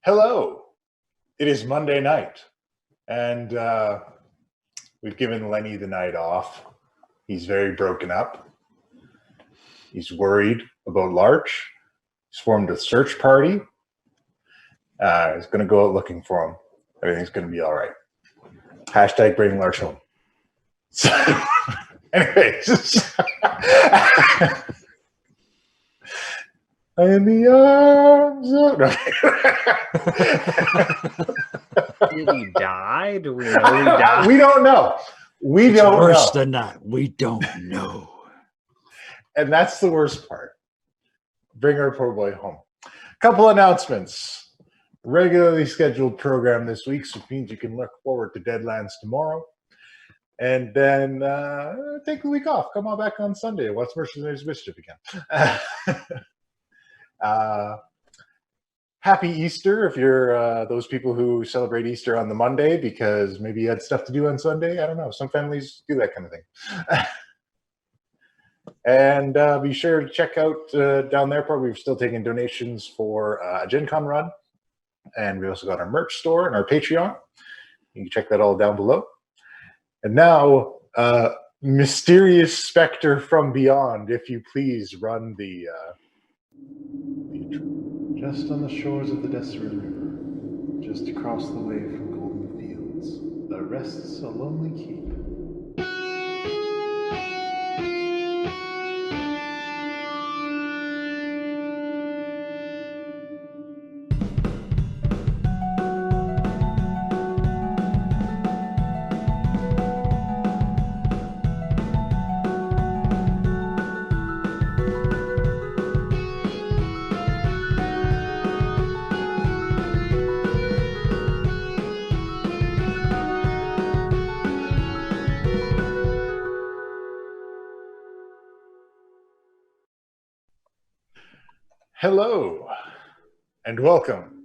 Hello. It is Monday night, and we've given Lenny the night off. He's very broken up. He's worried about Larch. He's formed a search party. He's going to go out looking for him. Everything's going to be all right. Hashtag bring Larch home. So, anyways. In the arms of... Did he die? Do we know he died? We don't know. It's don't worse know. than that. We don't know. And that's the worst part. Bring our poor boy home. Couple announcements. Regularly scheduled program this week, so it means you can look forward to Deadlands tomorrow. And then take the week off. Come on back on Sunday. Watch Mercenaries of Mischief again. Happy Easter if you're those people who celebrate Easter on the Monday because maybe you had stuff to do on Sunday. I don't know. Some families do that kind of thing. And be sure to check out down there. Probably we're still taking donations for a Gen Con run. And we also got our merch store and our Patreon. You can check that all down below. And now, Mysterious Spectre from Beyond, if you please run the just on the shores of the Deseret River, just across the way from Golden Fields, there rests a lonely keep. Hello, and welcome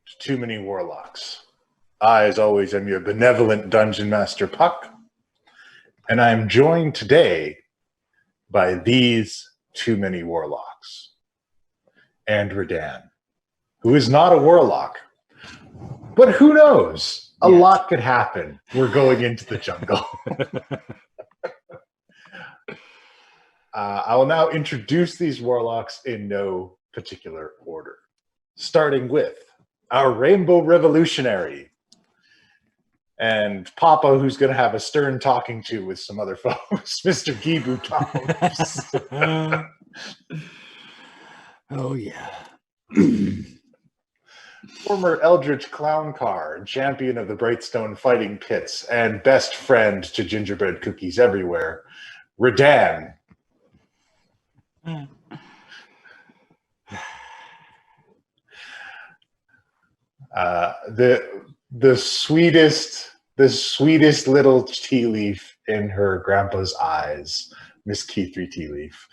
to Too Many Warlocks. I, as always, am your benevolent Dungeon Master, Puck, and I am joined today by these Too Many Warlocks. And Redan, who is not a warlock, but who knows? A lot could happen. We're going into the jungle. I will now introduce these warlocks in no particular order, starting with our Rainbow Revolutionary and Papa, who's going to have a stern talking to with some other folks, Mr. Gibu Toms. Oh, yeah. Former Eldritch Clown Car and champion of the Brightstone Fighting Pits and best friend to gingerbread cookies everywhere, Redan. The sweetest little tea leaf in her grandpa's eyes, Miss Key3 Tea Leaf.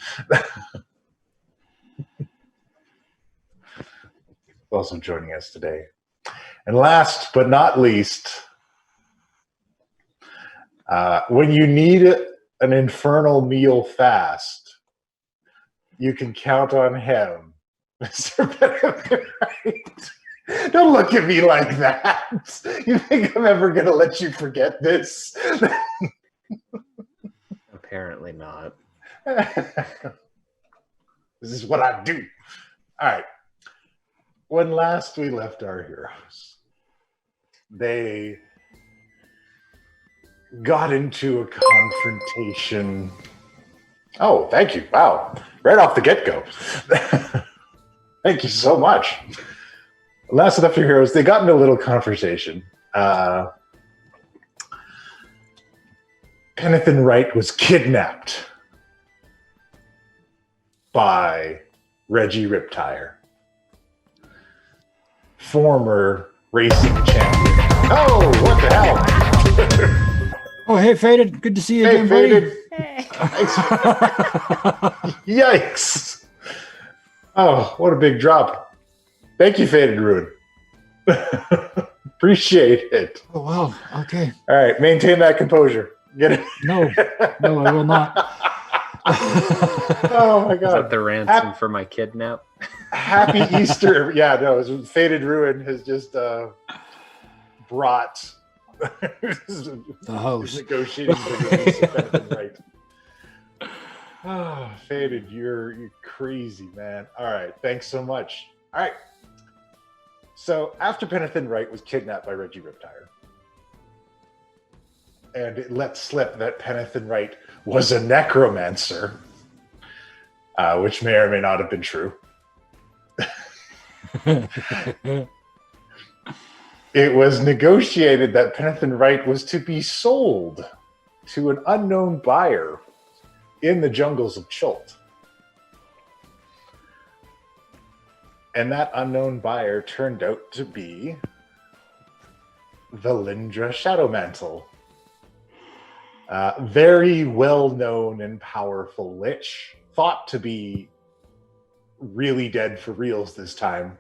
Also joining us today. And last but not least, when you need an infernal meal fast, you can count on him, Mr. Benedict. Don't look at me like that. You think I'm ever going to let you forget this? Apparently not. This is what I do. All right. When last we left our heroes, they got into a confrontation. Oh, thank you. Wow. Right off the get-go. Thank you so much. Last of the heroes, they got into a little conversation. Penn Wright was kidnapped by Reggie Riptire, former racing champion. Oh, what the hell? Oh, hey, Faded. Good to see you Hey, again, Faded. buddy. Yikes. Oh, what a big drop. Thank you, Faded Ruin. Appreciate it. Oh, wow. Okay. All right, maintain that composure. Get it? No, I will not. Oh, my God. Is that the ransom for my kidnap? Happy Easter. Yeah, no, Faded Ruin has just brought The house. negotiating the release of Penn Right. Oh, Faded, you're crazy, man. All right, thanks so much. All right. So after Penn Wright was kidnapped by Reggie Riptire, and it let slip that Penn Wright was a necromancer, which may or may not have been true. It was negotiated that Penn Wright was to be sold to an unknown buyer in the jungles of Chult. And that unknown buyer turned out to be Valindra Shadowmantle. Very well-known and powerful lich, thought to be really dead for reals this time.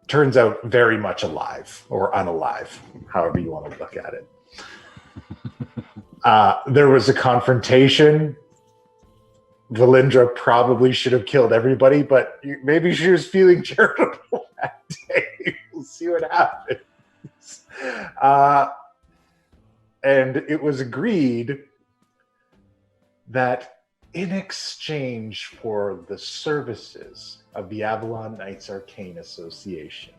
Turns out very much alive, or unalive, however you want to look at it. There was a confrontation. Valindra probably should have killed everybody, but maybe she was feeling charitable that day. We'll see what happens. And it was agreed that in exchange for the services of the Avalon Knights Arcane Association,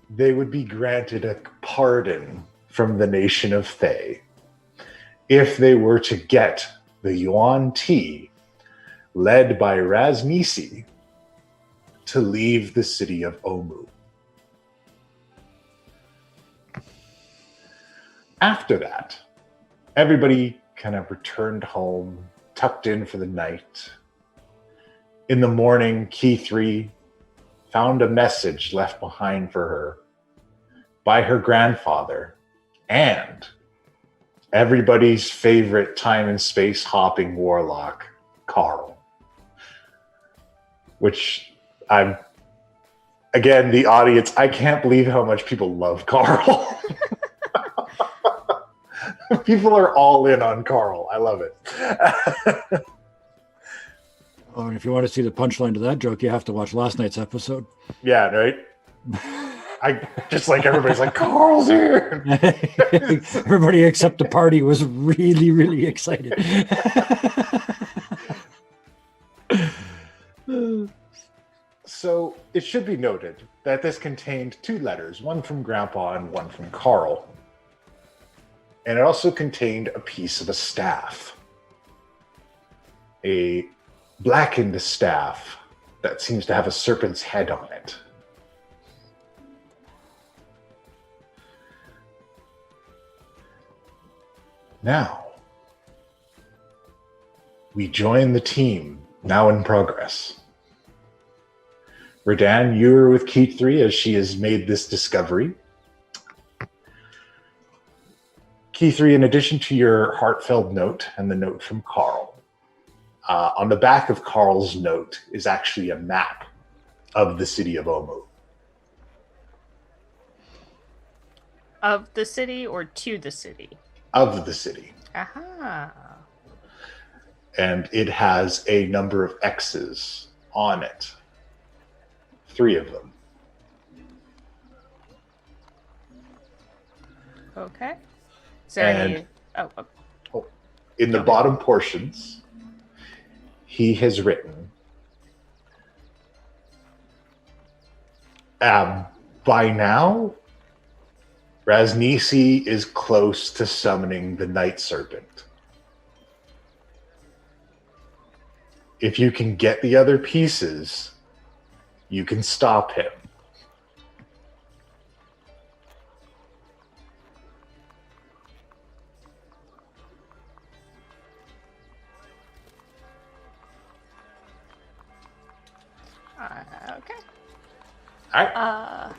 they would be granted a pardon from the nation of Thay if they were to get the Yuan Ti, led by Raznisi, to leave the city of Omu. After that, everybody kind of returned home, tucked in for the night. In the morning, Key 3 found a message left behind for her by her grandfather and everybody's favorite time and space hopping warlock, Carl. Which again, the audience, I can't believe how much people love Carl. People are all in on Carl. I love it. Oh, and if you want to see the punchline to that joke, you have to watch last night's episode. Yeah, right? I just like everybody's like, Carl's here. Everybody except the party was really, really excited. So it should be noted that this contained 2 letters, one from Grandpa and one from Carl. And it also contained a piece of a staff. A blackened staff that seems to have a serpent's head on it. Now, we join the team, now in progress. Redan, you're with Key 3 as she has made this discovery. Key 3, in addition to your heartfelt note and the note from Carl, on the back of Carl's note is actually a map of the city of Omu. Of the city or to the city? Of the city. Aha. And it has a number of X's on it. 3 of them. Okay. Is there any... In the bottom portions, he has written, by now, Raznisi is close to summoning the Night Serpent. If you can get the other pieces, you can stop him. Okay. All right.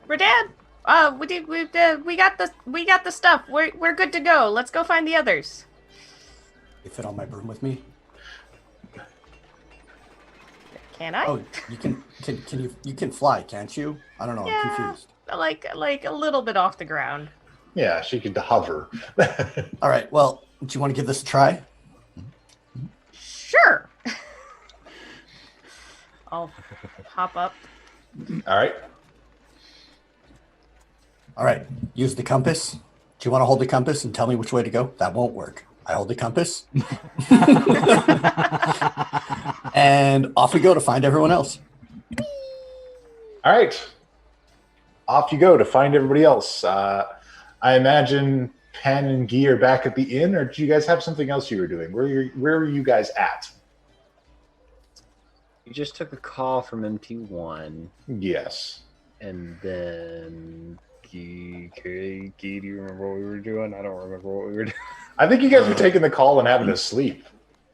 Redan, we got the stuff. We're good to go. Let's go find the others. You fit on my broom with me? Can I? Oh, you can fly, can't you? I don't know. Yeah, I'm confused. Like a little bit off the ground. Yeah, she could hover. All right. Well, do you want to give this a try? Sure. I'll hop up. All right. All right. Use the compass. Do you want to hold the compass and tell me which way to go? That won't work. I hold the compass. And off we go to find everyone else. All right. Off you go to find everybody else. I imagine Penn and Guy are back at the inn, or do you guys have something else you were doing? Where were you guys at? You just took a call from MT1, Yes. and then Guy, do you remember what we were doing? I don't remember what we were doing. I think you guys were taking the call and having a sleep.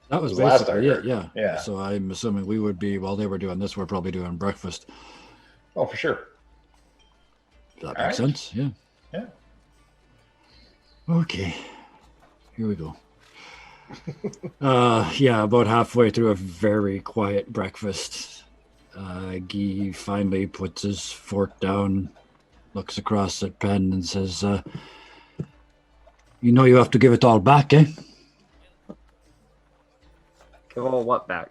That was Last I basically it, heard. yeah. So I'm assuming we would be, while they were doing this, we're probably doing breakfast. Oh, for sure. Does that All make right. sense? Yeah. Yeah. Okay. Here we go. Yeah, about halfway through a very quiet breakfast, Guy finally puts his fork down, looks across at Penn and says, you know you have to give it all back, eh? Give all what back?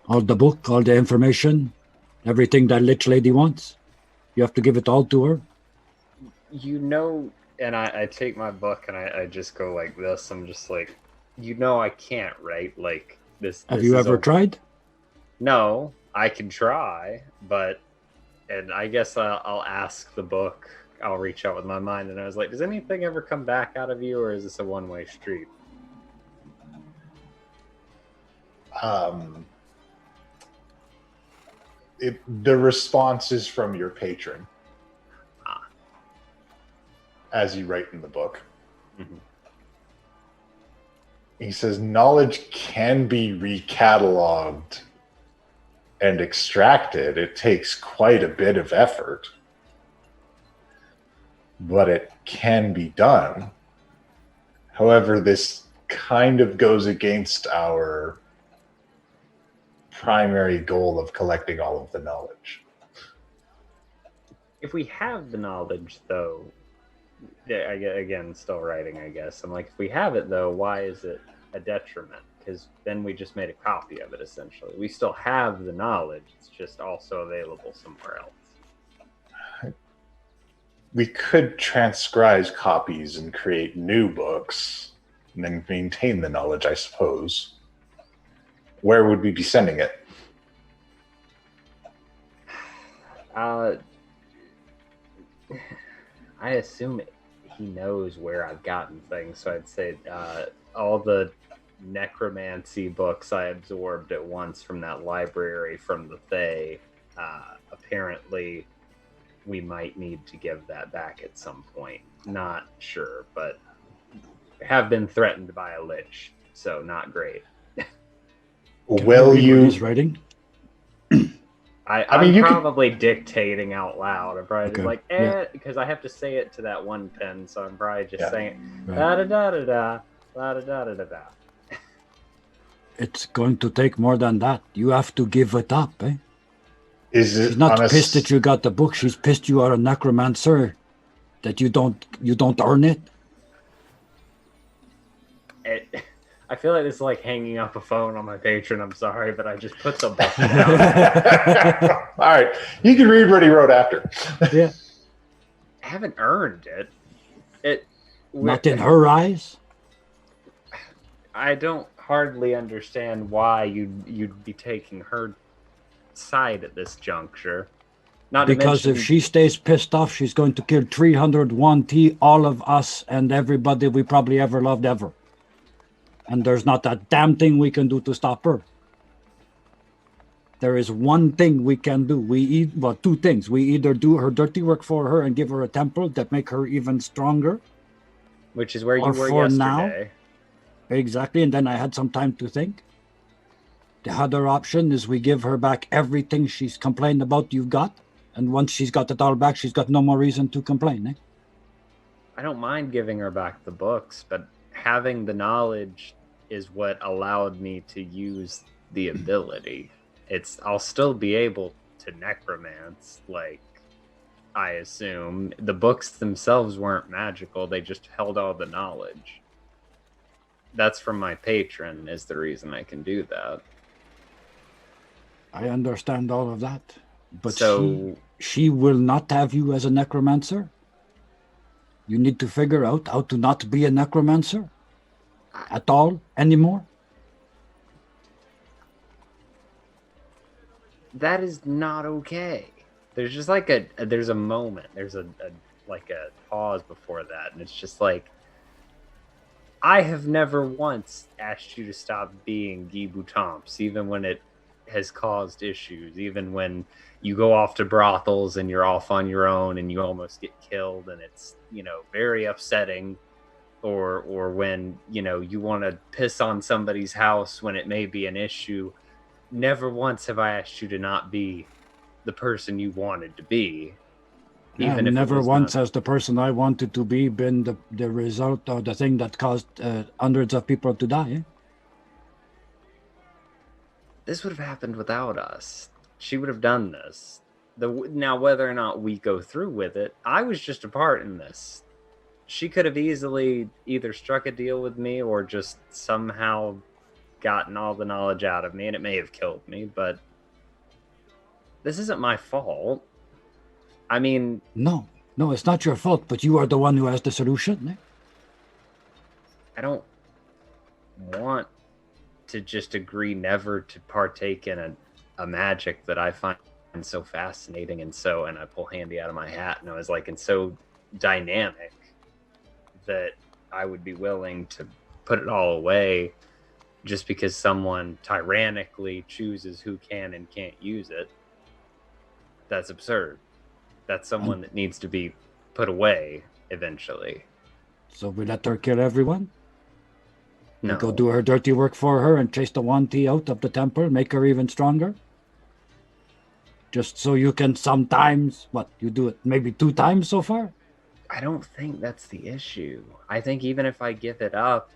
All the book, all the information, everything that Lich Lady wants. You have to give it all to her. You know, and I take my book and I just go like this. I'm just like, you know, I can't, right? Like this. Have this you is ever tried? No, I can try, but, and I guess I'll ask the book. I'll reach out with my mind, and I was like, does anything ever come back out of you, or is this a one-way street? The response is from your patron, as you write in the book. Mm-hmm. He says, knowledge can be recatalogued and extracted. It takes quite a bit of effort, but it can be done. However, this kind of goes against our primary goal of collecting all of the knowledge. If we have the knowledge, though, again, still writing, I guess. I'm like, if we have it, though, why is it a detriment? Because then we just made a copy of it, essentially. We still have the knowledge. It's just also available somewhere else. We could transcribe copies and create new books and then maintain the knowledge, I suppose. Where would we be sending it? I assume he knows where I've gotten things, so I'd say all the necromancy books I absorbed at once from that library from the Fae, apparently we might need to give that back at some point. Not sure, but have been threatened by a lich, so not great. Will you... He's writing? I'm probably dictating out loud. I'm probably just like, because I have to say it to that one pen, so I'm probably just saying da da da da da da da da da da. It's going to take more than that. You have to give it up, eh? She's not pissed that you got the book. She's pissed you are a necromancer, that you don't earn it. I feel like it's like hanging up a phone on my patron. I'm sorry, but I just put the book down. All right. You can read what he wrote after. Yeah. I haven't earned it. Not in her eyes? I don't hardly understand why you'd be taking her side at this juncture. Not because if she stays pissed off, she's going to kill 301T, all of us, and everybody we probably ever loved ever. And there's not a damn thing we can do to stop her. There is one thing we can do. Two things. We either do her dirty work for her and give her a temple that make her even stronger. Which is where you were for yesterday. Now, exactly. And then I had some time to think. The other option is we give her back everything she's complained about you've got. And once she's got it all back, she's got no more reason to complain. Eh? I don't mind giving her back the books, but having the knowledge is what allowed me to use the ability. I'll still be able to necromance, like, I assume. The books themselves weren't magical, they just held all the knowledge. That's from my patron, is the reason I can do that. I understand all of that. But So she will not have you as a necromancer. You need to figure out how to not be a necromancer at all anymore. that is not okay. There's just like there's a moment. There's a like a pause before that, and it's just like, I have never once asked you to stop being Guy Boutamps, even when it has caused issues, even when you go off to brothels and you're off on your own and you almost get killed and it's, very upsetting, or when, you want to piss on somebody's house when it may be an issue. Never once have I asked you to not be the person you wanted to be. Yeah, Even if never it was once not... has the person I wanted to be been the result or the thing that caused hundreds of people to die. Eh? This would have happened without us. She would have done this. Now, whether or not we go through with it, I was just a part in this. She could have easily either struck a deal with me or just somehow gotten all the knowledge out of me, and it may have killed me, but this isn't my fault. I mean... No, it's not your fault, but you are the one who has the solution. Eh? I don't want to just agree never to partake in a magic that I find so fascinating and I pull Handy out of my hat, and I was like, and so dynamic that I would be willing to put it all away just because someone tyrannically chooses who can and can't use it. That's absurd. That's someone that needs to be put away eventually. So we let her kill everyone? No. We go do her dirty work for her and chase the Wanty out of the temple, make her even stronger? Just so you can sometimes, you do it maybe 2 times so far? I don't think that's the issue. I think even if I give it up,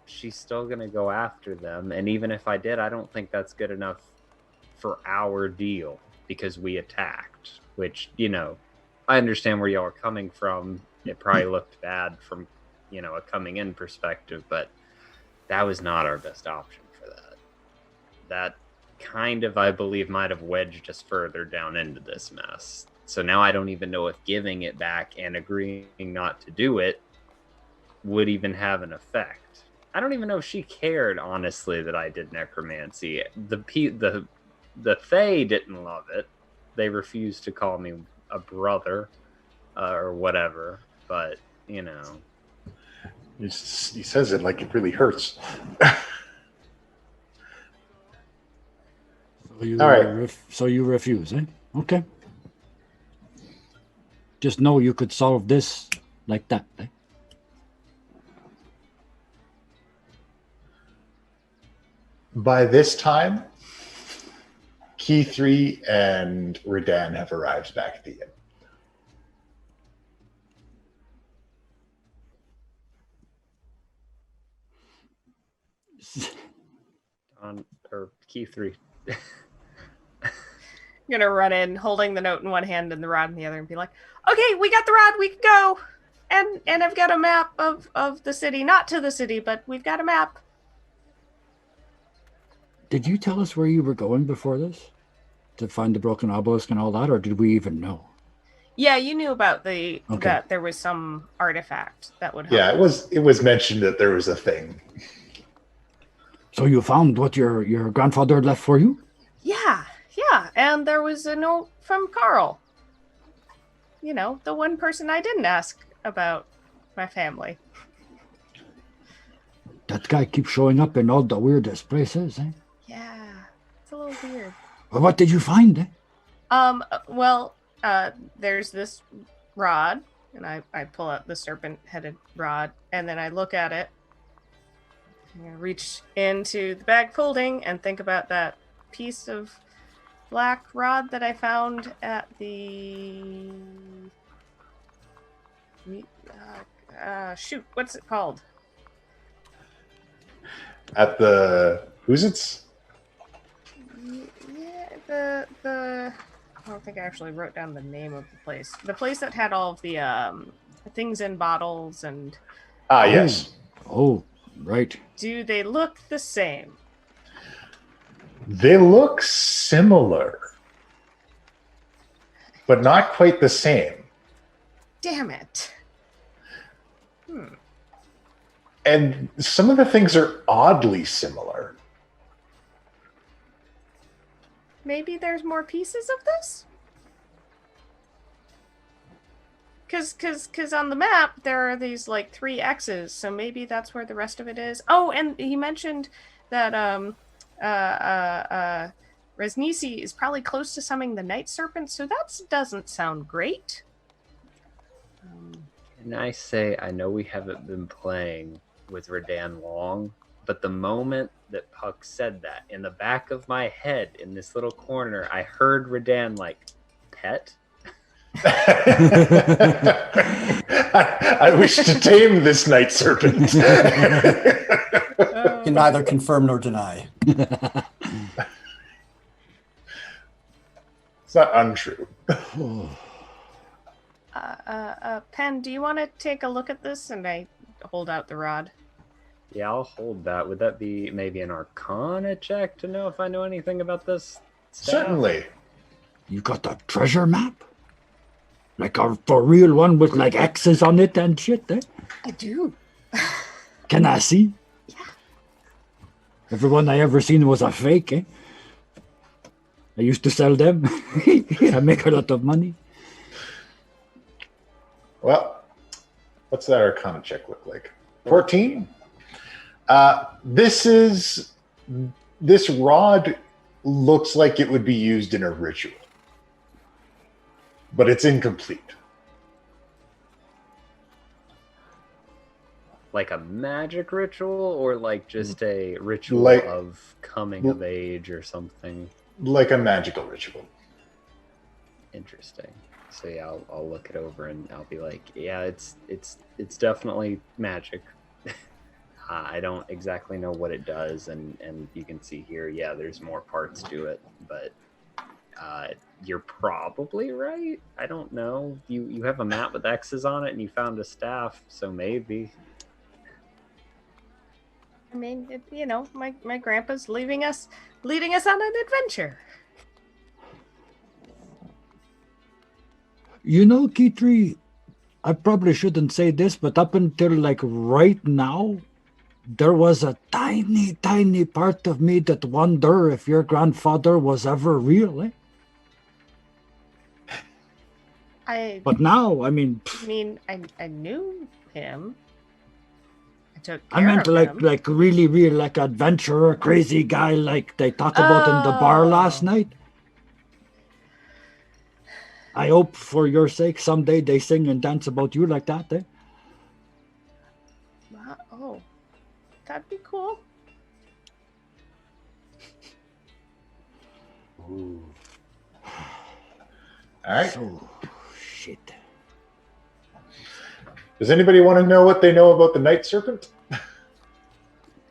she's still going to go after them. And even if I did, I don't think that's good enough for our deal because we attacked, which, I understand where y'all are coming from. It probably looked bad from, a coming in perspective, but that was not our best option for that. That kind of, I believe, might have wedged us further down into this mess. So now I don't even know if giving it back and agreeing not to do it would even have an effect. I don't even know if she cared, honestly, that I did necromancy. The Fae didn't love it. They refused to call me a brother or whatever, but, He says it like it really hurts. All right. So you refuse, eh? Okay. Just know you could solve this like that, eh? By this time, Key 3 and Redan have arrived back at the inn. Or Key 3. I'm gonna run in, holding the note in one hand and the rod in the other, and be like, "Okay, we got the rod. We can go." And I've got a map of the city, not to the city, but we've got a map. Did you tell us where you were going before this? To find the broken obelisk and all that, or did we even know? Yeah, you knew about that there was some artifact that would help. Yeah, it was mentioned that there was a thing. So you found what your grandfather left for you? Yeah, and there was a note from Carl. The one person I didn't ask about my family. That guy keeps showing up in all the weirdest places, eh? Yeah, it's a little weird. Well, what did you find, eh? There's this rod, and I pull out the serpent-headed rod, and then I look at it. I'm going to reach into the bag folding and think about that piece of black rod that I found at the... what's it called? At the... Who's it's? Yeah, the... I don't think I actually wrote down the name of the place. The place that had all of the things in bottles and... Ah, yes. Oh, right. Do they look the same? They look similar, but not quite the same. Damn it. And some of the things are oddly similar. Maybe there's more pieces of this? Because on the map, there are these, like, 3 X's, so maybe that's where the rest of it is. Oh, and he mentioned that Resnisi is probably close to summoning the Night Serpent, so that doesn't sound great. And I say, I know we haven't been playing with Redan long, but the moment that Puck said that, in the back of my head, in this little corner, I heard Redan like, pet? I wish to tame this night serpent. Can neither confirm nor deny. It's not untrue. Penn, do you want to take a look at this? And I hold out the rod. Yeah, I'll hold that. Would that be maybe an Arcana check to know if I know anything about this staff? Certainly. You got a treasure map? Like a for real one with like X's on it and shit, eh? I do. Can I see? Yeah. Everyone I ever seen was a fake, eh? I used to sell them. I make a lot of money. Well, what's that Arcana check look like? 14? This rod looks like it would be used in a ritual, but it's incomplete. Like a magic ritual, or like just a ritual Like- of coming of age or something? Like a magical ritual. Interesting. So yeah, I'll look it over and I'll be like, yeah, it's definitely magic. I don't exactly know what it does, and you can see here, yeah, there's more parts to it, but you're probably right. I don't know. You have a map with X's on it, and you found a staff, so maybe. I mean, my grandpa's leading us on an adventure. You know, Kitri, I probably shouldn't say this, but up until like right now, there was a tiny, tiny part of me that wonder if your grandfather was ever real, eh? But now, I mean, I knew him. I took I care meant of him. like really real, like adventurer, crazy guy, like they talk about in the bar last night. I hope for your sake someday they sing and dance about you like that, eh? Oh, that'd be cool. Ooh. All right. Oh, shit. Does anybody want to know what they know about the night serpent?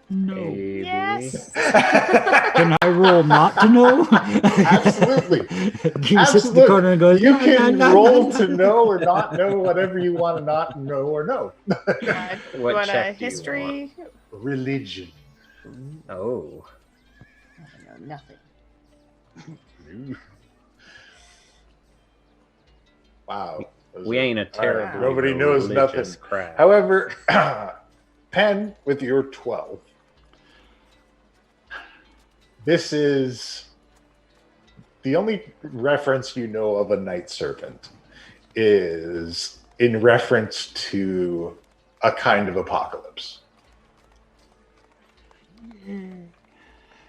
No. Maybe. Yes. Can I roll not to know? Absolutely. He sits in the corner and goes, You "La, can la, la, roll la." to know or not know whatever you want to not know or know. What You want a check do you history? Religion. Oh. I know nothing. Wow. We ain't a terrible. Nobody knows religious nothing. crowd. However, Penn, with your 12, this is the only reference you know of a night serpent is in reference to a kind of apocalypse.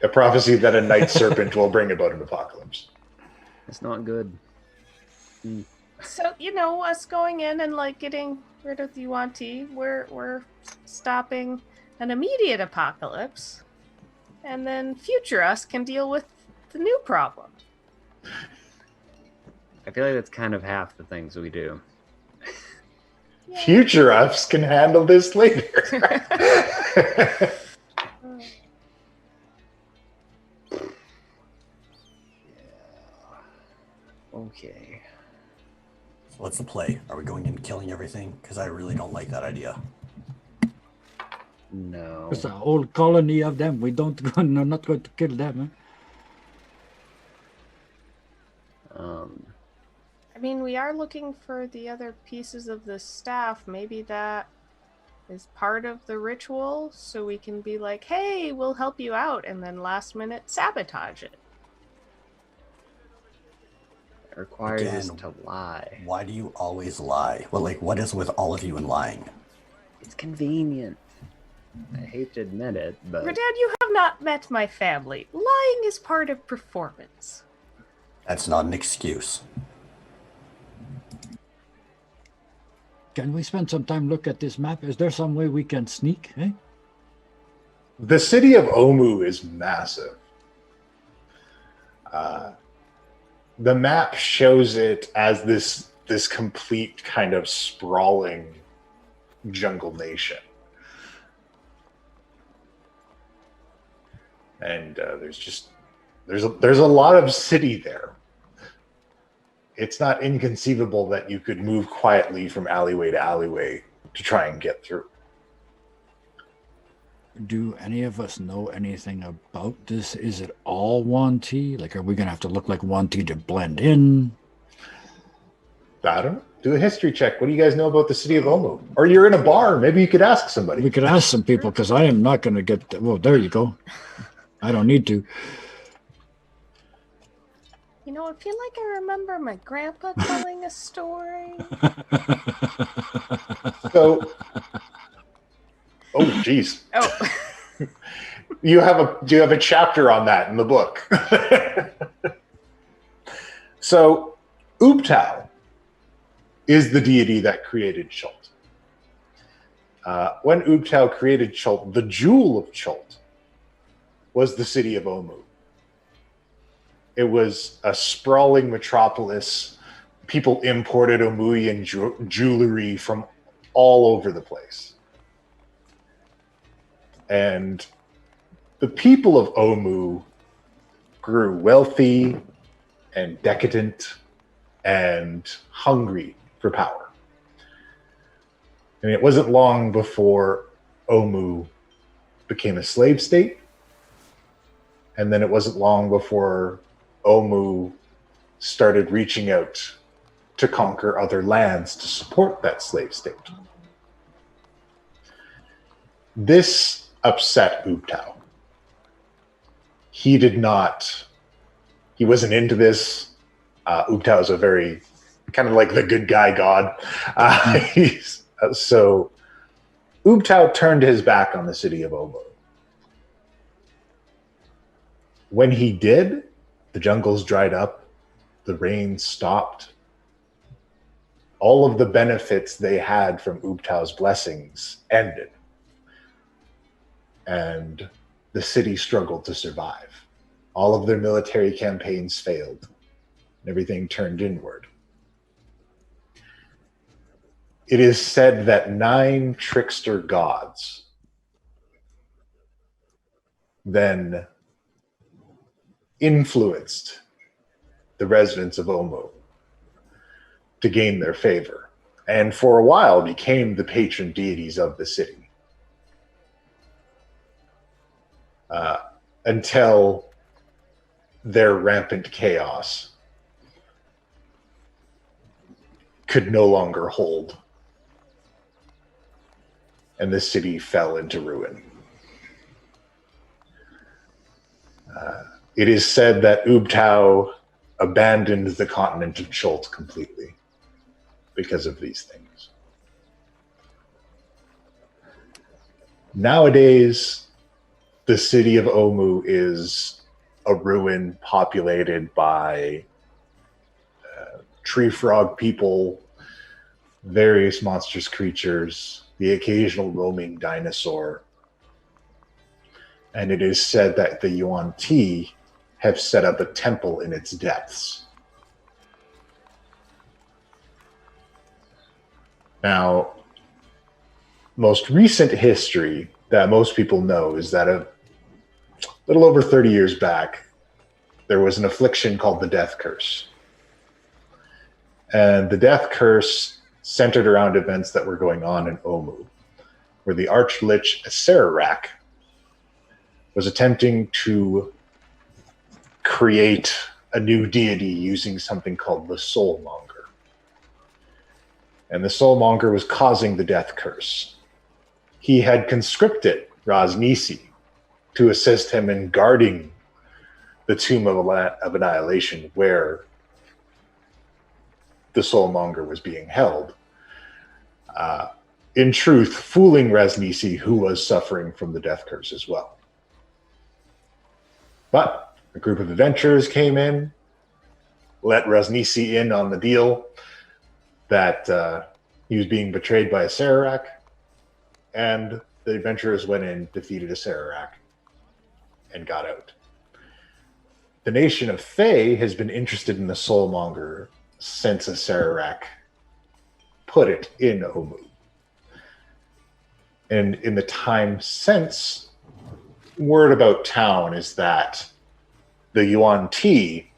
A prophecy that a night serpent will bring about an apocalypse. It's not good. So, us going in and like getting rid of the Yuan-Ti, we're stopping an immediate apocalypse, and then future us can deal with the new problem. I feel like that's kind of half the things we do. Future us can handle this later. Okay. So what's the play? Are we going in and killing everything? Because I really don't like that idea. No. There's a whole colony of them. We don't go, no, not going to kill them. mean, we are looking for the other pieces of the staff. Maybe that is part of the ritual, so we can be like, hey, we'll help you out, and then last minute sabotage it. It requires us Again, to lie. Why do you always lie? Well, like, what is with all of you and lying? It's convenient. I hate to admit it, but Dad, you have not met my family. Lying is part of performance. That's not an excuse. Can we spend some time look at this map? Is there some way we can sneak? Eh? The city of Omu is massive. The map shows it as this complete kind of sprawling jungle nation. And there's a lot of city there. It's not inconceivable that you could move quietly from alleyway to alleyway to try and get through. Do any of us know anything about this? Is it all 1T? Like, are we going to have to look like 1T to blend in? I don't know. Do a history check. What do you guys know about the city of Omu? Or you're in a bar. Maybe you could ask somebody. We could ask some people, because I am not going to get... Well, there you go. I don't need to. You know, I feel like I remember my grandpa telling a story. So... Oh, geez. Oh. Do you have a chapter on that in the book? So, Ubtao is the deity that created Chult. When Ubtao created Chult, the jewel of Chult was the city of Omu. It was a sprawling metropolis. People imported Omuian jewelry from all over the place. And the people of Omu grew wealthy and decadent and hungry for power. And it wasn't long before Omu became a slave state. And then it wasn't long before Omu started reaching out to conquer other lands to support that slave state. This upset Ubtao. He wasn't into this. Ubtao is a very kind of like the good guy god. So Ubtao turned his back on the city of Omu. When he did, the jungles dried up, the rain stopped. All of the benefits they had from Ubtao's blessings ended. And the city struggled to survive. All of their military campaigns failed. And everything turned inward. It is said that 9 trickster gods then influenced the residents of Omu to gain their favor, and for a while became the patron deities of the city. Until their rampant chaos could no longer hold, and the city fell into ruin. It is said that Ubtao abandoned the continent of Chult completely because of these things. Nowadays, the city of Omu is a ruin populated by tree frog people, various monstrous creatures, the occasional roaming dinosaur. And it is said that the Yuan Ti have set up a temple in its depths. Now, most recent history that most people know is that a little over 30 years back, there was an affliction called the Death Curse. And the Death Curse centered around events that were going on in Omu, where the Archlich Sararak was attempting to create a new deity using something called the Soulmonger. and the Soulmonger was causing the death curse. He had conscripted Rosnisi to assist him in guarding the Tomb of Annihilation, where the Soulmonger was being held. In truth, fooling Rosnisi, who was suffering from the death curse as well. But a group of adventurers came in, let Rosnisi in on the deal that he was being betrayed by a Sararak, and the adventurers went in, defeated a Sararak, and got out. The nation of Fae has been interested in the Soulmonger since a Sararak put it in Omu. And in the time since, word about town is that the Yuan Ti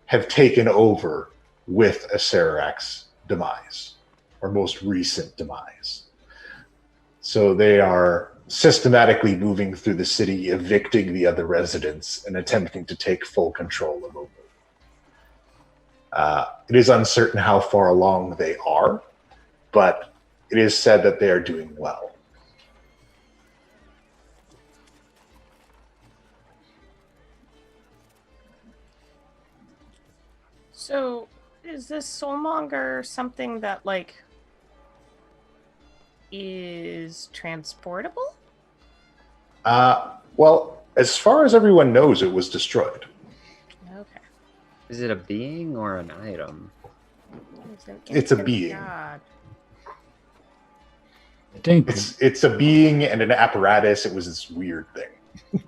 have taken over with a Sararak's demise, or most recent demise. So they are systematically moving through the city, evicting the other residents, and attempting to take full control of Omu. It is uncertain how far along they are, but it is said that they are doing well. So, is this Soulmonger something that, like, is transportable? Well, as far as everyone knows, it was destroyed. Okay. Is it a being or an item? It's a being. God. I think It's a being and an apparatus. It was this weird thing.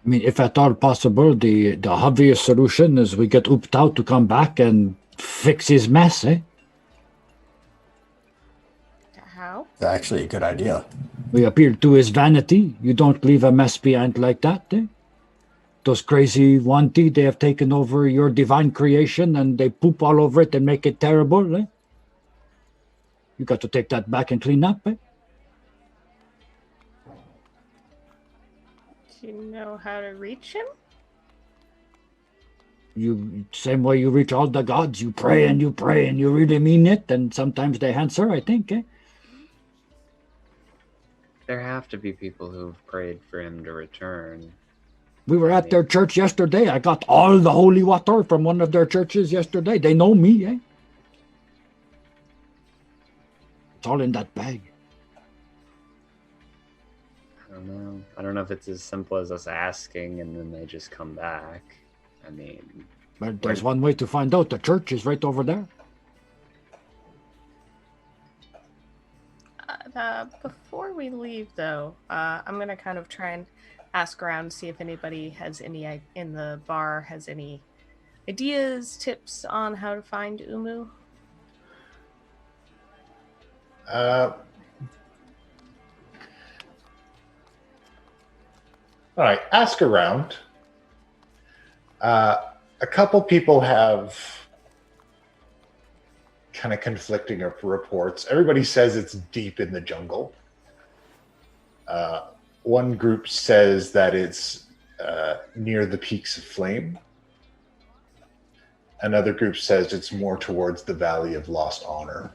I mean, if at all possible, the obvious solution is we get Ooped out to come back and fix his mess, eh? How? It's actually a good idea. We appeal to his vanity. You don't leave a mess behind like that, eh? Those crazy Wanti, they have taken over your divine creation and they poop all over it and make it terrible, eh? You got to take that back and clean up, eh? Do you know how to reach him? You same way you reach all the gods, you pray and you pray and you really mean it, and sometimes they answer, I think, eh? There have to be people who've prayed for him to return. We were at their church yesterday. I got all the holy water from one of their churches yesterday. They know me, eh? It's all in that bag. I don't know if it's as simple as us asking and then they just come back. I mean, But there's one way to find out. The church is right over there. Before we leave, though, I'm going to kind of try and ask around, see if anybody has any in the bar has any ideas, tips on how to find Umu. All right, ask around. A couple people have kind of conflicting reports. Everybody says it's deep in the jungle. One group says that it's near the Peaks of Flame. Another group says it's more towards the Valley of Lost Honor.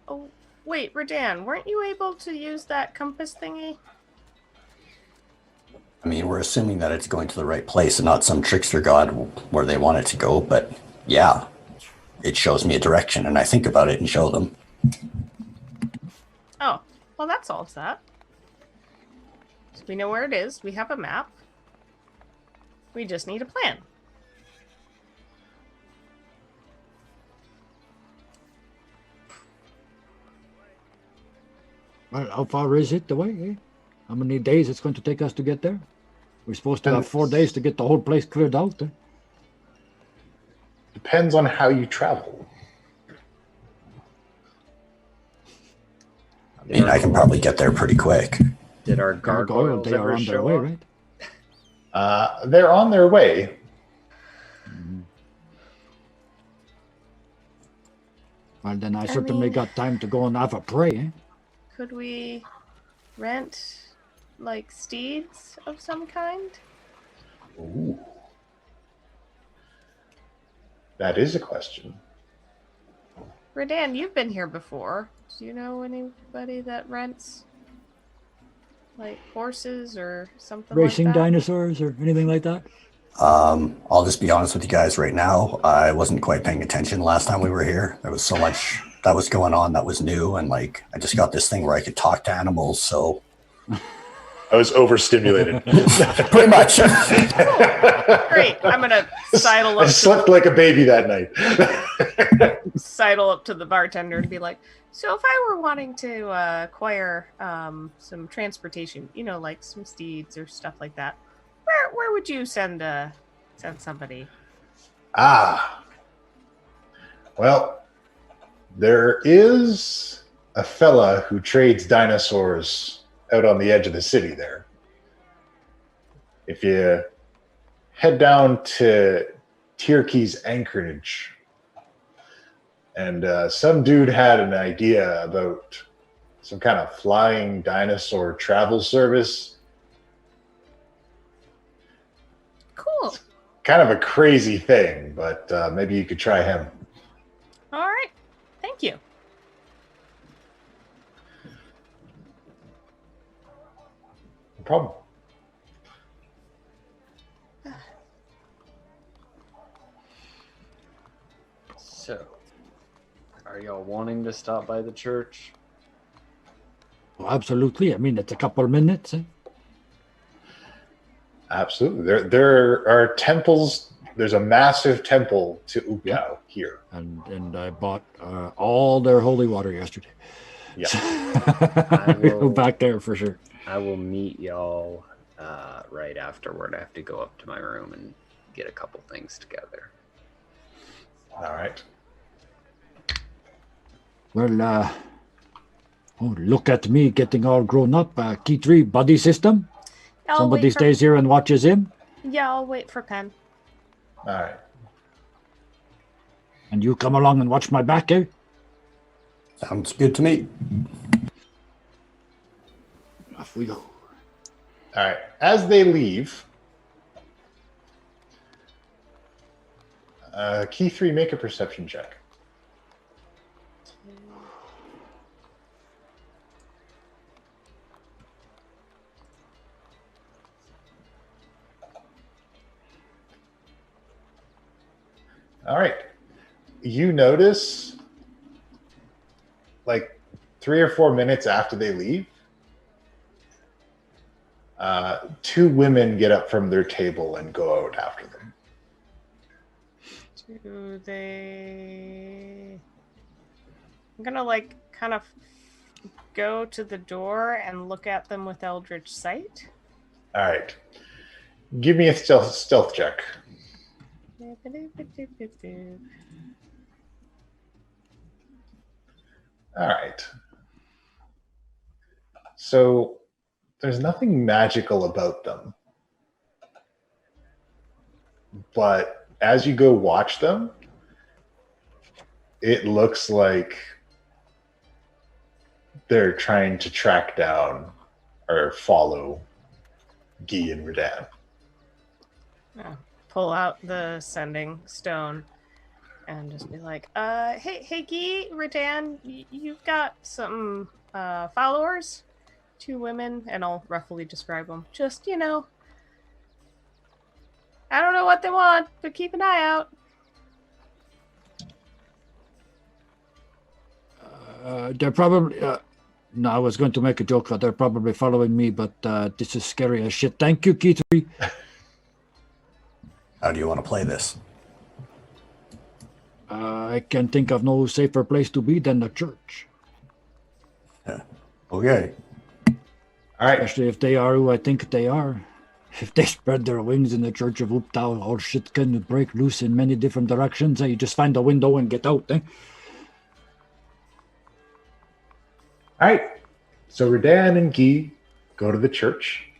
Oh, wait, Radan, weren't you able to use that compass thingy? I mean, we're assuming that it's going to the right place and not some trickster god where they want it to go, but yeah, it shows me a direction and I think about it and show them. Oh, well, that solves that. So we know where it is. We have a map. We just need a plan. Well, how far is it away, eh? How many days it's going to take us to get there? We're supposed to have 4 days to get the whole place cleared out, eh? Depends on how you travel. I mean, I can probably get there pretty quick. did our gargoyles they are ever on their show way, up? right? They're on their way. Well, then I certainly got time to go and have a pray, eh? Could we rent, like, steeds of some kind? Ooh. That is a question. Redan, you've been here before. Do you know anybody that rents, like, horses or something Racing like that? dinosaurs or anything like that? I'll just be honest with you guys right now. I wasn't quite paying attention last time we were here. There was so much that was going on that was new, and like I just got this thing where I could talk to animals, so I was overstimulated. pretty much. Great. I'm gonna sidle I up. slept like a baby that night. Sidle up to the bartender and be like, "So if I were wanting to acquire some transportation, like some steeds or stuff like that, where would you send somebody?" Well, there is a fella who trades dinosaurs out on the edge of the city there. If you head down to Ttrpg's anchorage, and some dude had an idea about some kind of flying dinosaur travel service. Cool. Kind of a crazy thing, but maybe you could try him. All right. Thank you. No problem. So, are y'all wanting to stop by the church? Oh, absolutely. I mean, it's a couple minutes. Absolutely. There are temples. There's a massive temple to Uptau here. And I bought all their holy water yesterday. Yeah. I will go back there for sure. I will meet y'all right afterward. I have to go up to my room and get a couple things together. All right. Well, look at me getting all grown up. Key 3 buddy system. Somebody stays here and watches him. Yeah, I'll wait for Penn. All right. And you come along and watch my back, eh? Sounds good to me. Off we go. All right. As they leave, Key 3, make a perception check. All right. You notice, like 3 or 4 minutes after they leave, 2 women get up from their table and go out after them. Do they... I'm gonna kind of go to the door and look at them with Eldritch Sight. All right. Give me a stealth check. All right. So there's nothing magical about them. But as you go watch them, it looks like they're trying to track down or follow Guy and Redan. Pull out the sending stone and just be like, hey Guy, Redan, you've got some followers, 2 women, and I'll roughly describe them. Just, I don't know what they want, but keep an eye out. They're probably... no, I was going to make a joke that they're probably following me, but this is scary as shit. Thank you, Key 3. How do you want to play this? I can think of no safer place to be than the church. Yeah. Okay. All right. Especially if they are who I think they are. If they spread their wings in the Church of Uptau, all shit can break loose in many different directions. You just find a window and get out, eh? All right. So Redan and Guy go to the church,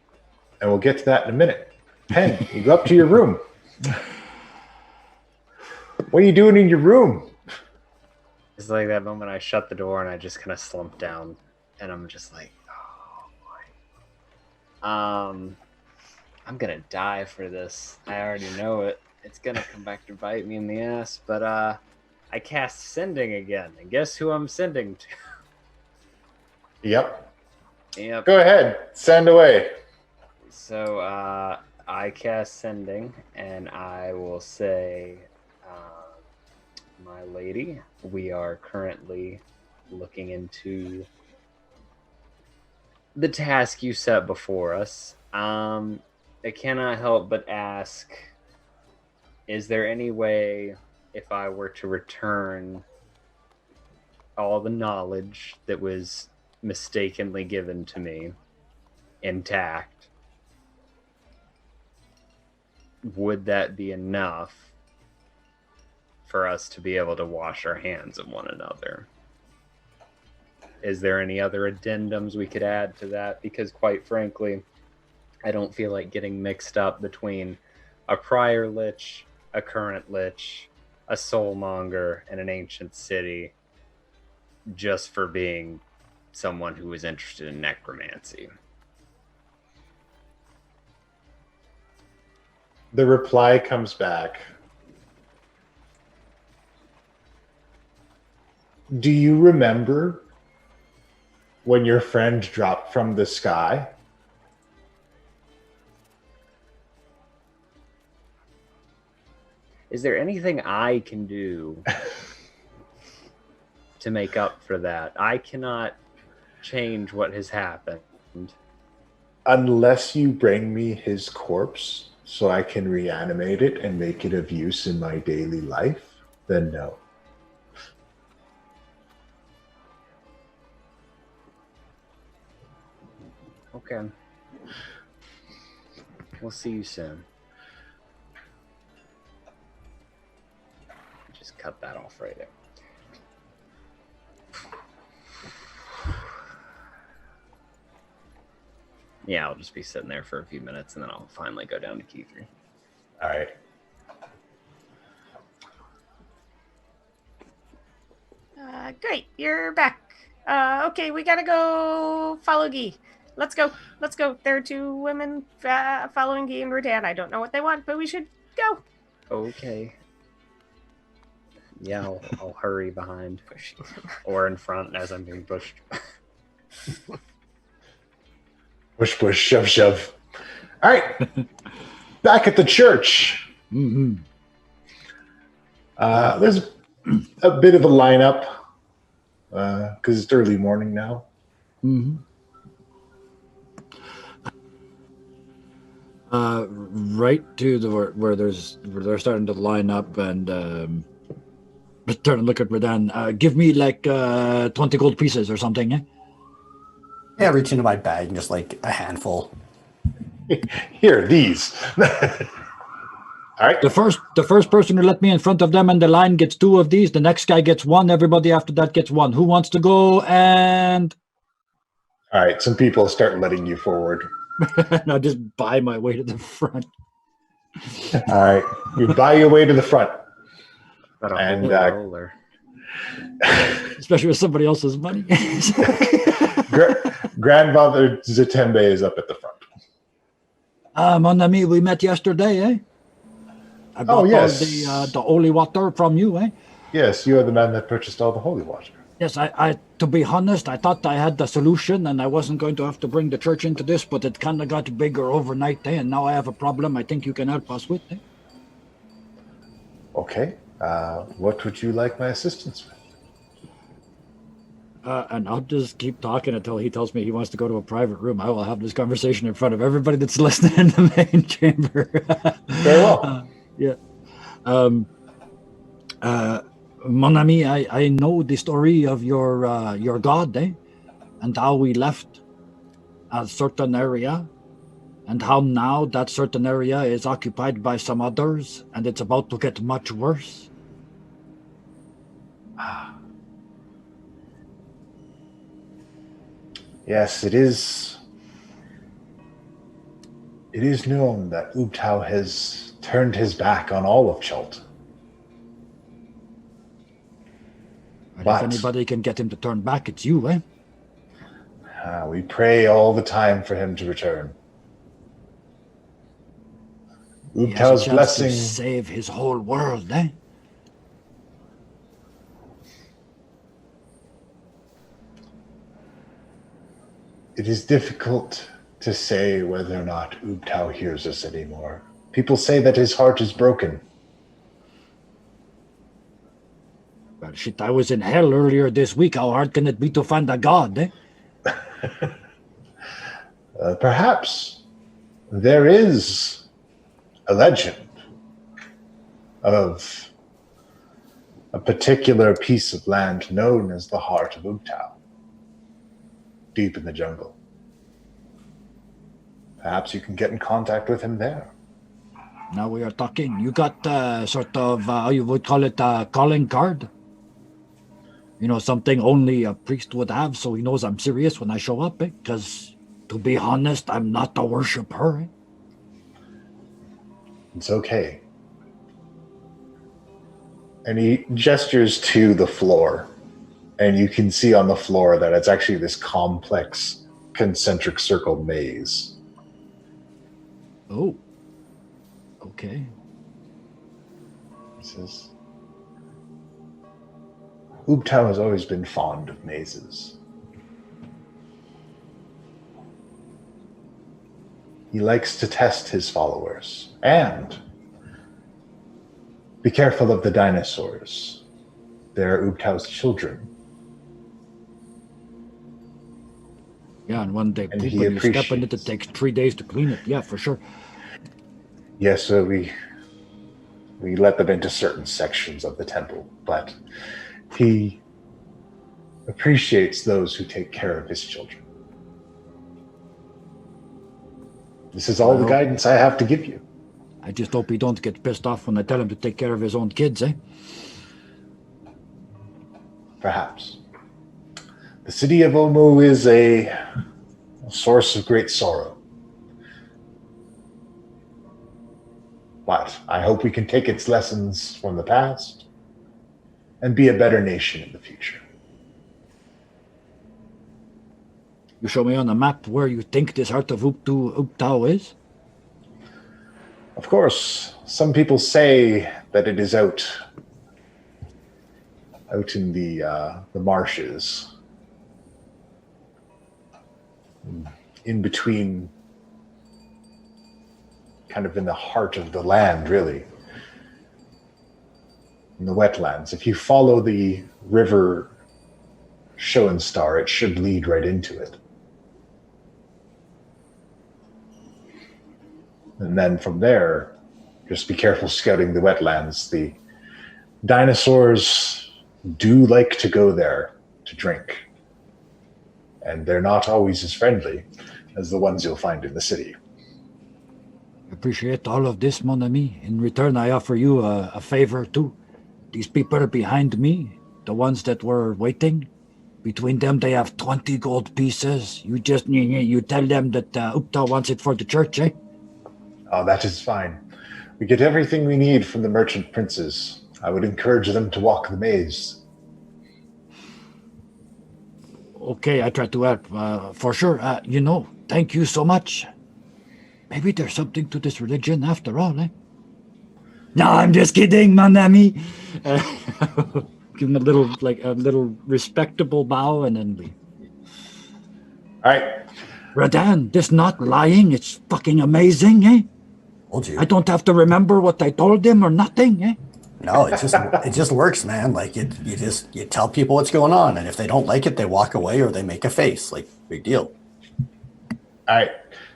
and we'll get to that in a minute. Penn, you go up to your room. What are you doing in your room? It's like that moment I shut the door and I just kind of slump down, and I'm just like, oh boy. I'm gonna die for this. I already know it. it's gonna come back to bite me in the ass. But I cast sending again, and guess who I'm sending to? Yep. Yep. Go ahead. Send away. So I cast sending, and I will say, my lady, we are currently looking into the task you set before us. I cannot help but ask, is there any way, if I were to return all the knowledge that was mistakenly given to me intact, would that be enough for us to be able to wash our hands of one another? Is there any other addendums we could add to that? Because quite frankly, I don't feel like getting mixed up between a prior lich, a current lich, a soulmonger, and an ancient city just for being someone who is interested in necromancy. The reply comes back. Do you remember when your friend dropped from the sky? Is there anything I can do to make up for that? I cannot change what has happened. Unless you bring me his corpse so I can reanimate it and make it of use in my daily life, then no. Okay. We'll see you soon. Just cut that off right there. Yeah, I'll just be sitting there for a few minutes and then I'll finally go down to key 3. All right. Great, you're back. Okay, we gotta go follow Guy. Let's go. Let's go. There are 2 women following Guy and Rodan. I don't know what they want, but we should go. Okay. Yeah, I'll hurry behind or in front as I'm being pushed. Push, push, shove, shove. All right. Back at the church. Mm-hmm. There's a bit of a lineup because it's early morning now. Mm-hmm. Right to the where they're starting to line up and turn and look at Rodan. Give me like 20 gold pieces or something, eh? Yeah, I reach into my bag and just like a handful. Here, these. All right. The first person to let me in front of them in the line gets 2 of these. The next guy gets 1. Everybody after that gets 1. Who wants to go? And All right. Some people start letting you forward. and I'll just buy my way to the front. All right. You buy your way to the front. And roller. Especially with somebody else's money. Grandmother Zatembe is up at the front. Mon ami, we met yesterday, eh? I bought yes. all the holy water from you, eh? Yes, you are the man that purchased all the holy water. Yes, I to be honest, I thought I had the solution and I wasn't going to have to bring the church into this, but it kind of got bigger overnight, eh? And now I have a problem I think you can help us with, eh? Okay. What would you like my assistance with? And I'll just keep talking until he tells me he wants to go to a private room. I will have this conversation in front of everybody that's listening in the main chamber. Very well. Yeah. Mon ami, I know the story of your god, eh? And how we left a certain area, and how now that certain area is occupied by some others, and it's about to get much worse. Yes, it is. It is known that Ubtao has turned his back on all of Chult. And if anybody can get him to turn back, it's you, eh? We pray all the time for him to return. He has a Ubtau's chance blessing. to save his whole world, eh? It is difficult to say whether or not Ubtau hears us anymore. People say that his heart is broken. Well, shit, I was in hell earlier this week. How hard can it be to find a god, eh? Perhaps there is a legend of a particular piece of land known as the Heart of Ubtau, deep in the jungle. Perhaps you can get in contact with him there. Now we are talking. You got sort of, how you would call it, a calling card? You know, something only a priest would have, so he knows I'm serious when I show up, eh? Because, to be honest, I'm not a worshiper, eh? It's okay. And he gestures to the floor, and you can see on the floor that it's actually this complex concentric circle maze. Oh. Okay. He says, Ubtau has always been fond of mazes. He likes to test his followers, and be careful of the dinosaurs. They're Ubtau's children. Yeah, and when they And poop he and you step in it, it appreciates- takes 3 days to clean it. Yeah, for sure. Yes, so we let them into certain sections of the temple, but he appreciates those who take care of his children. This is all the Well- guidance I have to give you. I just hope he don't get pissed off when I tell him to take care of his own kids, eh? Perhaps. The city of Omu is a source of great sorrow. But I hope we can take its lessons from the past and be a better nation in the future. You show me on a map where you think this Heart of Ubtau is? Of course, some people say that it is out in the marshes, in between, kind of in the heart of the land, really, in the wetlands. If you follow the river Schoenstar, it should lead right into it. And then from there, just be careful scouting the wetlands. The dinosaurs do like to go there to drink. And they're not always as friendly as the ones you'll find in the city. Appreciate all of this, mon ami. In return, I offer you a favor too. These people behind me, the ones that were waiting, between them they have 20 gold pieces. You tell them that Ubtau wants it for the church, eh? Oh, that is fine. We get everything we need from the merchant princes. I would encourage them to walk the maze. Okay, I try to help, for sure. Thank you so much. Maybe there's something to this religion after all, eh? No, I'm just kidding, mon ami. Give him a little respectable bow and then leave. All right. Radan, this not lying, it's fucking amazing, eh? Told you. I don't have to remember what I told him or nothing, eh? No, it just works, man. Like you tell people what's going on, and if they don't like it, they walk away or they make a face. Like, big deal. All right.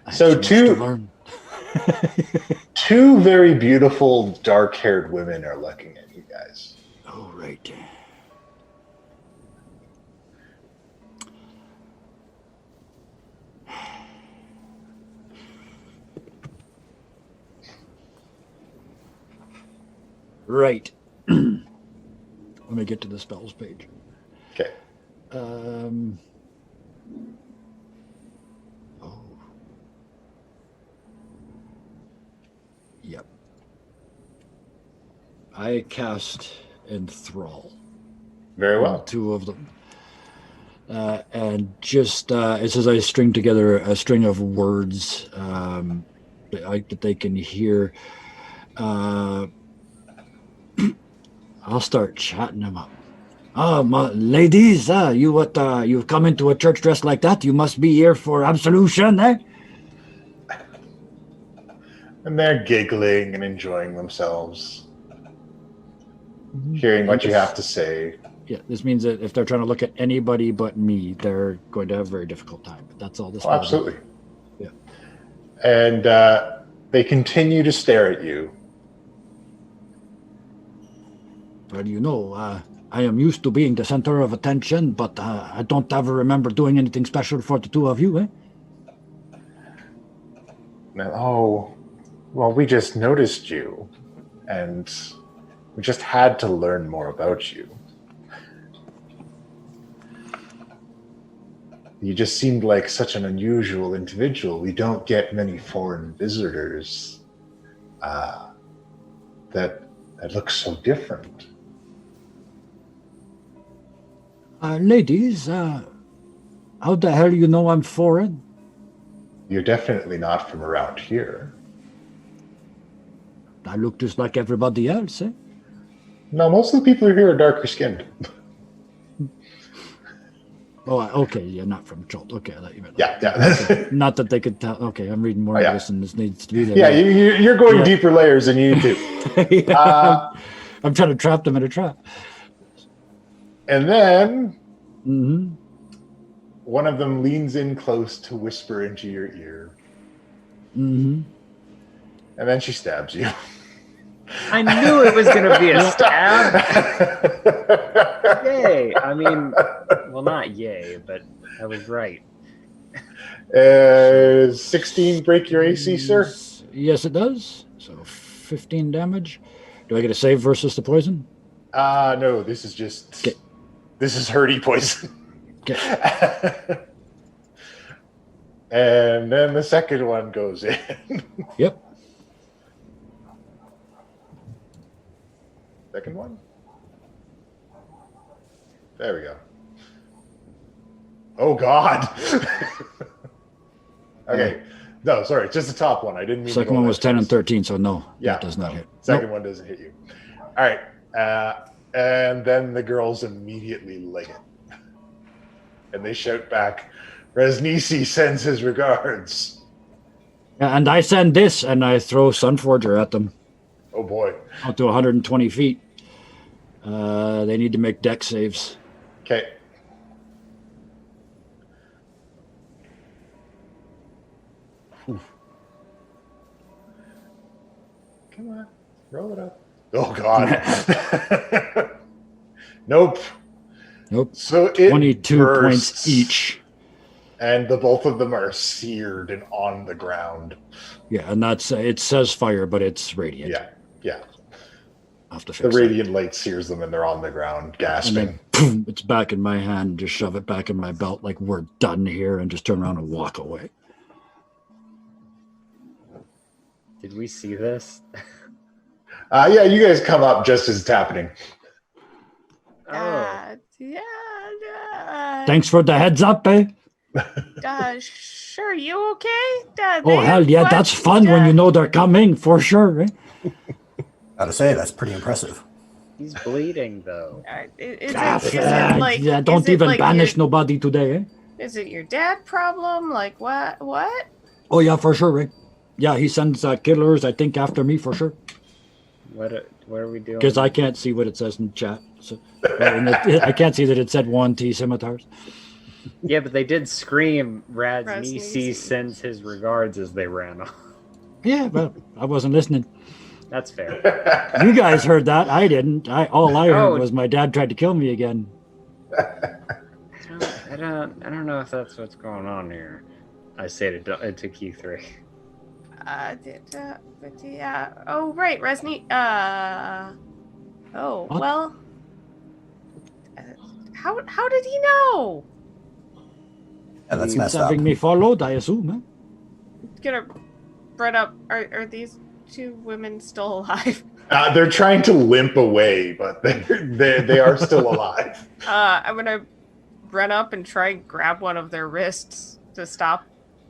I So have so much to two learn. two very beautiful dark-haired women are looking at you guys. Oh, right. Right. Let me get to the spells page. Okay. Oh. Yep. I cast Enthrall. Very on well. 2 of them. And just, it says I string together a string of words that they can hear. I'll start chatting them up. Ladies, you've come into a church dressed like that. You must be here for absolution, eh? And they're giggling and enjoying themselves, hearing what you have to say. Yeah, this means that if they're trying to look at anybody but me, they're going to have a very difficult time. But that's all this. Oh, absolutely. Yeah. And they continue to stare at you. Well, you know, I am used to being the center of attention, but I don't ever remember doing anything special for the two of you, eh? Oh, well, we just noticed you, and we just had to learn more about you. You just seemed like such an unusual individual. We don't get many foreign visitors that look so different. Ladies, how the hell you know I'm foreign? You're definitely not from around here. I look just like everybody else, eh? No, most of the people here are darker skinned. Oh, okay, yeah, not from Chult. Okay, I thought you meant. Yeah. Not that they could tell. Okay, I'm reading more of this, and this needs to be there. Yeah, you're going deeper layers than you do. Yeah, I'm trying to trap them in a trap. And then Mm-hmm. one of them leans in close to whisper into your ear. Mm-hmm. And then she stabs you. I knew it was going to be a stab. Yay. I mean, well, not yay, but I was right. 16 break your AC, sir? Yes, it does. So 15 damage. Do I get a save versus the poison? No, this is just... Okay. This is hurdy poison. Okay. And then the second one goes in. Yep. Second one? There we go. Oh, God. Okay. No, sorry. Just the top one. I didn't mean Second one was 10 and 13, so no. Yeah. That does not hit. Second one doesn't hit you. All right. And then the girls immediately leg it. And they shout back, Resnisi sends his regards. Yeah, and I send this, and I throw Sunforger at them. Oh, boy. Out to 120 feet. They need to make dex saves. Okay. Come on. Roll it up. Oh, God. Nope. Nope. So it 22 bursts, points each. and the both of them are seared and on the ground. Yeah, and that's it says fire, but it's radiant. Yeah. I'll have to The fix that. radiant light sears them, and they're on the ground, gasping. And then boom, it's back in my hand. Just shove it back in my belt, like we're done here, and just turn around and walk away. Did we see this? Yeah, you guys come up just as it's happening. Oh, Thanks for the heads up, eh? Sure, you okay? Oh hell yeah, that's fun when you know they're coming for sure. Eh? Gotta say, that's pretty impressive. he's bleeding though. Is it like, yeah, don't is it even like banish nobody today. Eh? Is it your dad problem? Like what? What? Oh yeah, for sure, Rick. Yeah, he sends killers, I think, after me for sure. What are we doing? Because I can't see what it says in chat. So, I can't see that it said 1T scimitars. Yeah, but they did scream Rasnisi Rasnisi sends his regards as they ran off. Yeah, well, I wasn't listening. That's fair. You guys heard that. I didn't. All I heard Oh. was my dad tried to kill me again. I don't know if that's what's going on here. I say it to Q3. But yeah. Oh right, Resni. Oh What? well. How did he know? Yeah, that's He's messed up. having me followed, I assume. Eh? Gonna run up. Are these two women still alive? They're trying to limp away, but they are still alive. I'm gonna run up and try and grab one of their wrists to stop.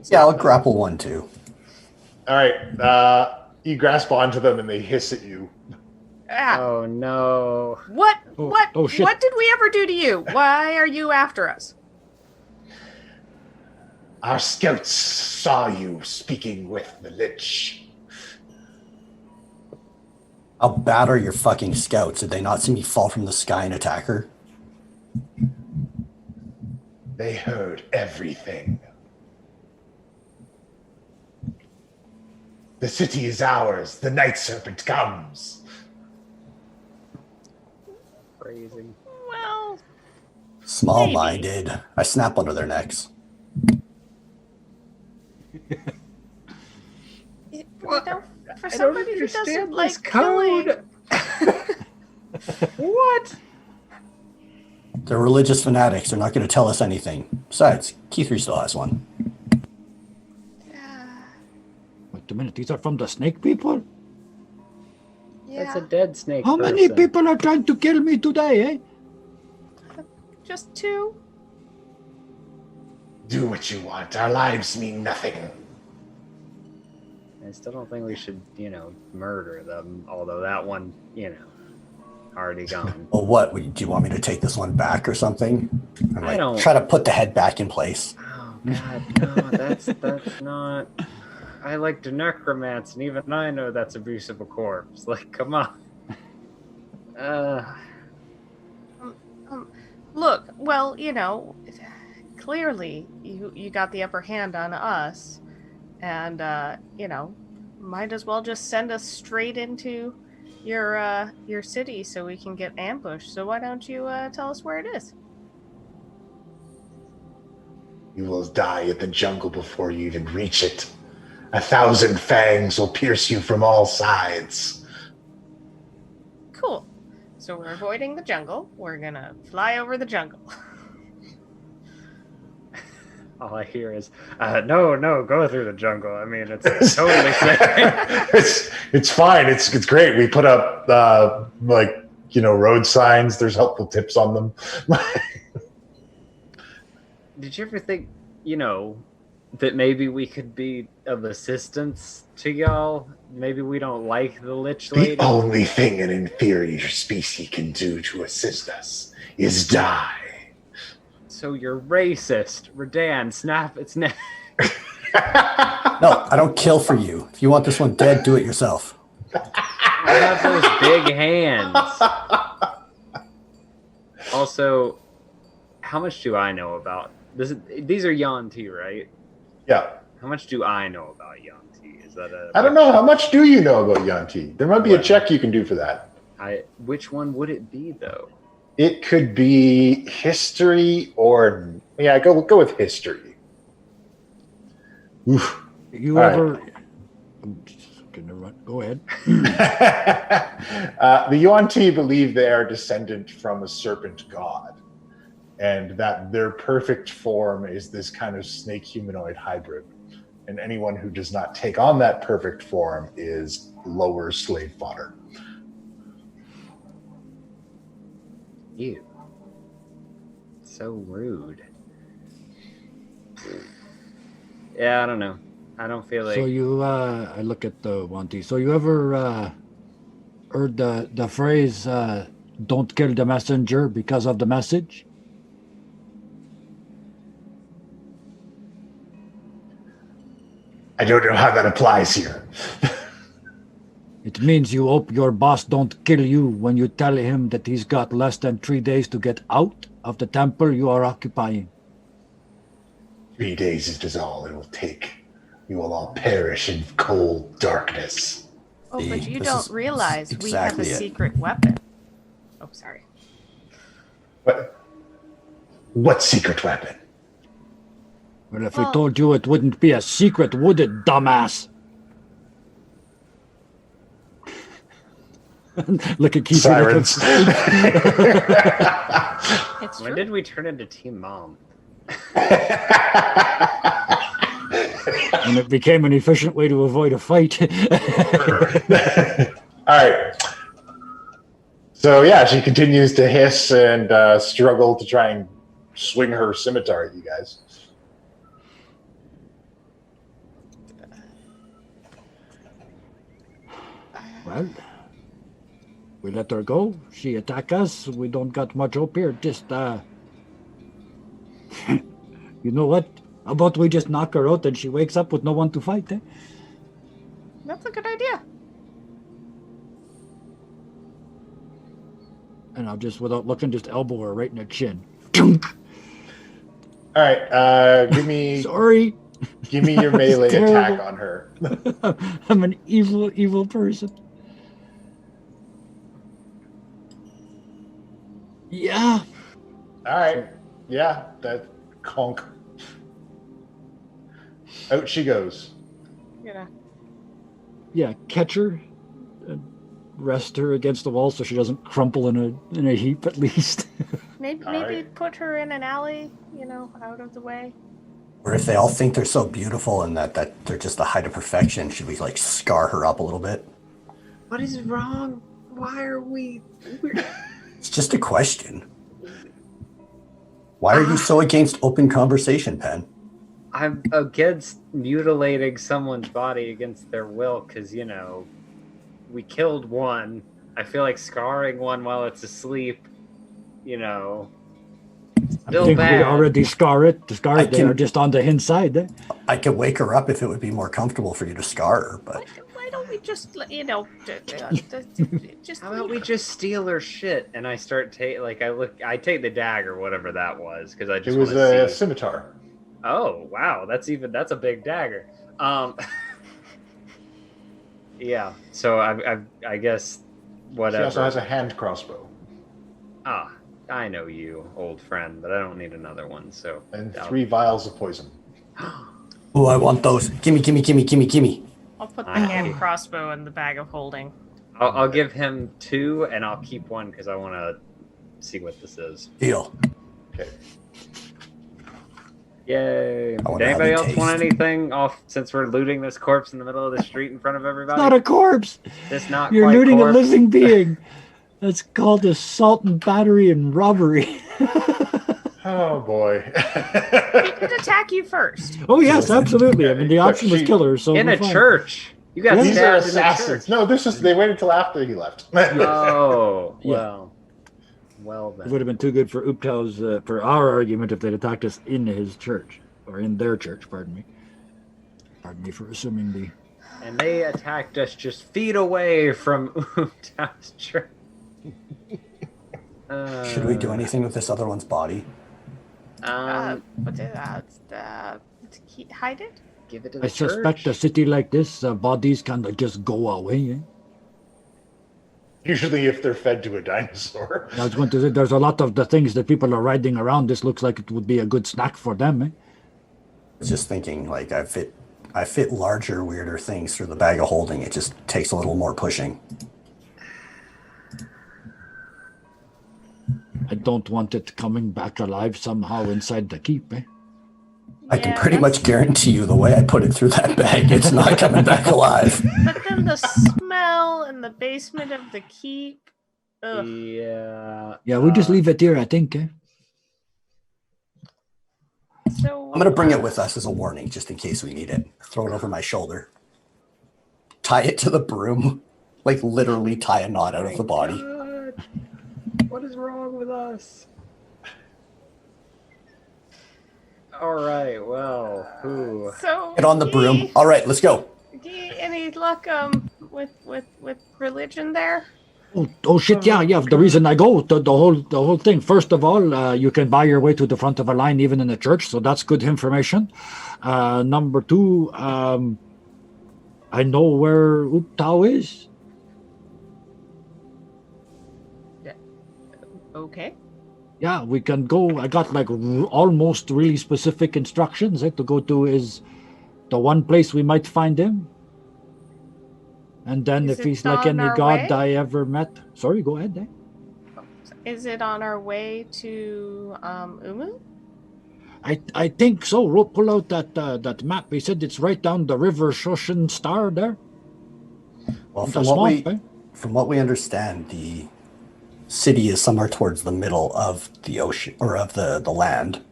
Yeah, I'll grapple one too. All right. You grasp onto them and they hiss at you. Ah, Oh no. what? Oh, What? oh, shit. What did we ever do to you? Why are you after us? Our scouts saw you speaking with the Lich. How bad are your fucking scouts? Did they not see me fall from the sky and attack her? They heard everything. The city is ours. The Night Serpent comes. Crazy. Well, Small-minded. I snap under their necks. What? For somebody who doesn't like code. What? They're religious fanatics. They're not going to tell us anything. Besides, Keith still has one. Wait a minute, these are from the snake people? That's a dead snake. How many person. people are trying to kill me today, eh? Just two. Do what you want. Our lives mean nothing. I still don't think we should, murder them. Although that one, already gone. Well, what? Do you want me to take this one back or something? And, I don't- try to put the head back in place. Oh God, no, that's not. I like to necromance, and even I know that's abuse of a corpse. Like, come on. Look, well, clearly you got the upper hand on us, and might as well just send us straight into your city so we can get ambushed. So why don't you tell us where it is? You will die in the jungle before you even reach it. 1,000 fangs will pierce you from all sides. Cool. So we're avoiding the jungle. We're gonna fly over the jungle. All I hear is, no, go through the jungle. I mean, it's totally safe. It's fine. It's great. We put up road signs. There's helpful tips on them. Did you ever think, that maybe we could be of assistance to y'all? Maybe we don't like the Lich Lady. The only thing an inferior species can do to assist us is die. So you're racist. Redan, snap its neck. No, I don't kill for you. If you want this one dead, do it yourself. I have those big hands. Also, how much do I know about this? These are Yuan-Ti, right? Yeah. How much do I know about Yuan-Ti? Is that a? I don't know. How much do you know about Yuan-Ti? There might be a check you can do for that. Which one would it be, though? It could be history or... Yeah, go with history. Oof. You All ever... right. I'm just gonna run. Go ahead. The Yuan-Ti believe they are descendant from a serpent god, and that their perfect form is this kind of snake humanoid hybrid. And anyone who does not take on that perfect form is lower slave fodder. Ew. So rude. Yeah, I don't know. I don't feel like... So you, I look at the Wanty. So you ever heard the phrase, don't kill the messenger because of the message? I don't know how that applies here. It means you hope your boss don't kill you when you tell him that he's got less than 3 days to get out of the temple you are occupying. 3 days is all it will take. You will all perish in cold darkness. Oh, but you This don't is realize we have a exactly it. secret weapon. Oh, sorry. What secret weapon? Well, if we told you it wouldn't be a secret, would it, dumbass? Look at Keith. Sirens. It's When true. did we turn into Team Mom? And it became an efficient way to avoid a fight. All right. So yeah, she continues to hiss and struggle to try and swing her scimitar at you guys. Well, we let her go. She attack us. We don't got much hope here. Just, you know what? How about we just knock her out and she wakes up with no one to fight, eh? That's a good idea. And I'll just, without looking, just elbow her right in the chin. All right, give me Sorry. give me your melee Terrible. attack on her. I'm an evil, evil person. Yeah. All right, yeah, that conk. Out she goes. Yeah. Yeah, catch her. And rest her against the wall so she doesn't crumple in a heap at least. Maybe right. put her in an alley, out of the way. Or if they all think they're so beautiful and that they're just the height of perfection, should we like scar her up a little bit? What is wrong? Why are we? It's just a question. Why are you so against open conversation, Penn? I'm against mutilating someone's body against their will because, we killed one. I feel like scarring one while it's asleep, I think bad. we already scar it. The scar they are just on the inside. Eh? I could wake her up if it would be more comfortable for you to scar her, but Why don't we just, just How about we just steal her shit and I start I take the dagger, whatever that was, because I It just was want to a see. scimitar. Oh wow, that's a big dagger. Yeah. So I guess whatever. She also has a hand crossbow. Ah, I know you, old friend, but I don't need another one. So And 3 vials of poison. oh, I want those. Gimme. I'll put the Ah. hand crossbow in the bag of holding. I'll give him 2 and I'll keep 1 because I want to see what this is. Deal. Okay. Yay! Did wonder how anybody they else want taste. anything off since we're looting this corpse in the middle of the street in front of everybody? Not a corpse. This not You're quite looting corpse. a living being. That's called assault and battery and robbery. Oh boy. He could attack you first. Oh yes, absolutely. I mean, the Look, option was she- kill her. So in we're a fine. church. You got These are stabbed in a assassins. church. No, they waited till after he left. Oh Yeah. well It then. would have been too good for Uptau's for our argument if they'd attacked us in his church or in their church. Pardon me. Pardon me for assuming the. And they attacked us just feet away from Umtau's church. Should we do anything with this other one's body? Hide it? Give it to the I suspect a church. city like this, bodies can just go away. Eh? Usually if they're fed to a dinosaur. I was going to say, there's a lot of the things that people are riding around. This looks like it would be a good snack for them. Eh? I was just thinking, like, I fit larger, weirder things through the bag of holding. It just takes a little more pushing. I don't want it coming back alive somehow inside the keep. Eh? I can pretty much guarantee you the way I put it through that bag, it's not coming back alive. But then the smell in the basement of the keep. Ugh. Yeah. Yeah, we'll just leave it here, I think. Eh? So I'm going to bring it with us as a warning, just in case we need it. Throw it over my shoulder. Tie it to the broom. Like, literally tie a knot out of the body. God. What is wrong with us? All right. Well, who? So Get on the broom. All right, let's go. Any luck with religion there? Oh shit! Yeah. The reason I go, the whole thing. First of all, you can buy your way to the front of a line even in a church, so that's good information. Number 2, I know where Uptau is. Okay. Yeah, we can go. I got like almost really specific instructions to go to is the one place we might find him. And then Is if it he's like on any our god way? I ever met. Sorry, go ahead. Is it on our way to Umu? I think so. Pull out that map. He said it's right down the river Shoshin Star there. Well, The from what we understand, the city is somewhere towards the middle of the ocean, or of the land.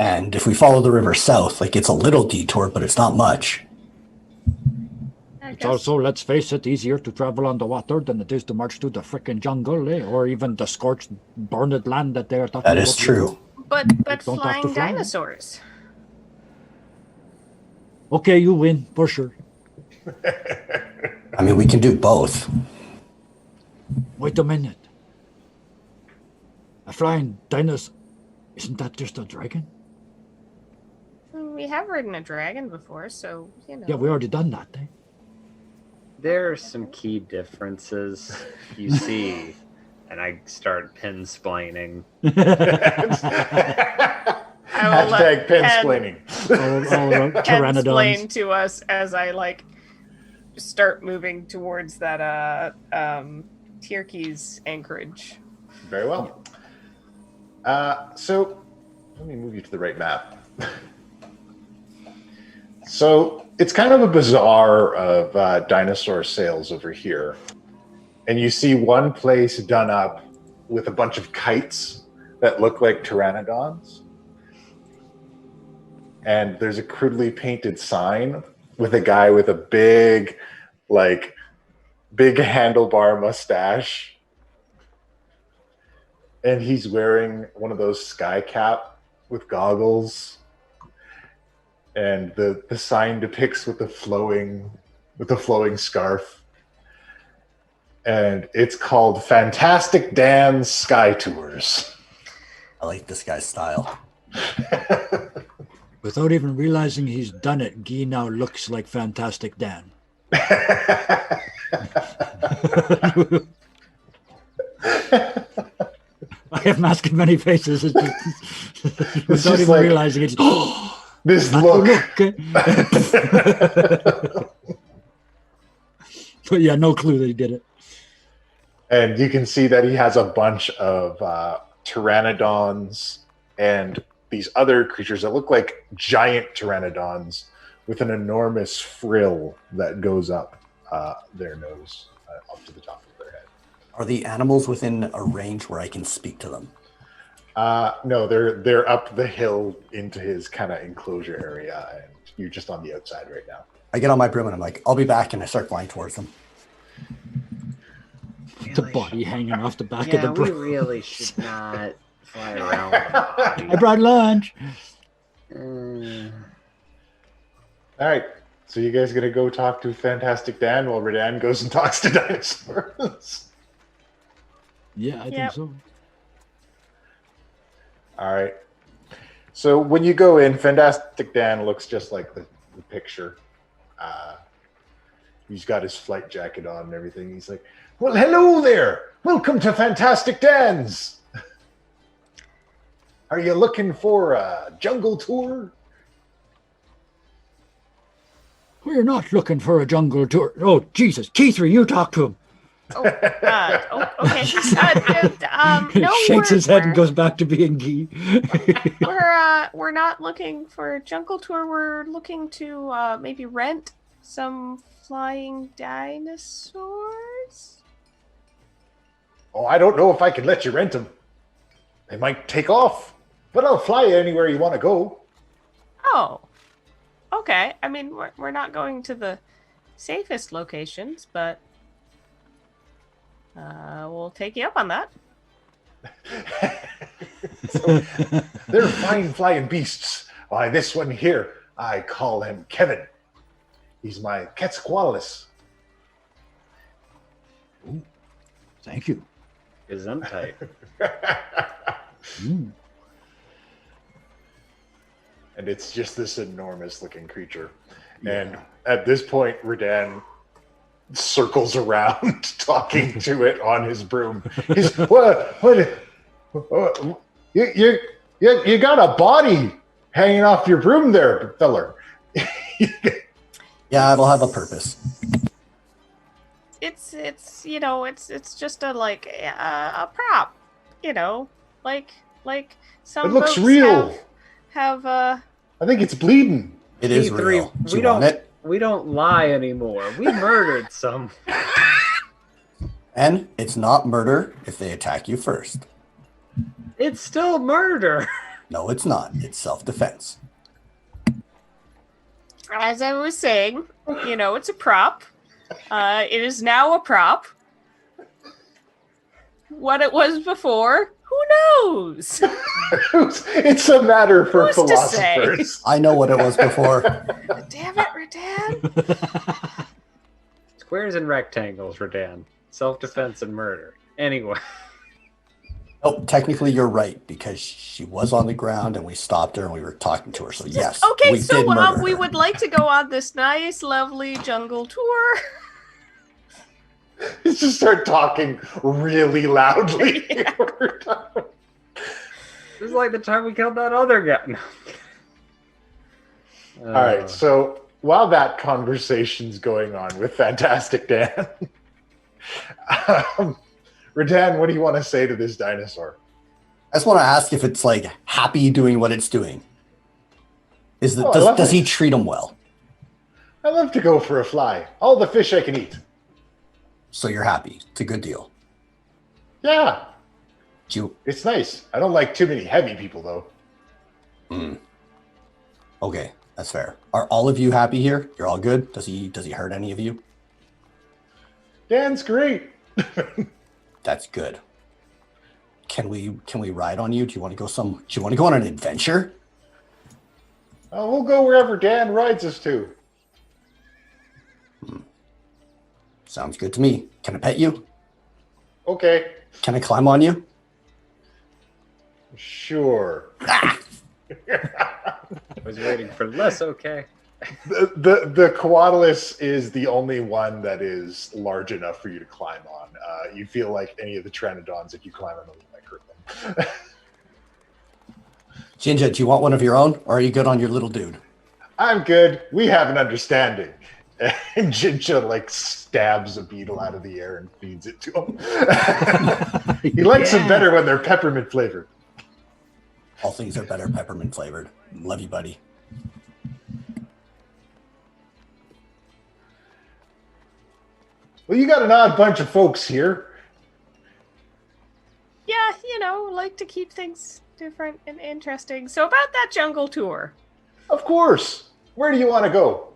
And if we follow the river south, like, it's a little detour, but it's not much. It's guess. also, let's face it, easier to travel on the water than it is to march through the frickin' jungle, or even the scorched, burned land that they are talking about. That is true. But don't have to flying fly. dinosaurs. Okay, you win, for sure. I mean, we can do both. Wait a minute. A flying dinosaur, isn't that just a dragon? We have ridden a dragon before, so you know. Yeah, we already done that, eh? There are some key differences you see, and I start pinsplaining. I will let Hashtag Penn-splaining. Pteranodons. explain to us as I like start moving towards that Ttrpg's anchorage. Very well. So let me move you to the right map. So it's kind of a bazaar of dinosaur sales over here. And you see one place done up with a bunch of kites that look like pteranodons. And there's a crudely painted sign with a guy with a big handlebar mustache. And he's wearing one of those sky cap with goggles. And the sign depicts with the flowing scarf. And it's called Fantastic Dan's Sky Tours. I like this guy's style. Without even realizing he's done it, Guy now looks like Fantastic Dan. I have masked many faces. It's just, without even realizing it. This look. But yeah, no clue that he did it. And you can see that he has a bunch of pteranodons and these other creatures that look like giant pteranodons with an enormous frill that goes up their nose, up to the top of their head. Are the animals within a range where I can speak to them? No, they're up the hill into his kind of enclosure area, and you're just on the outside right now. I get on my broom and I'm like, I'll be back, and I start flying towards them. The body hanging off the back of the Yeah, we broom. really should not fly around with the body. I brought lunch. All right, so you guys gonna go talk to Fantastic Dan while Redan goes and talks to dinosaurs? Yeah, I think so. All right. So when you go in, Fantastic Dan looks just like the picture. He's got his flight jacket on and everything. He's like, well, hello there. Welcome to Fantastic Dan's. Are you looking for a jungle tour? We're not looking for a jungle tour. Oh, Jesus. Keithry, you talk to him. Okay. No, Shakes his head and goes back to being Guy. We're not looking for a jungle tour. We're looking to maybe rent some flying dinosaurs. Oh, I don't know if I can let you rent them. They might take off, but I'll fly you anywhere you want to go. Oh, okay. I mean, we're not going to the safest locations, but we'll take you up on that. So, they're fine flying beasts. Why, this one here, I call him Kevin. He's my Quetzalcoatlus. Thank you. Gesundheit. And it's just this enormous looking creature. Yeah. And at this point, Redan circles around talking to it on his broom. He's, what you got a body hanging off your broom there, feller. Yeah, it'll have a purpose. It's just a prop, like some it looks folks real. Have I think it's bleeding. It is real. We don't lie anymore. We murdered some. And it's not murder if they attack you first. It's still murder. No, it's not. It's self-defense. As I was saying, it's a prop. It is now a prop. What it was before, who knows? It's a matter for Who's to say? philosophers. I know what it was before. Damn it, Radan. Squares and rectangles, Radan. Self-defense and murder. Anyway. Oh, technically you're right, because she was on the ground and we stopped her and we were talking to her. So yes, Okay, we so did murder we her. would like to go on this nice, lovely jungle tour. Just start talking really loudly. This is like the time we killed that other guy. No. All right, so while that conversation's going on with Fantastic Dan, Radan, what do you want to say to this dinosaur? I just want to ask if it's like happy doing what it's doing. Does he treat him well? I love to go for a fly. All the fish I can eat. So you're happy. It's a good deal. Yeah, You it's nice. I don't like too many heavy people, though. okay? That's fair. Are all of you happy here? You're all good. Does he hurt any of you? Dan's great. That's good. Can we ride on you? Do you want to go on an adventure? We'll go wherever Dan rides us to. Sounds good to me. Can I pet you? Okay, Can I climb on you? sure. I was waiting for less, okay. The Coatulus is the only one that is large enough for you to climb on. You feel like any of the Pteranodons, if you climb on them, you might hurt them. Jinja, do you want one of your own, or are you good on your little dude? I'm good. We have an understanding. And Jinja like stabs a beetle out of the air and feeds it to him. He likes them better when they're peppermint flavored. All things are better peppermint flavored. Love you, buddy. Well, you got an odd bunch of folks here. Yeah, like to keep things different and interesting. So about that jungle tour. Of course. Where do you want to go?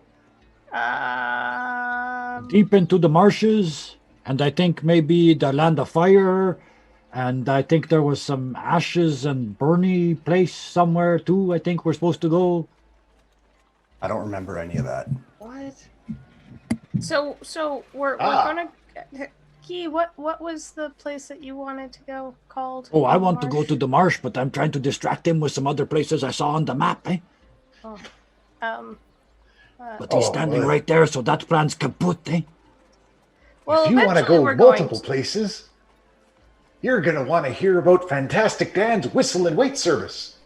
Deep into the marshes, and I think maybe the land of fire, and I think there was some ashes and burny place somewhere too. I think we're supposed to go. I don't remember any of that. What? So we're gonna. Key, what was the place that you wanted to go called? Oh, I want to go to the marsh, but I'm trying to distract him with some other places I saw on the map, eh? But he's standing right there, so that plan's kaput, eh? Well, If you want to eventually go we're multiple going places, you're going to want to hear about Fantastic Dan's whistle and wait service.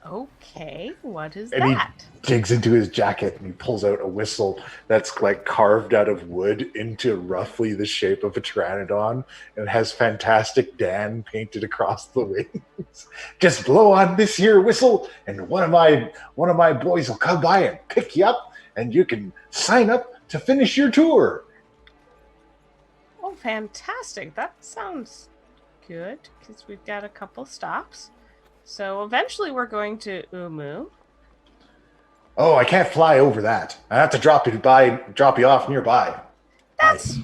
Okay, what is And that? he digs into his jacket and he pulls out a whistle that's like carved out of wood into roughly the shape of a pteranodon and has Fantastic Dan painted across the wings. Just blow on this here whistle and one of my boys will come by and pick you up and you can sign up to finish your tour. Oh, fantastic. That sounds good, because we've got a couple stops. So eventually we're going to Umu. Oh, I can't fly over that. I have to drop you off nearby. That's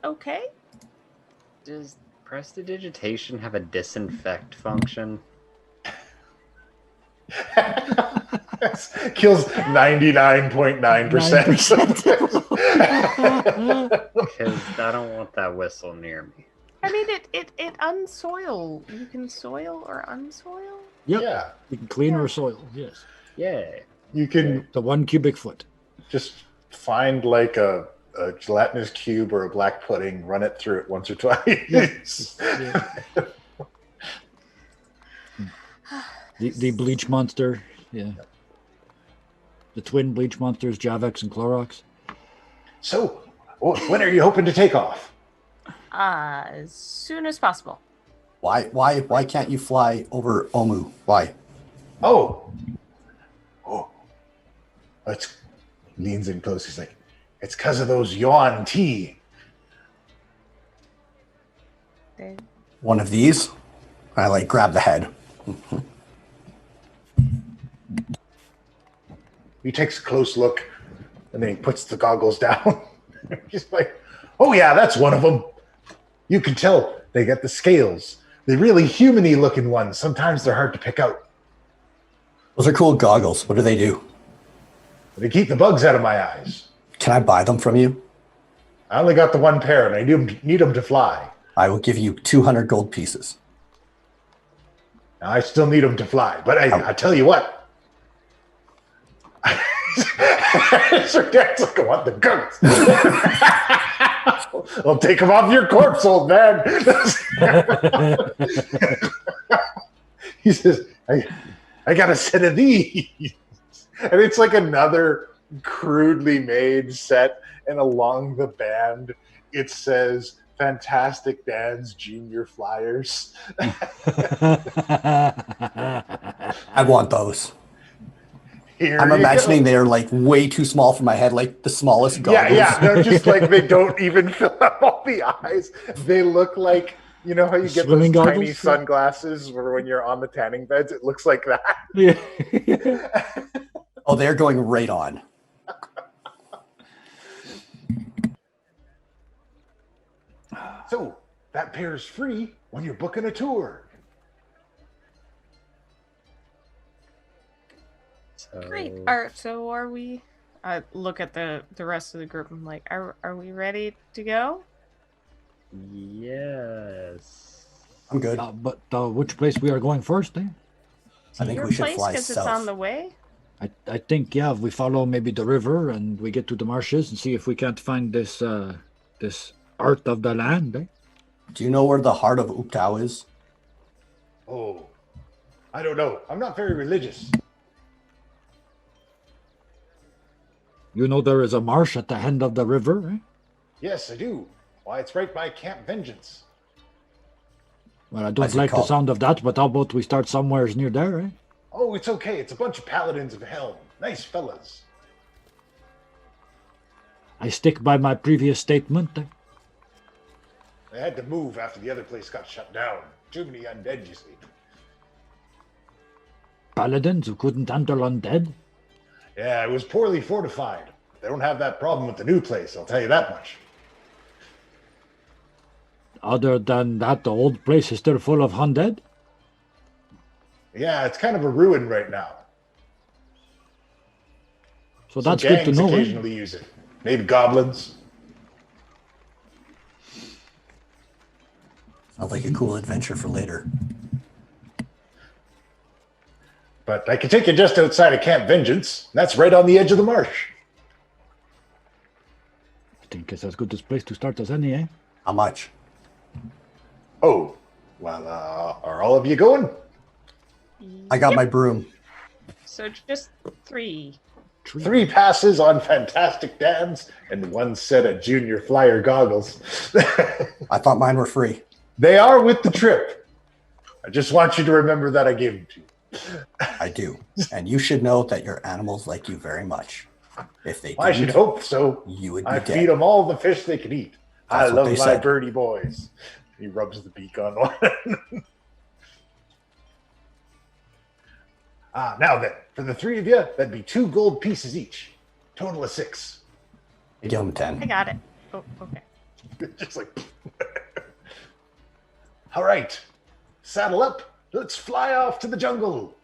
okay. Does prestidigitation have a disinfect function? Kills 99.9%. Because I don't want that whistle near me. I mean, it unsoil. You can soil or unsoil. Yep. Yeah, You can clean our soil, yes. Yay. you can The 1 cubic foot. just find like a gelatinous cube or a black pudding, run it through it once or twice. Yeah. The bleach monster, yeah. The twin bleach monsters, Javex and Clorox. So, when are you hoping to take off? As soon as possible. Why can't you fly over Omu? Why? Oh, it's leans in close. He's like, it's because of those Yuan tea. One of these? I like grab the head. He takes a close look, and then he puts the goggles down. He's like, oh yeah, that's one of them. You can tell they got the scales. They're really human-y looking ones. Sometimes they're hard to pick out. Those are cool goggles. What do they do? They keep the bugs out of my eyes. Can I buy them from you? I only got the one pair, and I need them to fly. I will give you 200 gold pieces. Now, I still need them to fly, but I tell you what. So Dad's like, I want the guns. I'll take them off your corpse, old man. He says, I got a set of these. And it's like another crudely made set, and along the band, it says, Fantastic Dan's Junior Flyers. I want those. Here I'm you imagining go. they're like way too small for my head, like the smallest goggles. Yeah. They're just like they don't even fill up all the eyes. They look like, you know how you get those Swimming tiny goggles? sunglasses where when you're on the tanning beds, it looks like that. Yeah. Oh, they're going right on. So that pair's free when you're booking a tour. Great. So are we? I look at the rest of the group. I'm like, are we ready to go? Yes. I'm good. But which place we are going first, eh? I think Your we should place, fly because it's south. on the way. I think, yeah, if we follow maybe the river and we get to the marshes and see if we can't find this this art of the land, eh? Do you know where the heart of Uptao is? Oh, I don't know. I'm not very religious. You know there is a marsh at the end of the river, eh? Yes, I do. Why, it's right by Camp Vengeance. Well, I don't What's it like the called? sound of that, but how about we start somewhere near there, eh? Oh, it's okay. It's a bunch of Paladins of Helm. Nice fellas. I stick by my previous statement, eh? They had to move after the other place got shut down. Too many undead, you see. Paladins who couldn't handle undead? Yeah, it was poorly fortified. They don't have that problem with the new place, I'll tell you that much. Other than that, the old place is still full of undead? Yeah, it's kind of a ruin right now. So Some that's good to gangs know, eh? occasionally use it. Maybe goblins. Sounds like a cool adventure for later. But I can take you just outside of Camp Vengeance. That's right on the edge of the marsh. I think it's as good a place to start as any, eh? How much? Oh, well, are all of you going? I got Yep. my broom. So just 3. 3 passes on Fantastic Dan's and 1 set of Junior Flyer goggles. I thought mine were free. They are with the trip. I just want you to remember that I gave them to you. I do. And you should know that your animals like you very much. If they I should didn't, hope so. you would be I dead. feed them all the fish they can eat. I That's what love they my said. birdie boys. He rubs the beak on one. Now then, for the 3 of you, that'd be 2 gold pieces each. Total of 6. I give them I 10. got it. Oh, okay. Just like. All right, saddle up. Let's fly off to the jungle.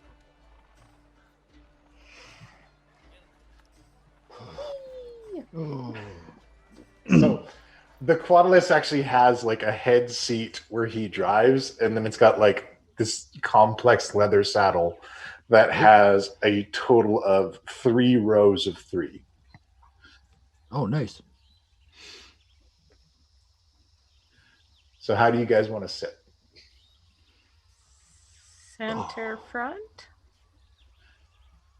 So the Quadless actually has like a head seat where he drives, and then it's got like this complex leather saddle that has a total of 3 rows of 3. Oh, nice. So how do you guys want to sit? Center front.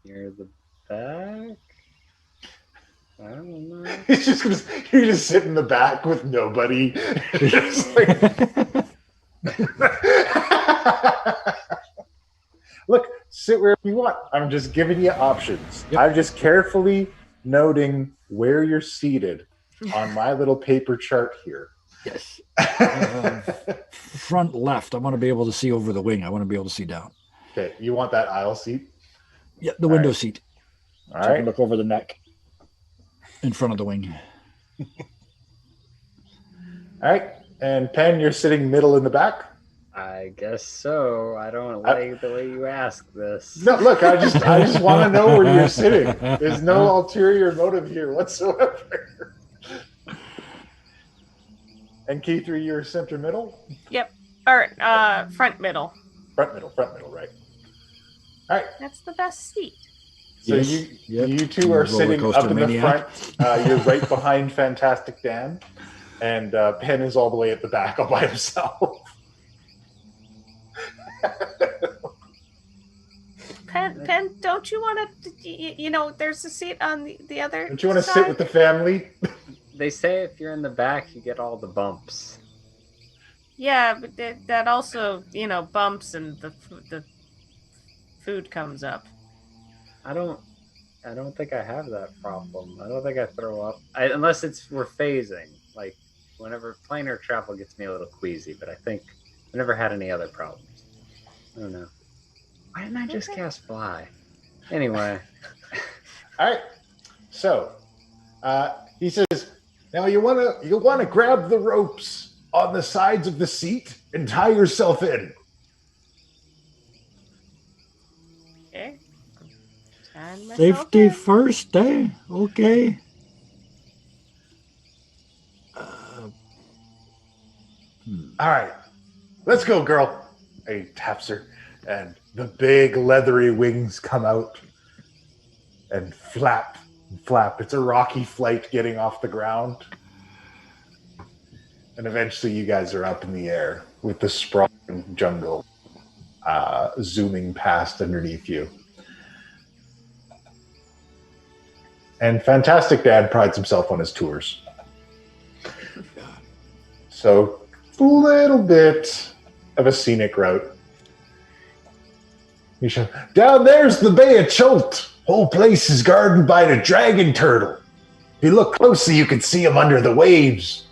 Near the back? I don't know. It's just gonna, you're just sit in the back with nobody. Just like, look, sit wherever you want. I'm just giving you options. Yep. I'm just carefully noting where you're seated on my little paper chart here. Yes. Front left. I want to be able to see over the wing. I want to be able to see down. Okay, you want that aisle seat? Yeah, the window right. seat. All So I can right. look over the neck in front of the wing. All right. And Penn, you're sitting middle in the back. I guess so. I don't like the way you ask this. No, look, I just want to know where you're sitting. There's no ulterior motive here whatsoever. And Key3, you're center middle? Yep. Or front middle. Front middle, right. All right. That's the best seat. So Yes, you two are sitting up in maniac. the front. You're right behind Fantastic Dan. And Penn is all the way at the back all by himself. Penn, don't you want to, there's a seat on the other Don't you want to side? sit with the family? They say if you're in the back, you get all the bumps. Yeah, but that also, bumps and the food comes up. I don't think I have that problem. I don't think I throw up. Unless we're phasing. Like, whenever planar travel gets me a little queasy, but I think I never had any other problems. I don't know. Why didn't I just cast fly? Anyway. All right. So he says, now you'll want to grab the ropes on the sides of the seat and tie yourself in. Okay. Tying myself Safety in. first, eh? Okay. All right. Let's go, girl. He taps her, and the big leathery wings come out and flap. It's a rocky flight getting off the ground. And eventually you guys are up in the air with the sprawling jungle zooming past underneath you. And Fantastic Dad prides himself on his tours. So a little bit of a scenic route. You show, down there's the Bay of Cholt. Whole place is guarded by the dragon turtle. If you look closely, you can see him under the waves.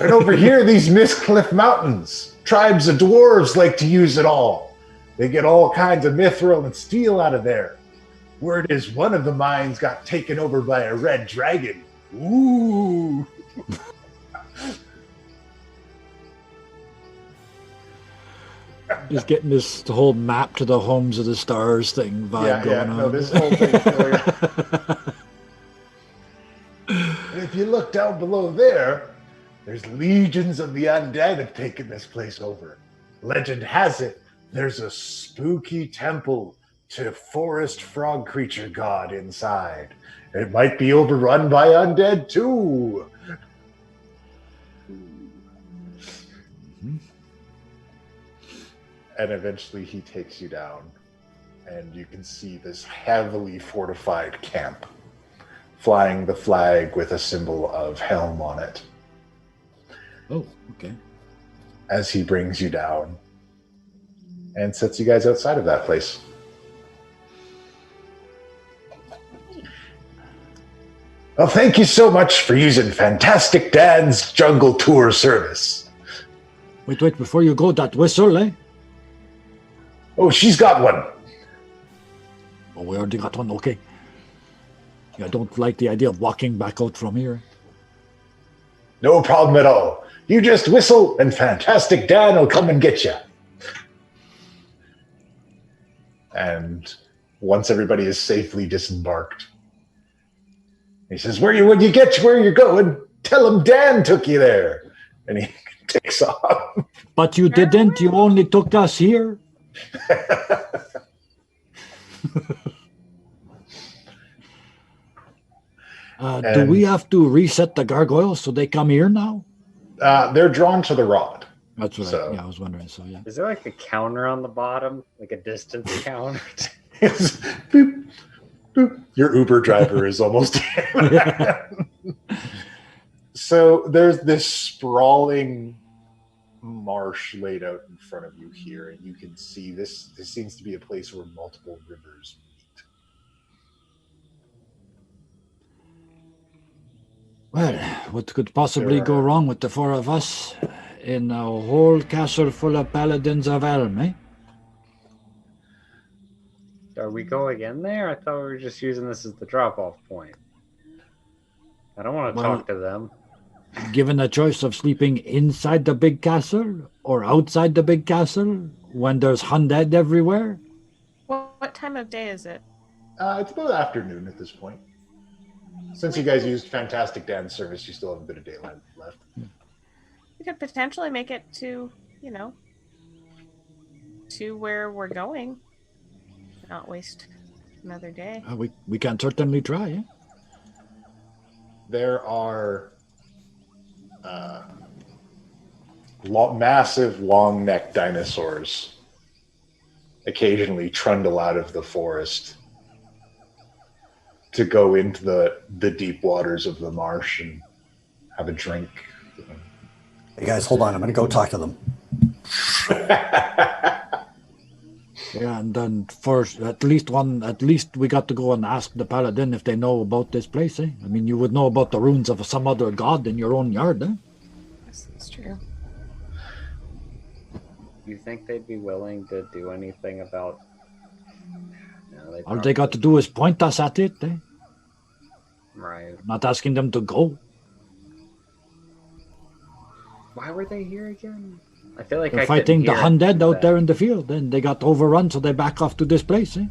And over here, these Mistcliff Mountains. Tribes of dwarves like to use it all. They get all kinds of mithril and steel out of there. Word is one of the mines got taken over by a red dragon. Ooh. Just getting this whole map to the homes of the stars thing vibe going on. No, this whole thing's going on. And if you look down below there, there's legions of the undead have taken this place over. Legend has it, there's a spooky temple to forest frog creature god inside. It might be overrun by undead too. And eventually he takes you down, and you can see this heavily fortified camp, flying the flag with a symbol of Helm on it. Oh, okay. As he brings you down and sets you guys outside of that place. Well, thank you so much for using Fantastic Dad's Jungle Tour service. Wait, before you go, that whistle, eh? Oh, she's got one. Oh, we already got one, okay. I don't like the idea of walking back out from here. No problem at all. You just whistle and Fantastic Dan will come and get you. And once everybody is safely disembarked, he says, when you get to where you're going, tell him Dan took you there. And he takes off. But you didn't. You only took us here. Do we have to reset the gargoyles so they come here now? They're drawn to the rod. That's what I was wondering. So yeah. Is there like a counter on the bottom, like a distance counter? It's boop, boop. Your Uber driver is almost here. So there's this sprawling marsh laid out in front of you here, and you can see this seems to be a place where multiple rivers meet. Well, what could possibly go wrong with the four of us in a whole castle full of paladins of Elm, eh? Are we going in there? I thought we were just using this as the drop-off point. I don't want to Well, talk to them. Given a choice of sleeping inside the big castle or outside the big castle when there's undead everywhere, What time of day is it? It's about afternoon at this point. Since you guys used Fantastic Dan's service, you still have a bit of daylight left. We could potentially make it to, to where we're going. Not waste another day. we can certainly try. Eh? There are massive long-necked dinosaurs occasionally trundle out of the forest to go into the deep waters of the marsh and have a drink. Hey guys, hold on. I'm going to go talk to them. Yeah, and then first, at least we got to go and ask the Paladin if they know about this place. Eh? I mean, you would know about the ruins of some other god in your own yard. Eh? That's true. You think they'd be willing to do anything about... No, All they got to do is point us at it. Eh? Right. Not asking them to go. Why were they here again? I feel like They're I fighting the couldn't hear undead out there in the field. Then they got overrun, so they back off to this place. Eh?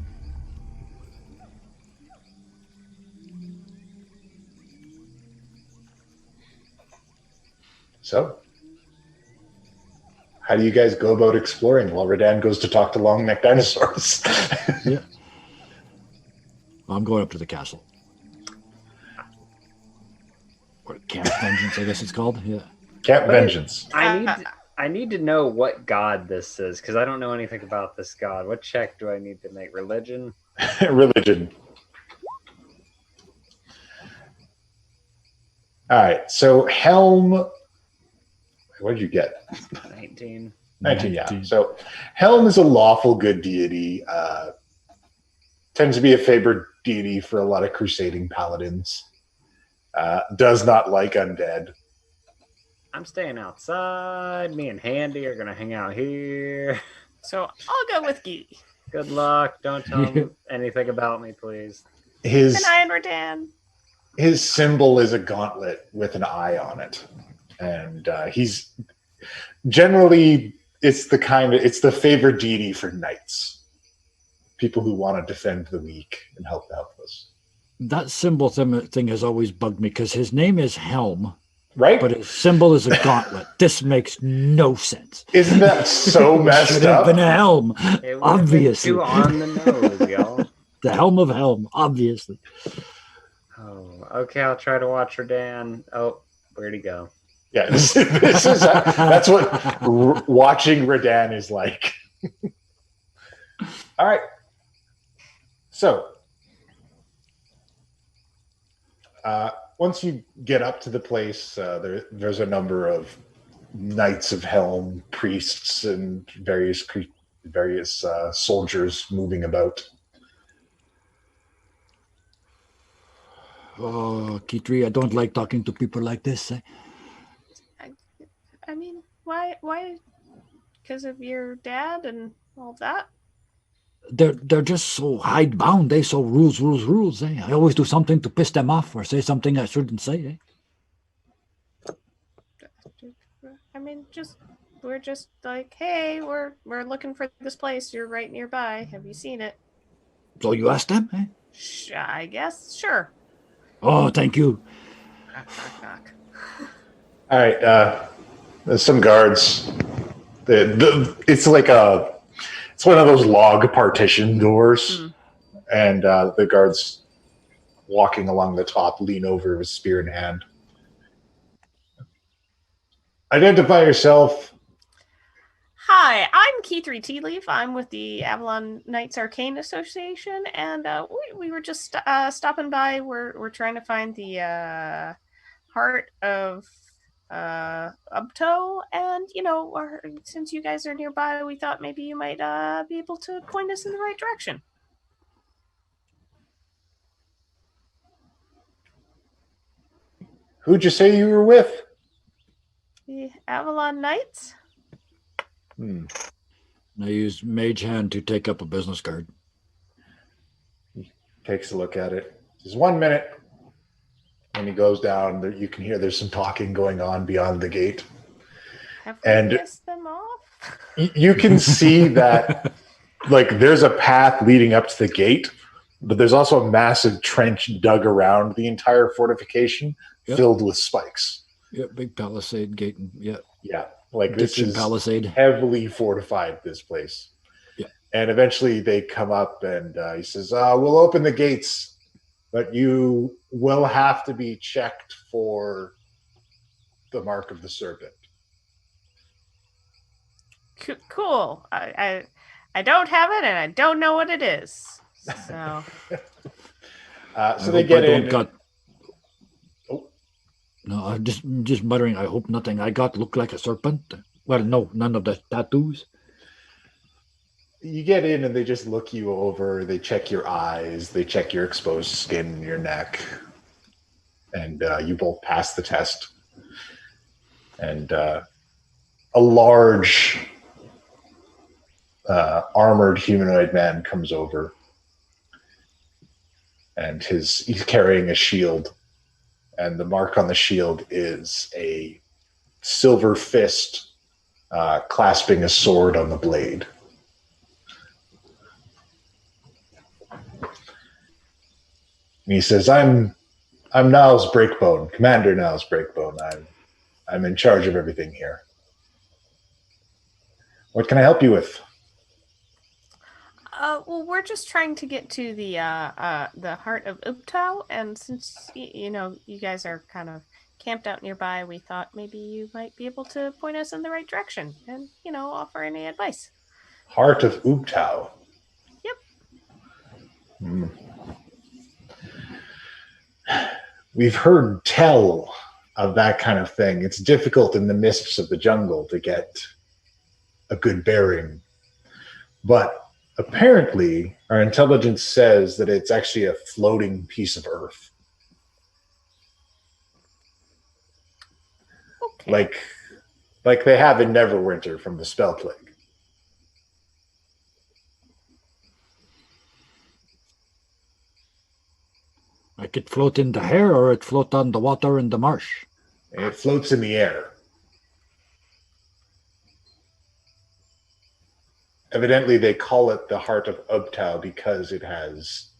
So, how do you guys go about exploring while Redan goes to talk to long-necked dinosaurs? Yeah. I'm going up to the castle. Or Camp Vengeance, I guess it's called. Yeah. Camp Vengeance. I need to know what god this is, because I don't know anything about this god. What check do I need to make? Religion? Religion. All right. So Helm. What did you get? 19. 19, yeah. So Helm is a lawful good deity. Tends to be a favored deity for a lot of crusading paladins. Does not like undead. I'm staying outside. Me and Handy are going to hang out here. So I'll go with Gee. Good luck. Don't tell him anything about me, please. Good night, Redan. His symbol is a gauntlet with an eye on it. And he's generally, it's the favored deity for knights. People who want to defend the weak and help the helpless. That symbol thing has always bugged me because his name is Helm, right? But his symbol is a gauntlet. This makes no sense. Isn't that so messed Should have up? been a helm, It obviously. too on the nose, y'all. The helm of Helm, obviously. Oh, okay. I'll try to watch Redan. Oh, where'd he go? Yeah, this is that's what watching Redan is like. All right. So, once you get up to the place, there's a number of Knights of Helm, priests, and various soldiers moving about. Oh, Kitri, I don't like talking to people like this. Eh? I mean, why? Because of your dad and all that? They're just so hidebound. They so rules. Eh? I always do something to piss them off or say something I shouldn't say. Eh? I mean, we're just like, hey, we're looking for this place. You're right nearby. Have you seen it? So you asked them? Eh? I guess. Sure. Oh, thank you. Knock. All right. There's some guards. It's like it's one of those log partition doors, and the guards walking along the top lean over with spear in hand. Identify yourself. Hi, I'm Keythree Tealeaf. I'm with the Avalon Knights Arcane Association, and we were just stopping by. We're trying to find the heart of Ubto, and since you guys are nearby, we thought maybe you might be able to point us in the right direction. Who'd you say you were with? The Avalon Knights. I use Mage Hand to take up a business card. takes a look at it. Says 1 minute. And he goes down. You can hear there's some talking going on beyond the gate. Have we pissed them off? You can see that, like, there's a path leading up to the gate, but there's also a massive trench dug around the entire fortification, filled with spikes. Yeah, big palisade gate. Yeah. Yeah, like this is palisade. Heavily fortified, this place. Yeah. And eventually they come up and he says, we'll open the gates, but you will have to be checked for the mark of the serpent. Cool. I don't have it, and I don't know what it is. So, so they get in. No, I'm just muttering. I hope nothing I got looked like a serpent. Well, no, none of the tattoos. You get in and they just look you over. They check your eyes. They check your exposed skin and your neck. And you both pass the test. And a large armored humanoid man comes over. And he's carrying a shield. And the mark on the shield is a silver fist clasping a sword on the blade. And he says, I'm Niles Breakbone, Commander Niles Breakbone. I'm in charge of everything here. What can I help you with? Well, we're just trying to get to the heart of Ubtao, and since you guys are kind of camped out nearby, we thought maybe you might be able to point us in the right direction and offer any advice. Heart of Ubtao. Yep. We've heard tell of that kind of thing. It's difficult in the mists of the jungle to get a good bearing. But apparently, our intelligence says that it's actually a floating piece of earth. Okay. Like they have in Neverwinter from the Spell Plague. Like it float in the air or it float on the water in the marsh? It floats in the air. Evidently, they call it the Heart of Ubtao because it has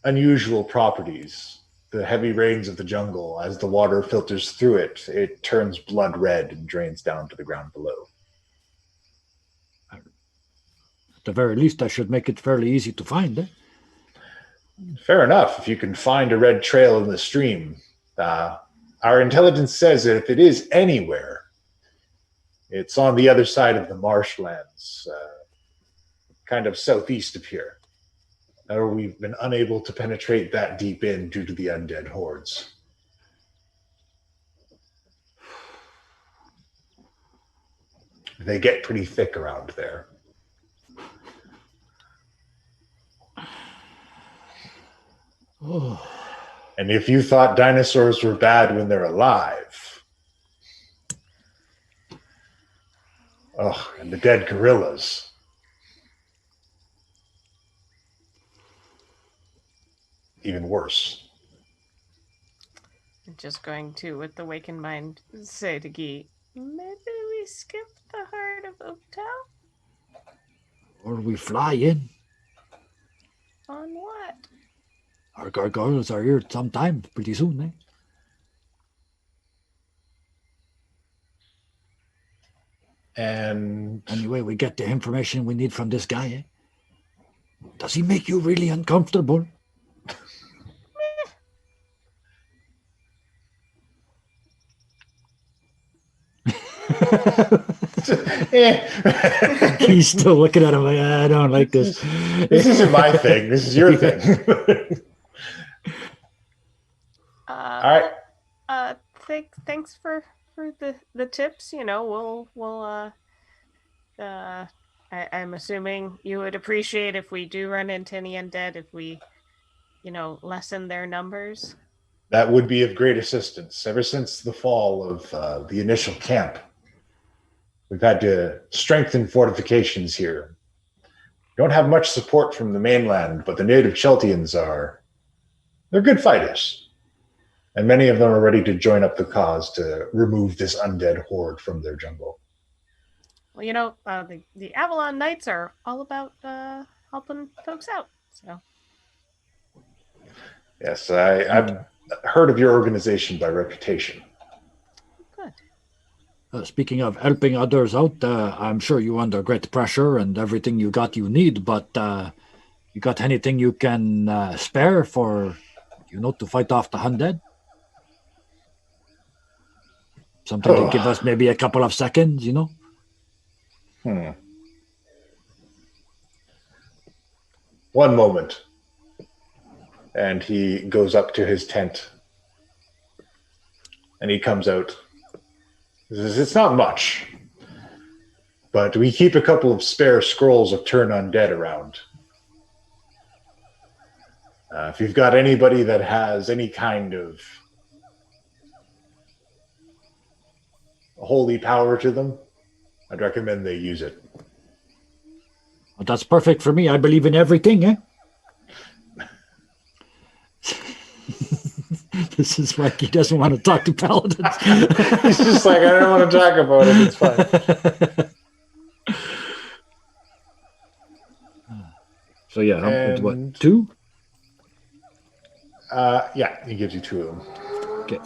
unusual properties. The heavy rains of the jungle, as the water filters through it, it turns blood red and drains down to the ground below. At the very least, I should make it fairly easy to find, eh? Fair enough. If you can find a red trail in the stream. Our intelligence says that if it is anywhere, it's on the other side of the marshlands, kind of southeast of here. However, we've been unable to penetrate that deep in due to the undead hordes. They get pretty thick around there. Oh. And if you thought dinosaurs were bad when they're alive, and the dead gorillas. Even worse. I'm just going to, with the awakened mind, say to Guy, maybe we skip the heart of Ubtao? Or we fly in. On what? Our gargoyles are here sometime, pretty soon, eh? And anyway, we get the information we need from this guy, eh? Does he make you really uncomfortable? He's still looking at him like, I don't like this. This isn't my thing. This is your thing. All right. Thanks for the tips. I'm assuming you would appreciate if we do run into any undead, if we, lessen their numbers. That would be of great assistance. Ever since the fall of the initial camp, we've had to strengthen fortifications here. Don't have much support from the mainland, but the native Cheltians they're good fighters. And many of them are ready to join up the cause to remove this undead horde from their jungle. Well, the Avalon Knights are all about helping folks out. So. Yes, I've heard of your organization by reputation. Good. Speaking of helping others out, I'm sure you're under great pressure and everything you need, but you got anything you can spare for, to fight off the undead? Something to give us maybe a couple of seconds, One moment. And he goes up to his tent. And he comes out. He says, it's not much. But we keep a couple of spare scrolls of Turn Undead around. If you've got anybody that has any kind of holy power to them, I'd recommend they use it. Well, that's perfect for me. I believe in everything, eh? This is why he doesn't want to talk to paladins. He's just like, I don't want to talk about it. It's fine. So yeah, what, 2? Yeah, he gives you 2 of them. Okay.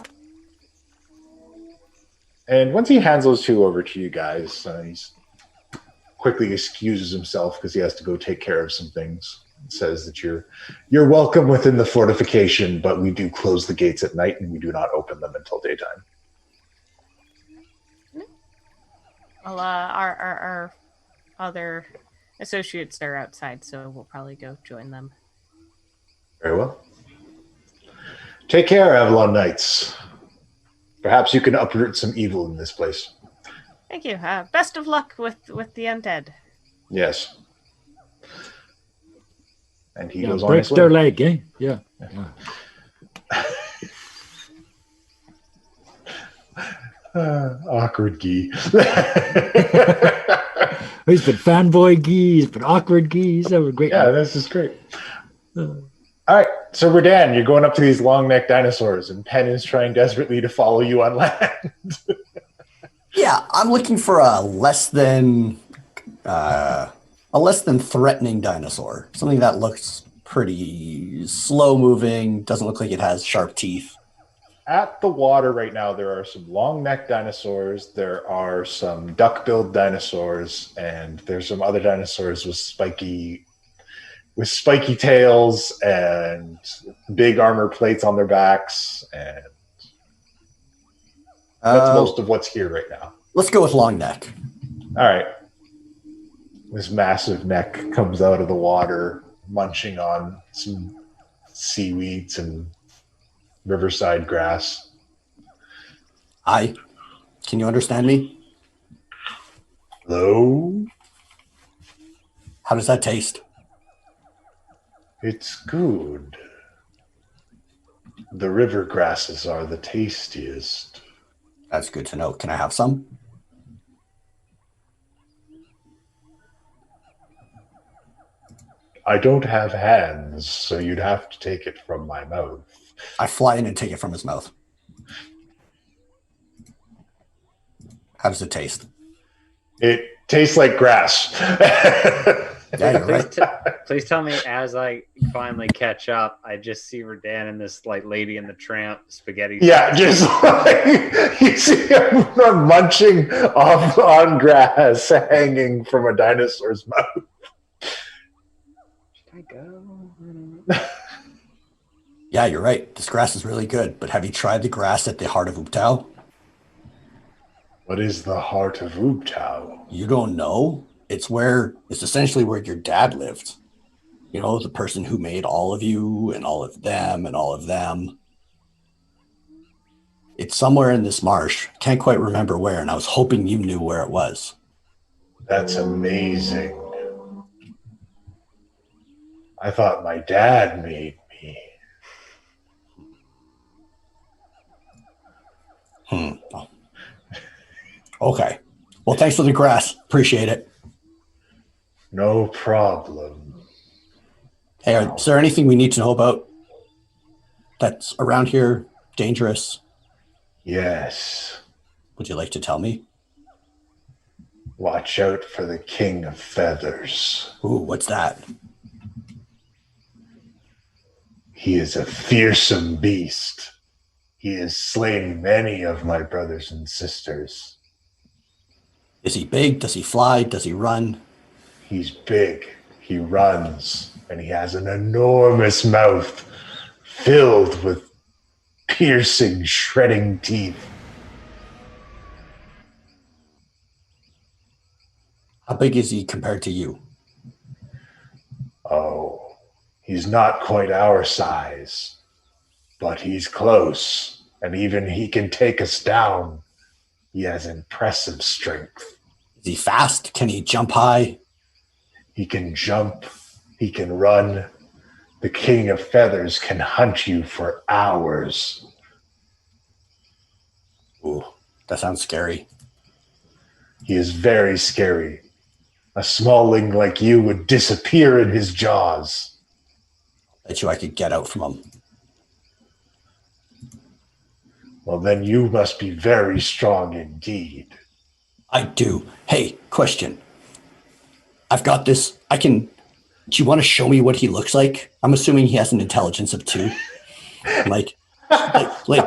And once he hands those 2 over to you guys, he's quickly excuses himself because he has to go take care of some things. Says that you're welcome within the fortification, but we do close the gates at night and we do not open them until daytime. Well, our other associates are outside, so we'll probably go join them. Very well. Take care, Avalon Knights. Perhaps you can uproot some evil in this place. Thank you. Best of luck with the undead. Yes. And he goes on breaks his way. their leg, eh? Yeah. Awkward Guy. He's been fanboy Guy, he's been awkward Guy. He's a great. Yeah, this is great. All right, so Redan, you're going up to these long-necked dinosaurs, and Penn is trying desperately to follow you on land. Yeah, I'm looking for a less than threatening dinosaur. Something that looks pretty slow-moving, doesn't look like it has sharp teeth. At the water right now, there are some long-necked dinosaurs, there are some duck-billed dinosaurs, and there's some other dinosaurs with spiky tails and big armor plates on their backs, and that's most of what's here right now. Let's go with long neck. All right. This massive neck comes out of the water, munching on some seaweeds and riverside grass. Hi. Can you understand me? Hello? How does that taste? It's good. The river grasses are the tastiest. That's good to know. Can I have some? I don't have hands, so you'd have to take it from my mouth. I fly in and take it from his mouth. How does it taste? It tastes like grass. Yeah, you're right. Please tell me as I finally catch up, I just see Redan and this like Lady and the Tramp spaghetti. Yeah, just like you see him munching off on grass hanging from a dinosaur's mouth. Should I go? Yeah, you're right. This grass is really good. But have you tried the grass at the heart of Uptao? What is the heart of Uptao? You don't know? It's essentially where your dad lived. You know, the person who made all of you and all of them and all of them. It's somewhere in this marsh. Can't quite remember where, and I was hoping you knew where it was. That's amazing. I thought my dad made me. Oh. Okay. Well, thanks for the grass. Appreciate it. No problem. Hey, is there anything we need to know about that's around here dangerous? Yes. Would you like to tell me? Watch out for the King of Feathers. Ooh, what's that? He is a fearsome beast. He has slain many of my brothers and sisters. Is he big? Does he fly? Does he run? He's big, he runs, and he has an enormous mouth filled with piercing, shredding teeth. How big is he compared to you? Oh, he's not quite our size, but he's close, and even he can take us down. He has impressive strength. Is he fast? Can he jump high? He can jump, he can run. The King of Feathers can hunt you for hours. Ooh, that sounds scary. He is very scary. A smalling like you would disappear in his jaws. Bet you I could get out from him. Well, then you must be very strong indeed. I do. Hey, question. I've got this. Do you want to show me what he looks like? I'm assuming he has an intelligence of 2. like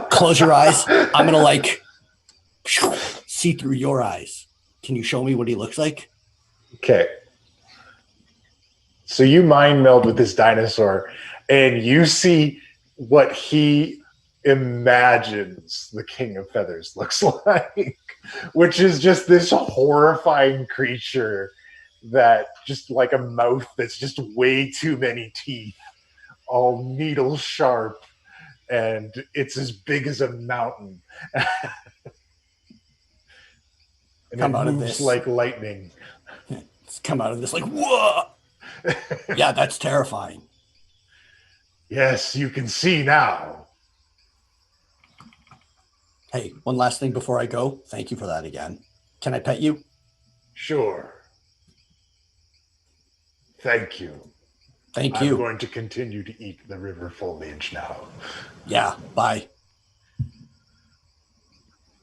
close your eyes. I'm going to see through your eyes. Can you show me what he looks like? Okay. So you mind meld with this dinosaur and you see what he imagines the King of Feathers looks like, which is just this horrifying creature that just like a mouth that's just way too many teeth, all needle sharp, and it's as big as a mountain. And Come it out of moves this. like lightning. It's come out of this like, whoa! Yeah, that's terrifying. Yes, you can see now. Hey, one last thing before I go. Thank you for that again. Can I pet you? Sure. Thank you. Thank I'm you. going to continue to eat the river foliage now. Yeah, bye.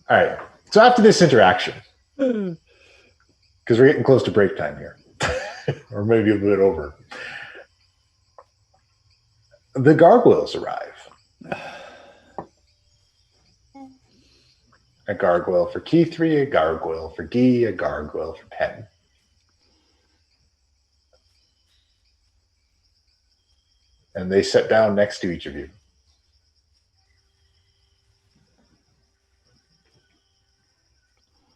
All right. So after this interaction, because we're getting close to break time here, or maybe a bit over, the gargoyles arrive. A gargoyle for Key3, a gargoyle for Gee, a gargoyle for Penn. And they sit down next to each of you.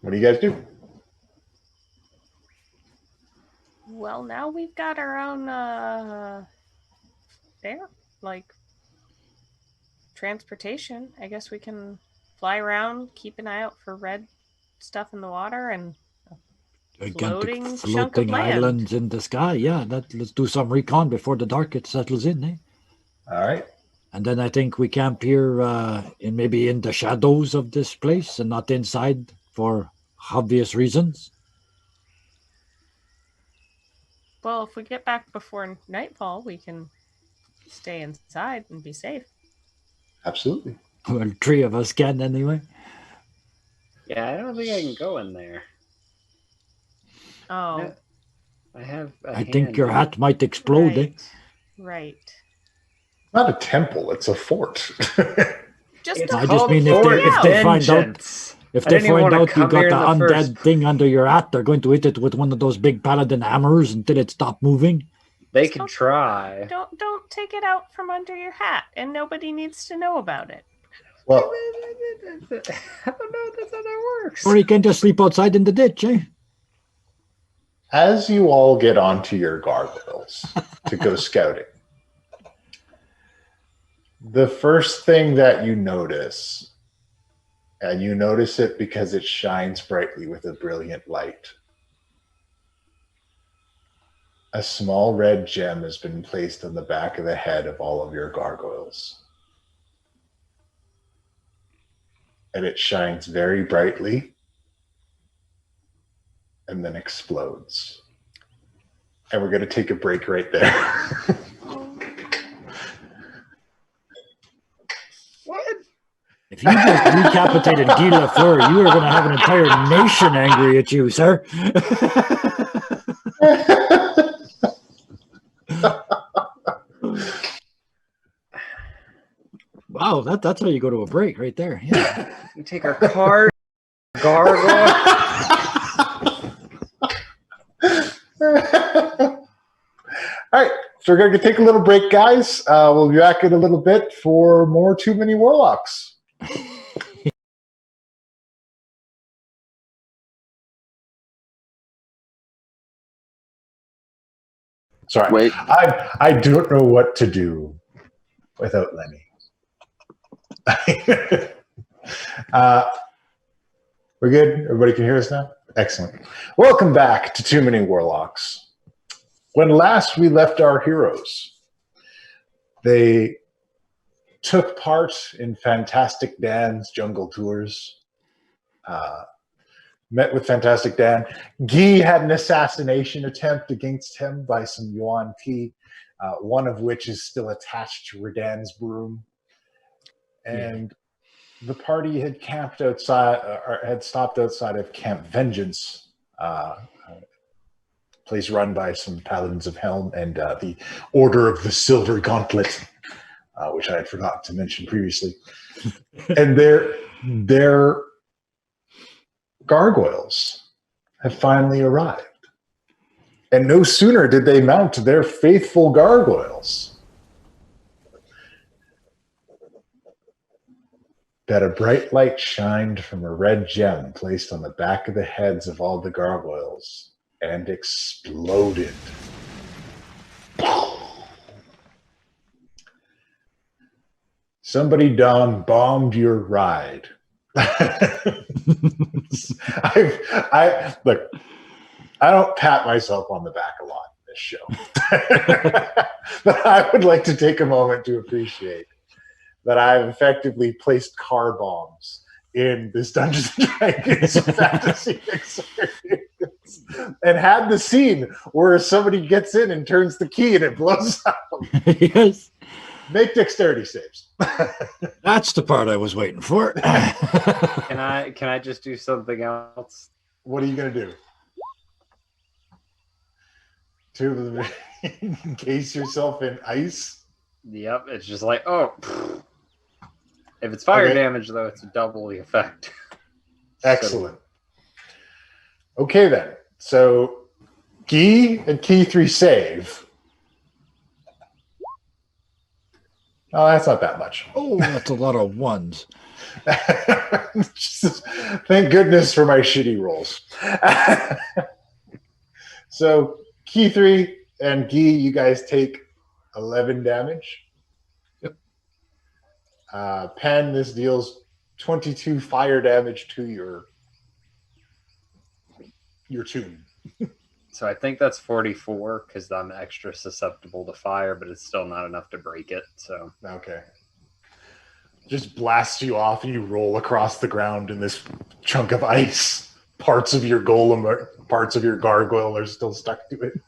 What do you guys do? Well, now we've got our own transportation. I guess we can fly around, keep an eye out for red stuff in the water, and Gigantic chunk of floating land. islands in the sky. Yeah, let's do some recon before the dark it settles in, eh? All right. And then I think we camp here maybe in the shadows of this place and not inside for obvious reasons. Well, if we get back before nightfall, we can stay inside and be safe. Absolutely. Well, 3 of us can anyway. Yeah, I don't think I can go in there. Oh, I have. I think your hat might explode, eh? right. Not a temple, it's a fort. Just I just mean if they find out if they find out you got the undead thing under your hat, they're going to hit it with one of those big paladin hammers until it stops moving. They can try. Don't take it out from under your hat, and nobody needs to know about it. Well, I don't know if that's how that works. Or you can just sleep outside in the ditch, eh? as you all get onto your gargoyles to go scouting, the first thing that you notice, and you notice it because it shines brightly with a brilliant light, a small red gem has been placed on the back of the head of all of your gargoyles. And it shines very brightly and then explodes. And we're going to take a break right there. What? If you just decapitated Guy Lafleur, you are going to have an entire nation angry at you, sir. Wow, that's how you go to a break right there. Yeah. You take our card, gargoyle. All right, so we're going to take a little break, guys. We'll be back in a little bit for more Too Many Warlocks. Sorry, Wait. I don't know what to do without Lenny. We're good? Everybody can hear us now? Excellent. Welcome back to Too Many Warlocks. When last we left our heroes, they took part in Fantastic Dan's jungle tours, met with Fantastic Dan. Guy had an assassination attempt against him by some Yuan Ti, one of which is still attached to Redan's broom. And the party had camped outside, or had stopped outside of Camp Vengeance, place run by some Paladins of Helm and the Order of the Silver Gauntlet, which I had forgotten to mention previously. And their gargoyles have finally arrived. And no sooner did they mount their faithful gargoyles that a bright light shined from a red gem placed on the back of the heads of all the gargoyles and exploded. Somebody bombed your ride. Look, I don't pat myself on the back a lot in this show. But I would like to take a moment to appreciate that I've effectively placed car bombs in this Dungeons & Dragons fantasy experience and had the scene where somebody gets in and turns the key and it blows up. Yes. Make dexterity saves. That's the part I was waiting for. Can I just do something else? What are you going to do? To encase yourself in ice? Yep, it's just like, oh. If it's fire Okay. damage, though, it's double the effect. Excellent. Okay, then. So, Guy and Key 3 save. Oh, that's not that much. Oh, that's a lot of ones. Thank goodness for my shitty rolls. So, Key 3 and Guy, you guys take 11 damage. Yep. Penn, this deals 22 fire damage to your tomb. So I think that's 44 because I'm extra susceptible to fire, but it's still not enough to break it. So Okay. Just blasts you off and you roll across the ground in this chunk of ice. Parts of your golem, parts of your gargoyle are still stuck to it.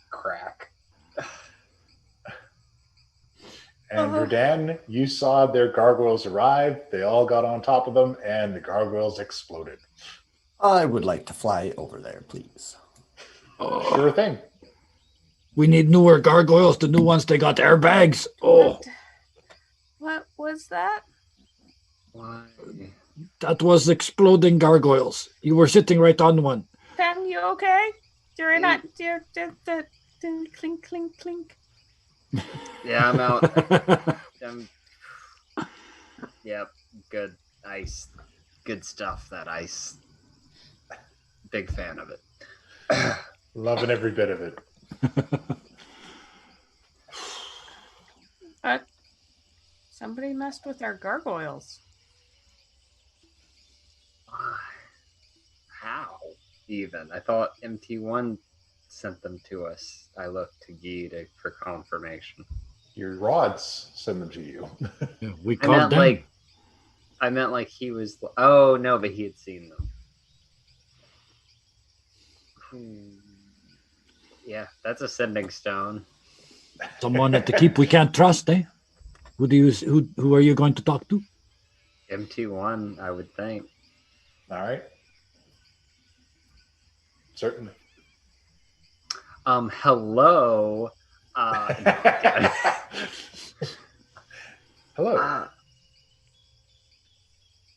crack. And Verdan, you saw their gargoyles arrive. They all got on top of them, and the gargoyles exploded. I would like to fly over there, please. Sure thing. We need newer gargoyles. The new ones, they got airbags. Oh, What was that? Why? that was exploding gargoyles. You were sitting right on one. Penn, you okay? You're not. You're clink, clink, clink. Yeah, I'm out. Yep, good ice. Good stuff, that ice. Big fan of it. Loving every bit of it. Somebody messed with our gargoyles. How? Even? I thought MT1 sent them to us. I looked to Guy for confirmation. Your rods send them to you. We I called meant them. I meant like he was. Oh no, but he had seen them. Yeah, that's a sending stone. Someone at the keep we can't trust, eh? Who are you going to talk to? MT1, I would think. All right. Certainly. Hello. Hello.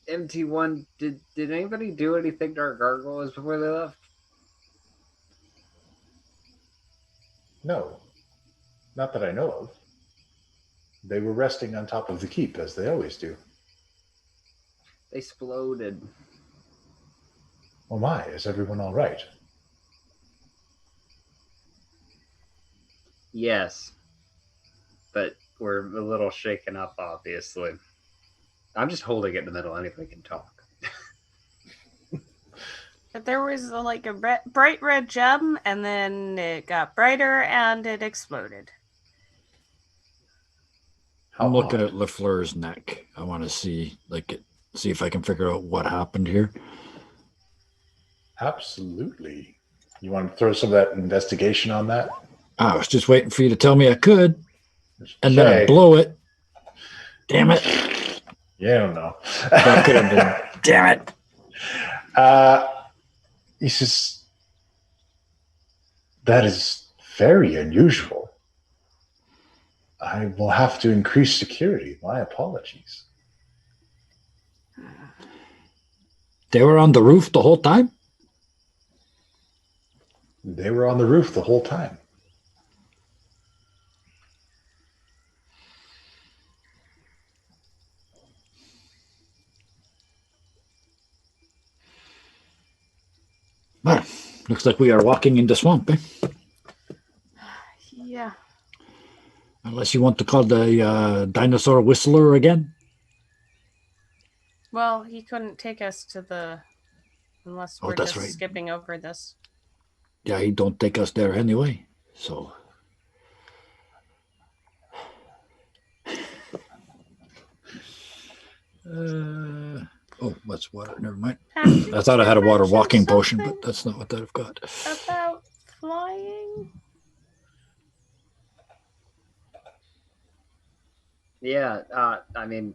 MT1, did anybody do anything to our gargoyles before they left? No, not that I know of. They were resting on top of the keep, as they always do. They exploded. Oh my, is everyone all right? Yes. But we're a little shaken up, obviously. I'm just holding it in the middle. Anybody can talk. But there was like a bright red gem, and then it got brighter, and it exploded. I'm looking at LaFleur's neck. I want to see if I can figure out what happened here. Absolutely. You want to throw some of that investigation on that? I was just waiting for you to tell me I could, and then Okay. I blow it. Damn it. Yeah, I don't know. That could have been. Damn it. He says, that is very unusual. I will have to increase security. My apologies. They were on the roof the whole time? They were on the roof the whole time. Well, looks like we are walking in the swamp, eh? Yeah. Unless you want to call the dinosaur whistler again. Well, he couldn't take us to the... Unless we're that's just right. skipping over this. Yeah, he don't take us there anyway. So... oh, what's water? Never mind. I thought I had a water walking potion, but that's not what I've got. About flying? Yeah, I mean,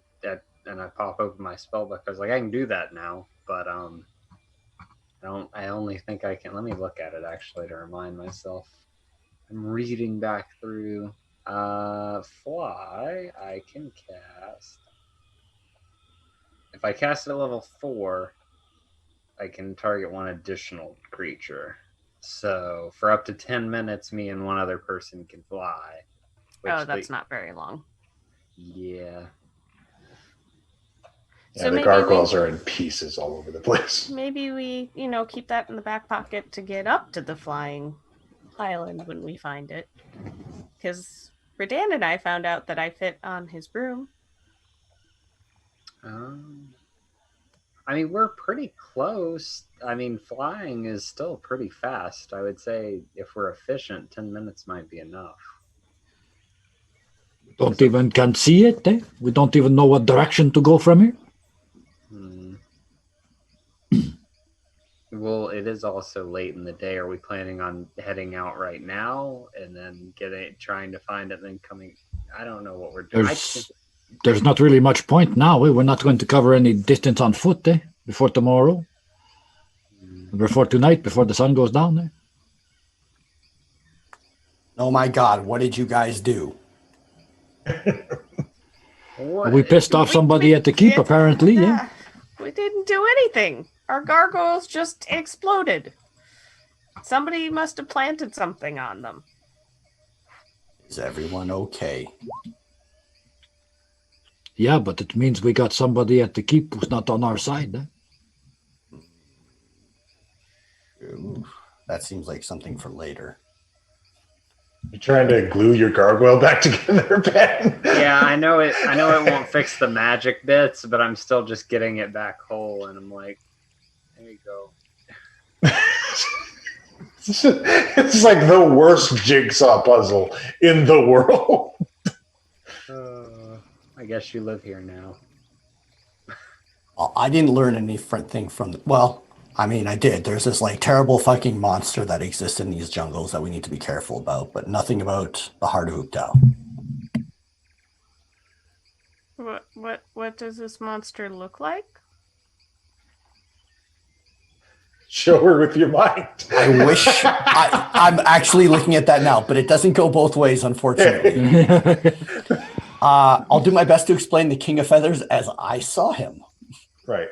and I pop open my spell book. I was like, I can do that now, but I only think I can. Let me look at it actually to remind myself. I'm reading back through. Fly, I can cast. If I cast it at level 4, I can target one additional creature. So for up to 10 minutes, me and one other person can fly. Oh, that's not very long. Yeah. Yeah, So the maybe gargoyles are in pieces all over the place. Maybe we, keep that in the back pocket to get up to the flying island when we find it. Because Redan and I found out that I fit on his broom. I mean, we're pretty close. I mean, flying is still pretty fast. I would say if we're efficient, 10 minutes might be enough. Don't even can see it, eh? We don't even know what direction to go from here. Well, it is also late in the day. Are we planning on heading out right now and then trying to find it, and then coming? I don't know what we're doing. There's not really much point now. Eh? We're not going to cover any distance on foot before tomorrow, before tonight, before the sun goes down. Eh? Oh my God, what did you guys do? We pissed off somebody at the keep, apparently. Yeah. We didn't do anything. Our gargoyles just exploded. Somebody must have planted something on them. Is everyone okay? Yeah, but it means we got somebody at the keep who's not on our side. Eh? Ooh, that seems like something for later. You trying to glue your gargoyle back together, Ben? Yeah, I know it won't fix the magic bits, but I'm still just getting it back whole, and I'm like, there you go. It's like the worst jigsaw puzzle in the world. I guess you live here now. Well, I didn't learn anything from well, I mean, I did. There's this like terrible fucking monster that exists in these jungles that we need to be careful about, but nothing about the heart of Uptao. What does this monster look like? Show her with your mind. I wish I'm actually looking at that now, but it doesn't go both ways, unfortunately. I'll do my best to explain the King of Feathers as I saw him. Right.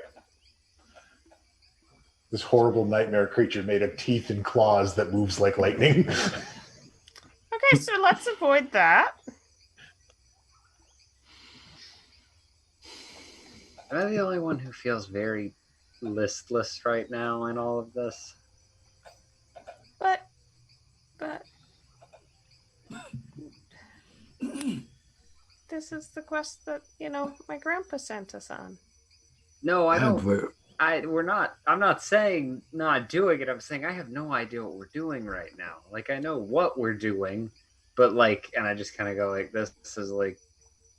This horrible nightmare creature made of teeth and claws that moves like lightning. Okay, so let's avoid that. Am I the only one who feels very listless right now in all of this? But this is the quest that, my grandpa sent us on. No, I And don't. We're not. I'm not saying not doing it. I'm saying I have no idea what we're doing right now. Like, I know what we're doing, but like, and I just kind of go like, this is like,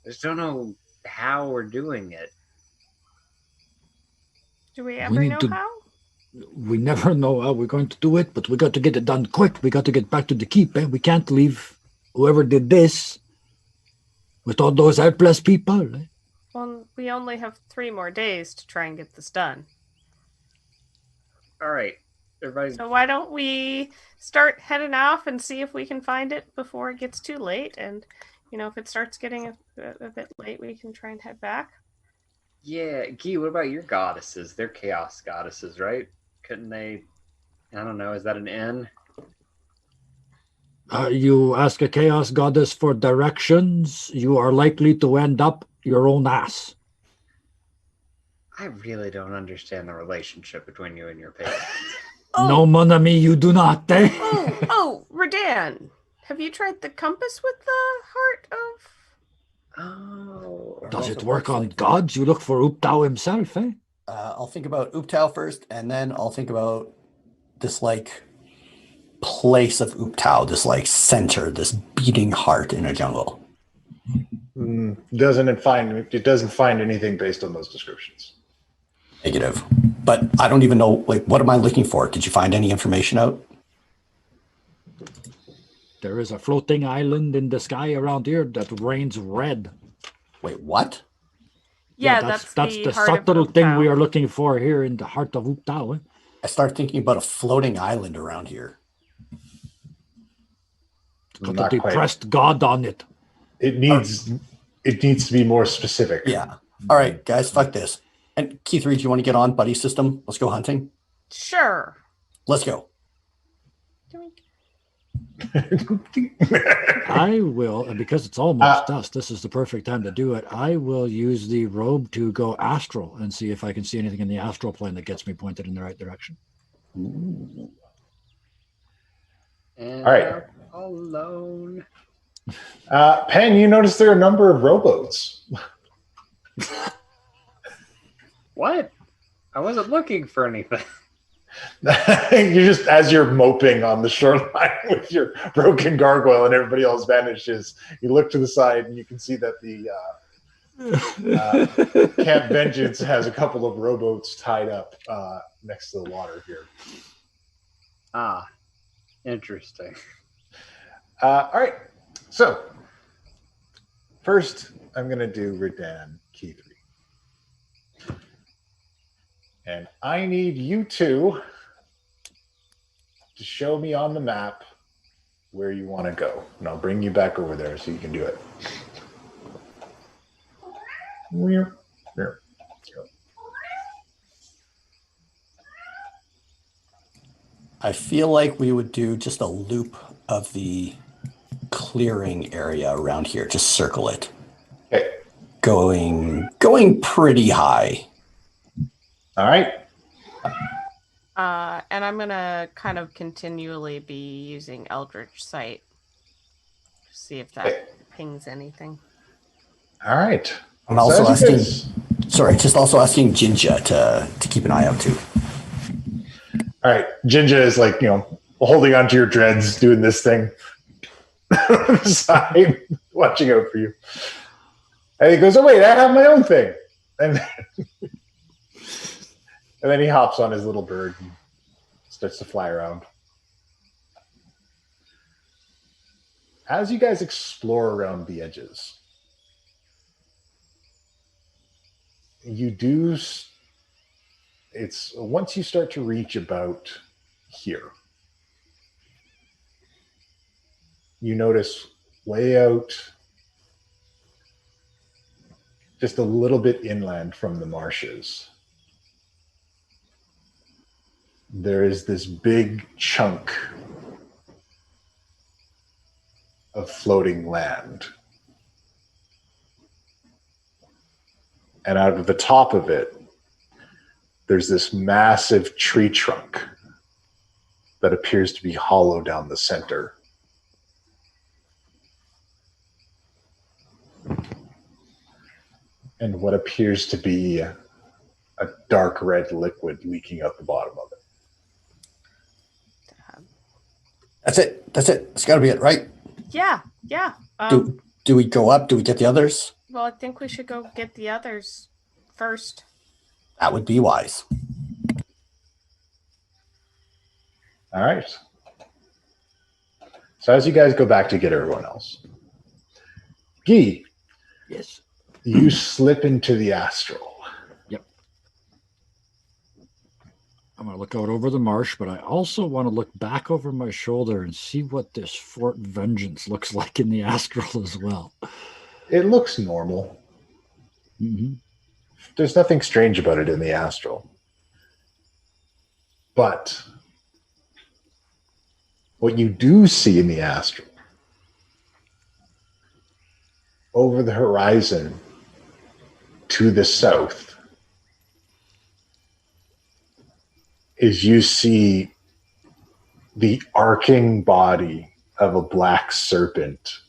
I just don't know how we're doing it. Do we ever know how? We never know how we're going to do it, but we got to get it done quick. We got to get back to the keep. We can't leave whoever did this with all those helpless people. Well, we only have 3 more days to try and get this done. All right, everybody. So why don't we start heading off and see if we can find it before it gets too late? And, if it starts getting a bit late, we can try and head back. Yeah, Guy, what about your goddesses? They're chaos goddesses, right? Couldn't they? I don't know. Is that an N? You ask a chaos goddess for directions, you are likely to end up your own ass. I really don't understand the relationship between you and your parents. No, mon ami, you do not. Redan, have you tried the compass with the heart of... Oh. Does it work on gods? You look for Uptao himself, eh? I'll think about Uptao first, and then I'll think about this like place of Uptao, this like center, this beating heart in a jungle. It doesn't find anything based on those descriptions. Negative. But I don't even know, like, what am I looking for? Did you find any information out? There is a floating island in the sky around here that rains red. Wait, what? Yeah, that's the the heart of subtle thing Uptao. we are looking for here in the heart of Uptao. Eh? I start thinking about a floating island around here. Got Not a quite. depressed god on it. It needs to be more specific. Yeah. All right, guys, fuck this. And Key 3, do you want to get on buddy system? Let's go hunting. Sure. Let's go. I will, and because it's almost dusk, this is the perfect time to do it. I will use the robe to go astral and see if I can see anything in the astral plane that gets me pointed in the right direction. And All right. I'm alone. Penn, you notice there are a number of rowboats. What? I wasn't looking for anything. You just, as you're moping on the shoreline with your broken gargoyle and everybody else vanishes, you look to the side and you can see that the Camp Vengeance has a couple of rowboats tied up next to the water here. Ah, interesting. All right. So, first, I'm going to do Redan Key 3. And I need you two to show me on the map where you want to go. And I'll bring you back over there so you can do it. Here. I feel like we would do just a loop of the clearing area around here. Just circle it. Okay. Going pretty high. All right. And I'm going to kind of continually be using Eldritch Sight. See if that pings anything. All right. I'm also asking, guys- just also asking Jinja to keep an eye out too. All right. Jinja is like, holding onto your dreads, doing this thing. on the side, watching out for you. And he goes, oh, wait, I have my own thing. And And then he hops on his little bird and starts to fly around. As you guys explore around the edges, you do. It's once you start to reach about here, you notice way out, just a little bit inland from the marshes, there is this big chunk of floating land. And out of the top of it, there's this massive tree trunk that appears to be hollow down the center. And what appears to be a dark red liquid leaking out the bottom of it. That's it. That's got to be it, right? Yeah. Do we go up? Do we get the others? Well, I think we should go get the others first. That would be wise. All right. So as you guys go back to get everyone else, Guy, Yes. you slip into the astral. Yep. I'm going to look out over the marsh, but I also want to look back over my shoulder and see what this Fort Vengeance looks like in the astral as well. It looks normal. Mm-hmm. There's nothing strange about it in the astral. But what you do see in the astral, over the horizon to the south, is you see the arcing body of a black serpent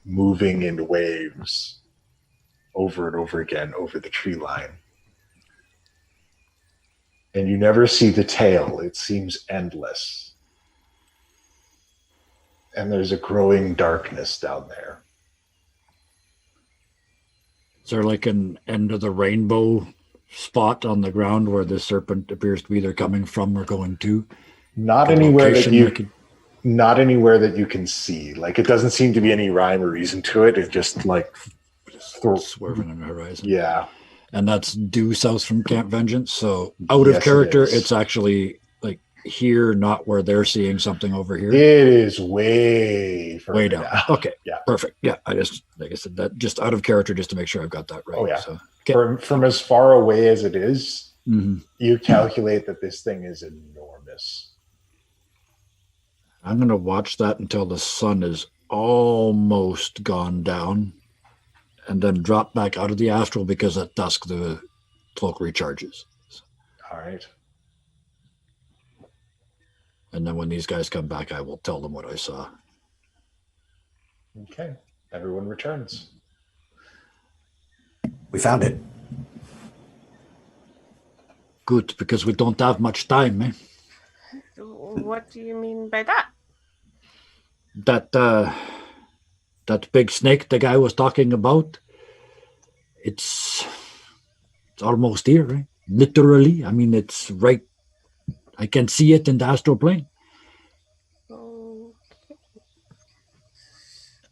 moving in waves over and over again over the tree line. And you never see the tail. It seems endless. And there's a growing darkness down there. Is there like an end of the rainbow spot on the ground where the serpent appears to be either coming from or going to? Not anywhere that you can see. Like, it doesn't seem to be any rhyme or reason to it. It just like swerving on the horizon. Yeah. And that's due south from Camp Vengeance. So out of character, it's actually like here, not where they're seeing something over here. It is way down. down. Okay. Yeah. Perfect. Yeah. I just, like I said, that just out of character, just to make sure I've got that right. Oh yeah. So, okay. From as far away as it is, Mm-hmm. you calculate that this thing is enormous. I'm going to watch that until the sun is almost gone down and then drop back out of the astral, because at dusk the cloak recharges. All right. And then when these guys come back, I will tell them what I saw. Okay. Everyone returns. We found it. Good, because we don't have much time, eh? What do you mean by that? That big snake the guy was talking about, it's almost here, right? Literally. I mean, it's right. I can see it in the astral plane. Okay.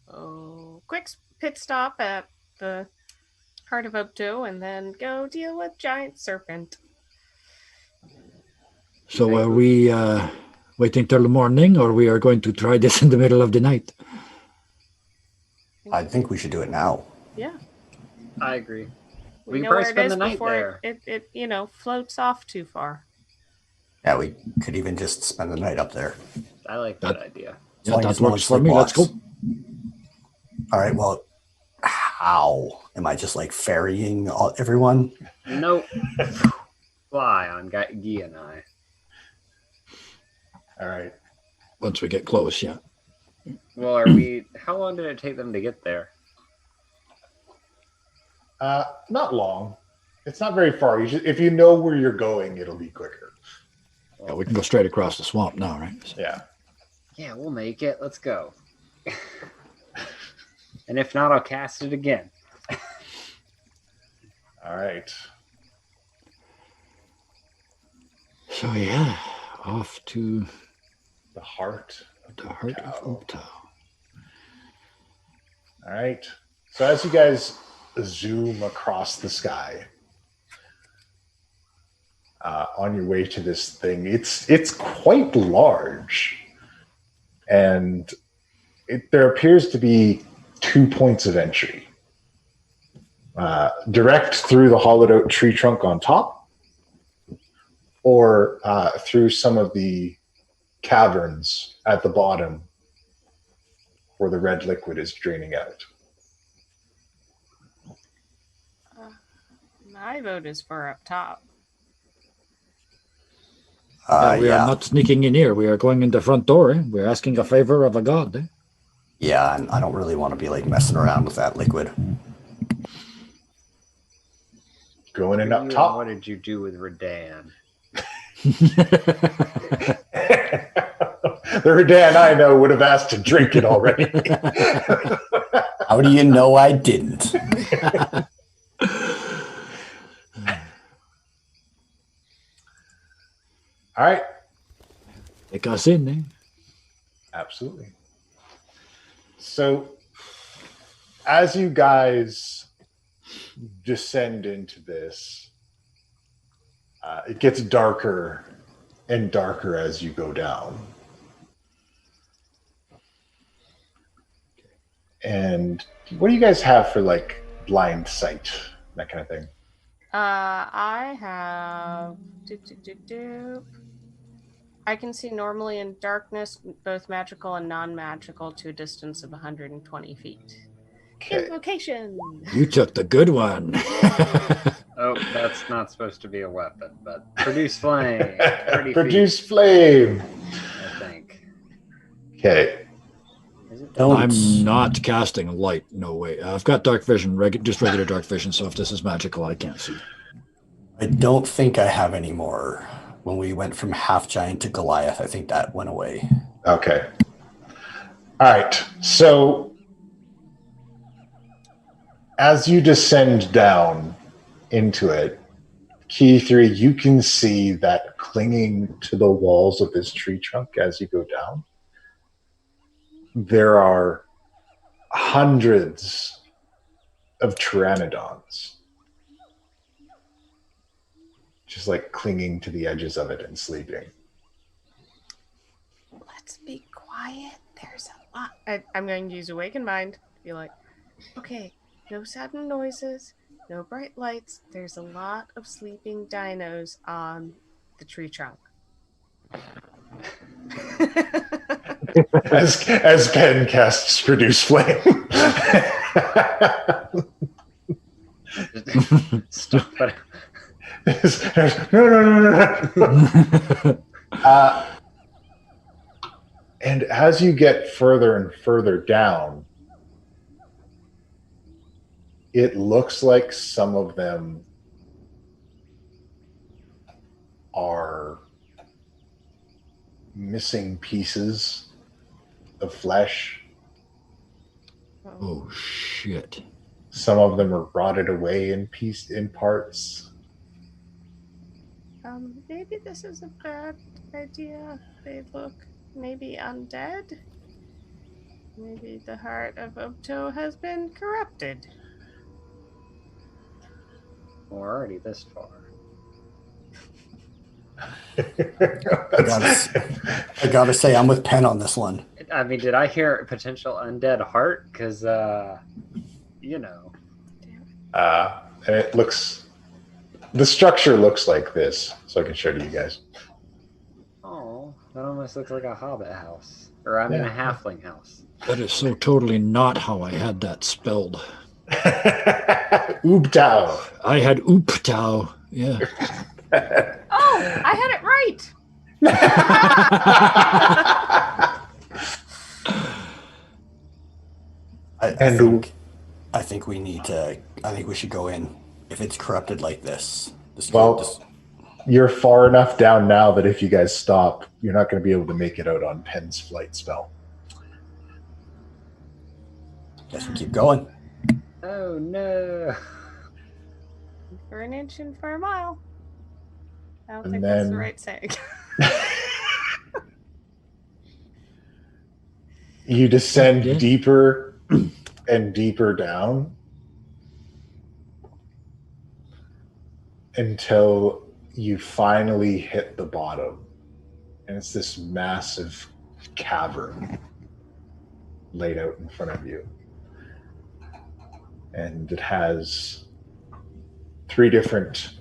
So, quick pit stop at the Heart of Oakdo and then go deal with giant serpent. So are we waiting till the morning, or we are going to try this in the middle of the night? I think we should do it now. Yeah. I agree. We can know probably where it spend is the night before there. it floats off too far. Yeah, we could even just spend the night up there. I like that idea. Yeah, long that as no works one for me. Let's go. sleepwalks. All right, well, how? Am I just like ferrying everyone? Nope. Fly on Guy and I. All right. Once we get close, yeah. Well, are we? How long did it take them to get there? Not long. It's not very far. If you know where you're going, it'll be quicker. Yeah, we can go straight across the swamp now, right? Yeah. Yeah, we'll make it. Let's go. And if not, I'll cast it again. All right. So yeah, off to The heart of the heart of Uptow. Uptow. All right. So as you guys zoom across the sky on your way to this thing, it's quite large, and there appears to be 2 points of entry. Direct through the hollowed out tree trunk on top, or through some of the caverns at the bottom where the red liquid is draining out. My vote is for up top. We are not sneaking in here. We are going in the front door. Eh? We're asking a favor of a god. Eh? Yeah, and I don't really want to be like messing around with that liquid. Going in You up and top. What did you do with Redan? The Redan I know would have asked to drink it already. How do you know I didn't? All right. Take us in, eh? Absolutely. So, as you guys descend into this, it gets darker and darker as you go down. And what do you guys have for like blind sight, that kind of thing? I have. I can see normally in darkness, both magical and non-magical, to a distance of 120 feet. Okay. Invocation. You took the good one. Oh, that's not supposed to be a weapon, but produce flame. 30 Produce feet, flame. I think. Okay. Is it? Don't. I'm not casting light. No way. I've got dark vision, just regular dark vision. So if this is magical, I can't see. I don't think I have any more. When we went from half giant to Goliath, I think that went away. Okay. All right. So as you descend down into it, Key 3, you can see that clinging to the walls of this tree trunk as you go down, there are hundreds of pteranodons just like clinging to the edges of it and sleeping. Let's be quiet. There's a lot. I'm going to use Awaken Mind to be like, okay, no sudden noises, no bright lights. There's a lot of sleeping dinos on the tree trunk. As Penn casts Produce Flame. Stop it. No. And as you get further and further down, it looks like some of them are missing pieces of flesh. Oh shit! Some of them are rotted away in parts. Maybe this is a bad idea. They look maybe undead. Maybe the heart of Upto has been corrupted. We're already this far. I gotta say, I'm with Penn on this one. I mean, did I hear potential undead heart? Because, you know. And it looks, the structure looks like this, so I can show it to you guys. Oh, that almost looks like a hobbit house. Or, I mean, a halfling house. That is so totally not how I had that spelled. Ooptow. I had Ooptow. Yeah. Oh, I had it right. I think we need to. I think we should go in. If it's corrupted like this, you're far enough down now that if you guys stop, you're not going to be able to make it out on Penn's flight spell. Guess we keep going. Oh, no. For an inch and for a mile. don't And think that's the then- right saying. You descend Yeah. deeper and deeper down until you finally hit the bottom. And it's this massive cavern laid out in front of you. And it has 3 different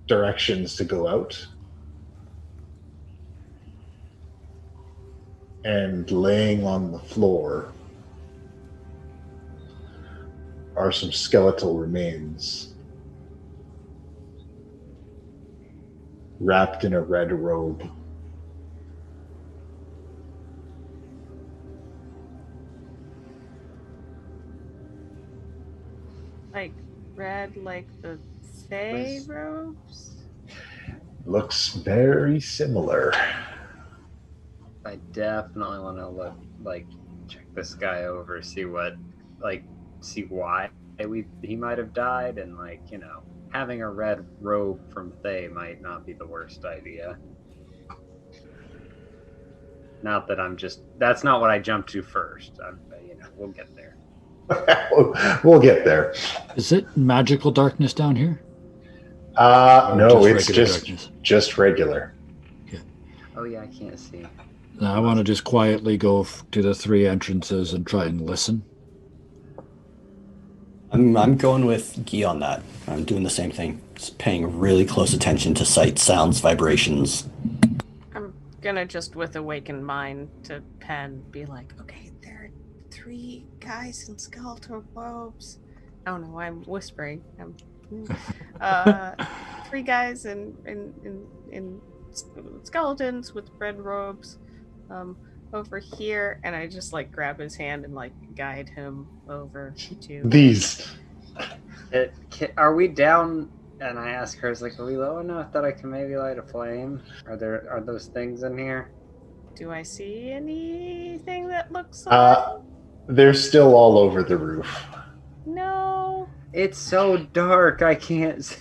directions to go out. And laying on the floor are some skeletal remains wrapped in a red robe. Like red, like the Fae robes? Was- Looks very similar. I definitely want to check this guy over, see why he might have died, and having a red robe from Fae might not be the worst idea. Not that that's not what I jumped to first. We'll get there. We'll get there. Is it magical darkness down here? No, just it's regular darkness? just regular. Oh yeah, I can't see. Now, I want to just quietly go to the 3 entrances and try and listen. I'm going with Guy on that. I'm doing the same thing. Just paying really close attention to sight, sounds, vibrations. I'm gonna just with awakened mind to Penn be like, okay, there are 3 guys in skeletal robes. I don't know why I'm whispering. 3 guys in skeletons with red robes over here, and I just grab his hand and guide him over to These. Are we down? And I ask her, are we low enough that I can maybe light a flame? Are those things in here? Do I see anything that looks like? They're still all over the roof. No. It's so dark, I can't see.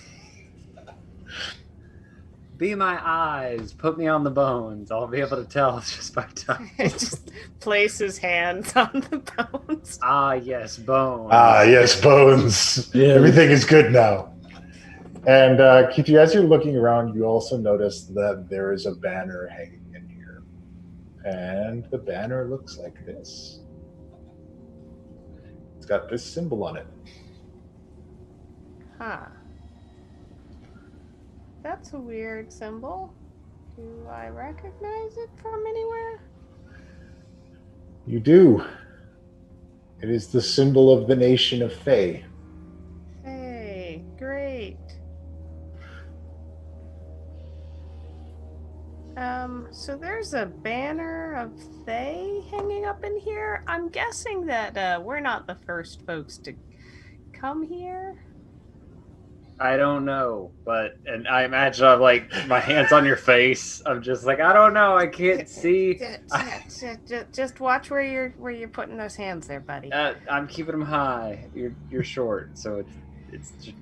Be my eyes, put me on the bones. I'll be able to tell just by touch. Just place his hands on the bones. Ah, yes, bones. Ah, yes, bones. Yeah. Everything is good now. And Keith, as you're looking around, you also notice that there is a banner hanging in here. And the banner looks like this. It's got this symbol on it. Huh. That's a weird symbol. Do I recognize it from anywhere? You do. It is the symbol of the nation of Fae. Hey, great. So there's a banner of Fae hanging up in here. I'm guessing that we're not the first folks to come here. I don't know, and I imagine I'm my hands on your face. I'm just I don't know, I can't see. Just watch where you're putting those hands there, buddy. I'm keeping them high. You're short, so it's just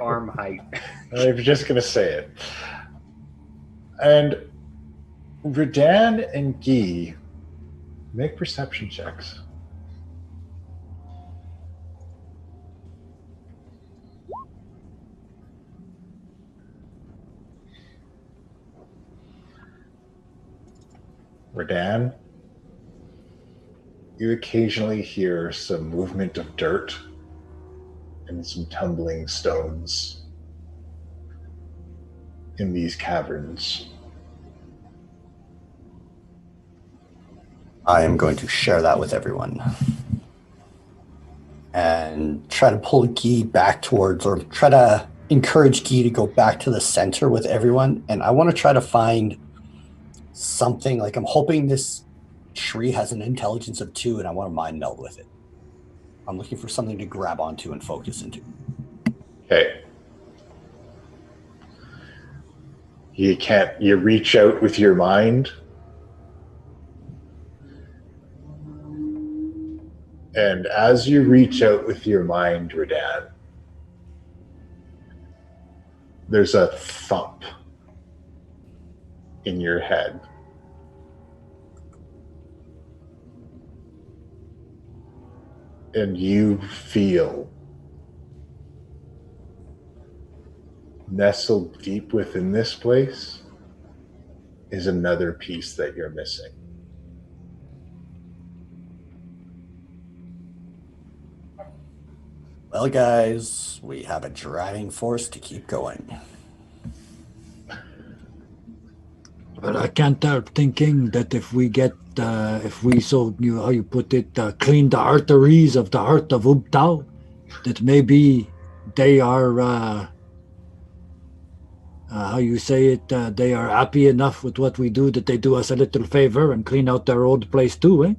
arm height. I'm just going to say it. And Redan and Guy, make perception checks. Redan, you occasionally hear some movement of dirt and some tumbling stones in these caverns. I am going to share that with everyone. And try to pull Guy back towards, or try to encourage Guy to go back to the center with everyone. And I want to try to find something, I'm hoping this tree has an intelligence of 2 and I want to mind meld with it. I'm looking for something to grab onto and focus into. Okay. You reach out with your mind. And as you reach out with your mind, Redan, there's a thump in your head. And you feel nestled deep within this place is another piece that you're missing. Well, guys, we have a driving force to keep going. But I can't help thinking that if we get, if we, so you how you put it, clean the arteries of the heart of Ubtao, that maybe they are, how you say it, they are happy enough with what we do that they do us a little favor and clean out their old place too, eh?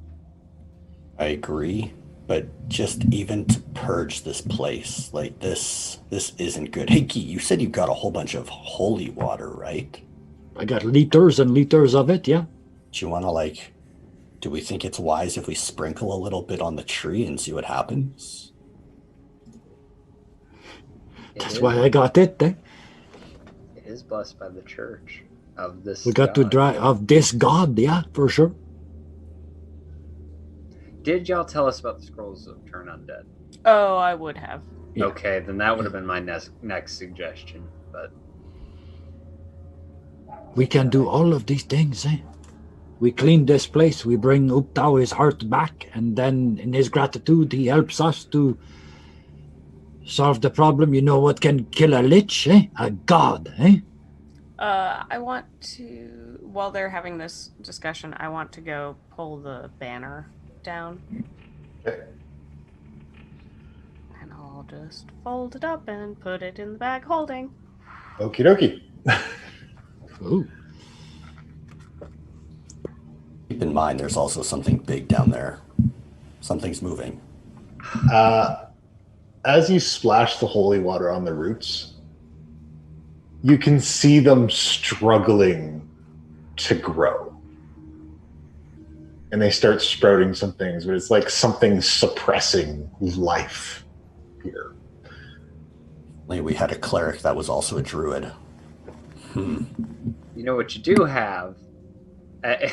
I agree, but just even to purge this place, like this isn't good. Hey, Guy, you said you got a whole bunch of holy water, right? I got liters and liters of it, yeah. Do you want to, do we think it's wise if we sprinkle a little bit on the tree and see what happens? That's why I got it, eh? It is blessed by the church of this. We got to God. dry of this god, yeah, for sure. Did y'all tell us about the scrolls of Turn Undead? Oh, I would have. Yeah. Okay, then that would have been my next suggestion. But We can do all of these things, eh? We clean this place, we bring Ubtao his heart back, and then in his gratitude, he helps us to solve the problem. You know what can kill a lich, eh? A god, eh? I want to, while they're having this discussion, I want to go pull the banner down. Okay. And I'll just fold it up and put it in the bag holding. Okie dokie. Ooh. Keep in mind, there's also something big down there. Something's moving. As you splash the holy water on the roots, you can see them struggling to grow. And they start sprouting some things, but it's like something suppressing life here. We had a cleric that was also a druid. you know what you do have?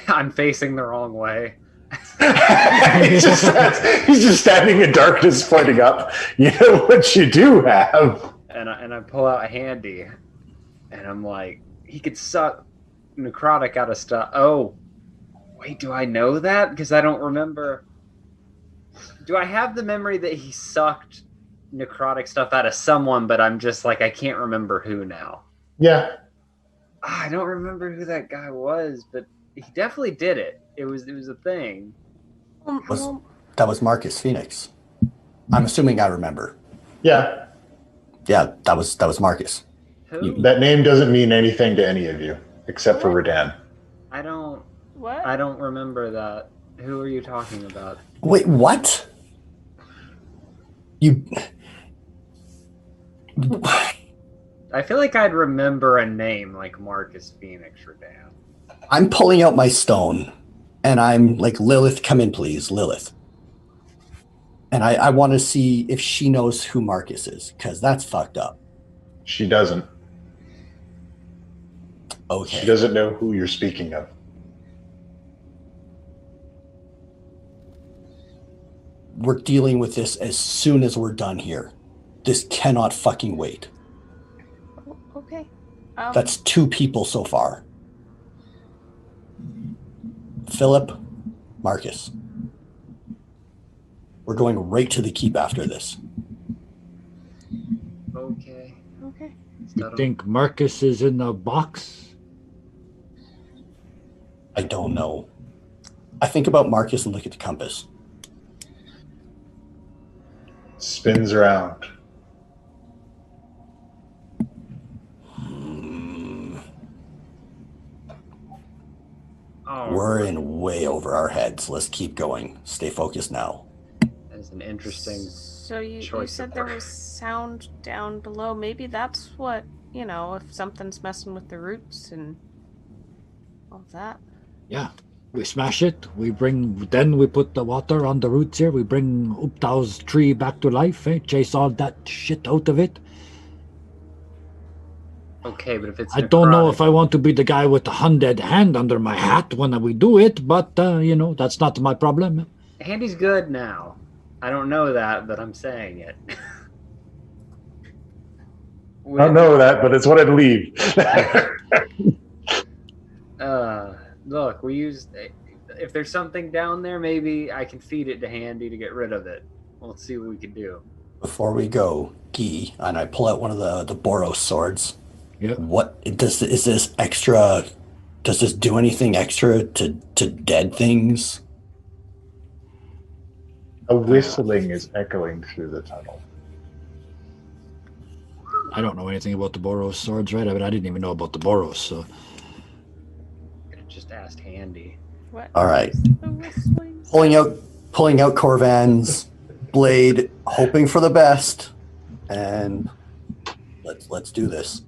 I'm facing the wrong way. he's just standing in darkness pointing up. You know what you do have? And I pull out a handy, and I'm like, he could suck necrotic out of stuff. Oh, wait, do I know that? Because I don't remember. Do I have the memory that he sucked necrotic stuff out of someone, but I'm just like, I can't remember who now. Yeah. I don't remember who that guy was, but he definitely did it. It was a thing. That was Marcus Phoenix. I'm assuming I remember. Yeah. Yeah, that was Marcus. Who? That name doesn't mean anything to any of you, except for Redan. I don't What? I don't remember that. Who are you talking about? Wait, what? You... I feel like I'd remember a name like Marcus Phoenix or Dan. I'm pulling out my stone, and I'm like, Lilith, come in, please, Lilith. And I want to see if she knows who Marcus is, because that's fucked up. She doesn't. Okay. She doesn't know who you're speaking of. We're dealing with this as soon as we're done here. This cannot fucking wait. Okay. That's 2 people so far. Philip, Marcus. We're going right to the keep after this. Okay. Okay. You think Marcus is in the box? I don't know. I think about Marcus and look at the compass. Spins around. Oh, We're in way over our heads. Let's keep going. Stay focused now. that's an interesting. So you choice said of there word. was sound down below. Maybe that's what, if something's messing with the roots and all that. Yeah. We smash it. Then we put the water on the roots here. We bring Ubtao's tree back to life, eh? Chase all that shit out of it. Okay, but if it's I don't know necrotic- if I want to be the guy with the undead hand under my hat when we do it, but, you know, that's not my problem. Handy's good now. I don't know that, but I'm saying it. I don't know that, but it's what I believe. Look, we used. If there's something down there, maybe I can feed it to Handy to get rid of it. We'll see what we can do. Before we go, Guy, and I pull out one of the Boros swords. Yeah. What is this extra? Does this do anything extra to dead things? A whistling is echoing through the tunnel. I don't know anything about the Boros swords, right? I mean, I didn't even know about the Boros, so. Just asked Handy. What? All right. The whistling? Pulling out Corvan's blade, hoping for the best, and let's do this.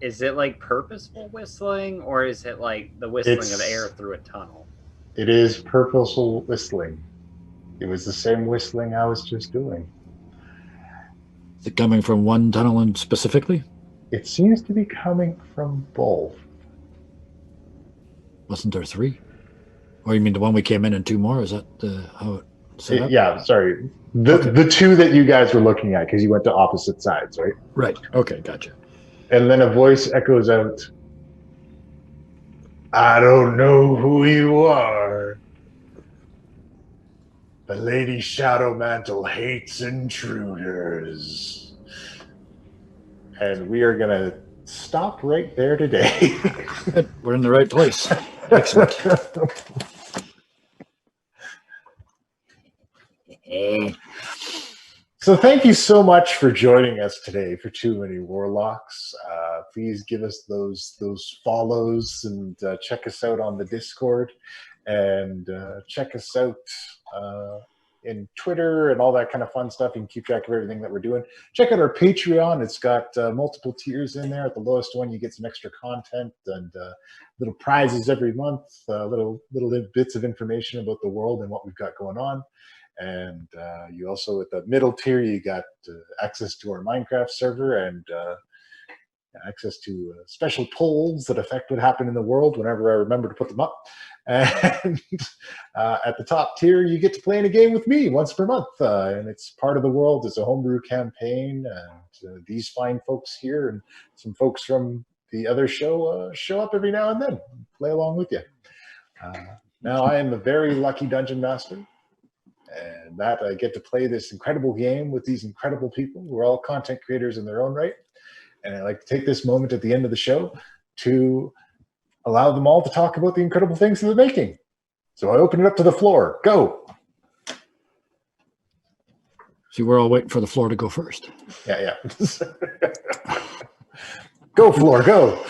Is it like purposeful whistling, or is it like the whistling of It's- air through a tunnel? It is purposeful whistling. It was the same whistling I was just doing. Is it coming from one tunnel in specifically? It seems to be coming from both. Wasn't there 3? Or you mean the one we came in and 2 more? Is that how it set up? Yeah, sorry. The 2 that you guys were looking at, because you went to opposite sides, right? Right. Okay, gotcha. And then a voice echoes out, I don't know who you are, but Lady Shadowmantle hates intruders. And we are going to stop right there today. Good. We're in the right place. Excellent. So thank you so much for joining us today for Too Many Warlocks. Please give us those follows and check us out on the Discord, and check us out in Twitter and all that kind of fun stuff. You can keep track of everything that we're doing. Check out our Patreon. It's got multiple tiers in there. At the lowest one, you get some extra content and little prizes every month, little bits of information about the world and what we've got going on. And you also, at the middle tier, you got access to our Minecraft server and access to special polls that affect what happened in the world whenever I remember to put them up. And at the top tier, you get to play in a game with me once per month. And it's part of the world. It's a homebrew campaign. And these fine folks here and some folks from the other show show up every now and then, play along with you. Now, I am a very lucky dungeon master. And that I get to play this incredible game with these incredible people who are all content creators in their own right. And I like to take this moment at the end of the show to allow them all to talk about the incredible things that they're making. So I open it up to the floor. Go. See, we're all waiting for the floor to go first. Yeah. Go, floor, go.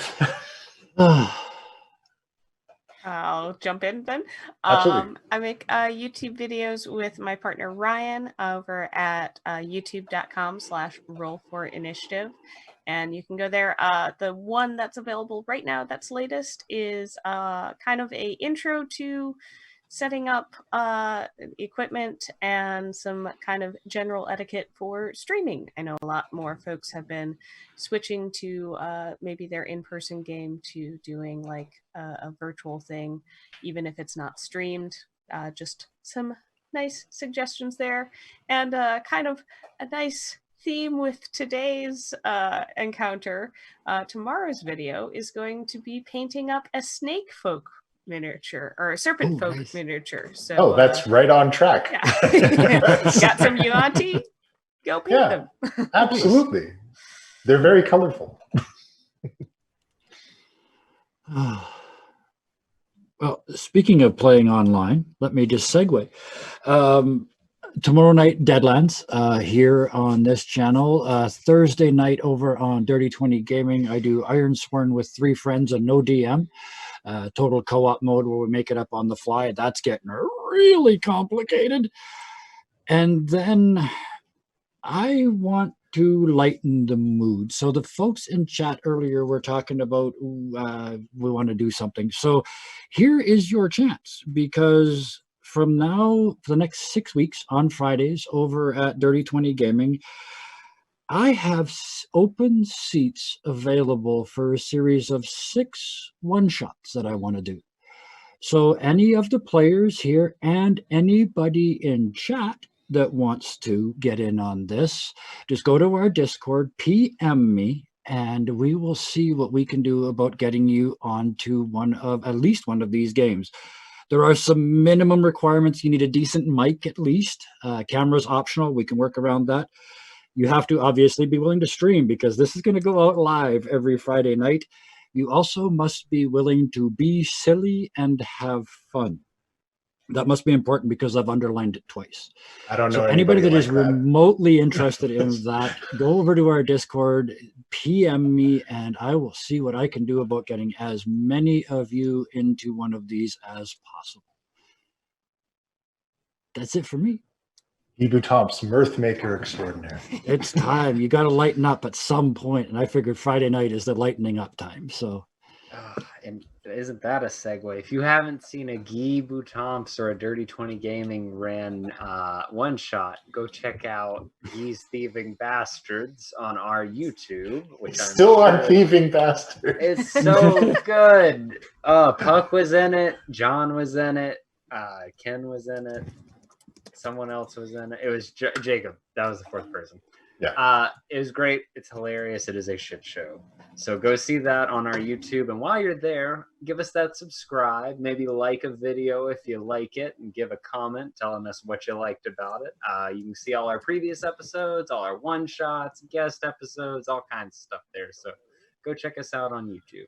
I'll jump in then. Absolutely. I make YouTube videos with my partner Ryan over at youtube.com/roll4initiative. And you can go there. The one that's available right now, that's latest, is kind of a intro to setting up equipment and some kind of general etiquette for streaming. I know a lot more folks have been switching to maybe their in-person game to doing like a virtual thing, even if it's not streamed. Just some nice suggestions there, and kind of a nice theme with today's encounter. Tomorrow's video is going to be painting up a snake folk miniature, or a serpent folk nice. miniature. So Oh, that's right on track. yeah. Got some Yuanti? Go paint them. Absolutely. They're very colorful. Well, speaking of playing online, let me just segue. Tomorrow night, Deadlands, here on this channel. Thursday night over on Dirty 20 Gaming, I do Ironsworn with 3 friends and no DM. Total co-op mode where we make it up on the fly. That's getting really complicated. And then I want to lighten the mood. So the folks in chat earlier were talking about we want to do something. So here is your chance, because from now for the next 6 weeks on Fridays over at Dirty 20 Gaming, I have open seats available for a series of 6 one-shots that I want to do. So any of the players here and anybody in chat that wants to get in on this, just go to our Discord, PM me, and we will see what we can do about getting you onto at least one of these games. There are some minimum requirements. You need a decent mic at least. Camera's optional. We can work around that. You have to obviously be willing to stream because this is going to go out live every Friday night. You also must be willing to be silly and have fun. That must be important because I've underlined it twice. I don't know. So anybody that like is remotely interested in that, go over to our Discord, PM me, and I will see what I can do about getting as many of you into one of these as possible. That's it for me. Hebrew Tom's mirth maker extraordinaire. It's time. You got to lighten up at some point, and I figured Friday night is the lightening up time. So, and isn't that a segue? If you haven't seen a Guy Boutomps or a Dirty 20 Gaming ran one shot, go check out Guy's Thieving Bastards on our YouTube. Which I'm Still sure our thieving bastard. It's so good. Puck was in it. John was in it. Ken was in it. Someone else was in it. It was Jacob. That was the fourth person. Yeah. It was great. It's hilarious. It is a shit show. So go see that on our YouTube. And while you're there, give us that subscribe. Maybe like a video if you like it, and give a comment telling us what you liked about it. You can see all our previous episodes, all our one-shots, guest episodes, all kinds of stuff there. So go check us out on YouTube.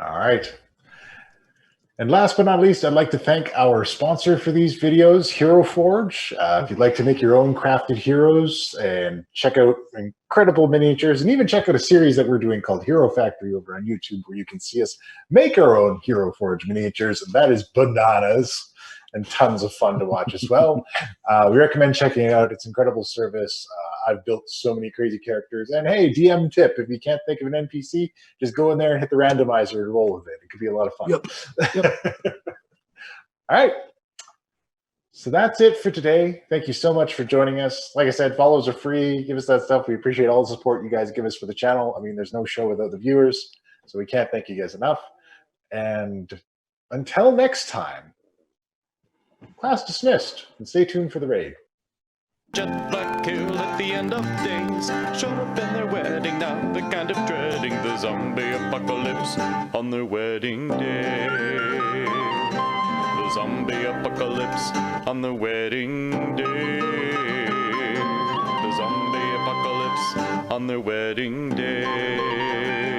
All right. And last but not least, I'd like to thank our sponsor for these videos, Hero Forge. If you'd like to make your own crafted heroes and check out incredible miniatures, and even check out a series that we're doing called Hero Factory over on YouTube, where you can see us make our own Hero Forge miniatures. And that is bananas and tons of fun to watch as well. We recommend checking it out. It's incredible service. I've built so many crazy characters. And hey, DM tip, if you can't think of an NPC, just go in there and hit the randomizer and roll with it. It could be a lot of fun. Yep. All right. So that's it for today. Thank you so much for joining us. Like I said, follows are free. Give us that stuff. We appreciate all the support you guys give us for the channel. I mean, there's no show without the viewers, so we can't thank you guys enough. And until next time, class dismissed, and stay tuned for the raid. Jet black kill at the end of days. Showed up in their wedding, now they're kind of dreading the zombie apocalypse on their wedding day. The zombie apocalypse on their wedding day. The zombie apocalypse on their wedding day.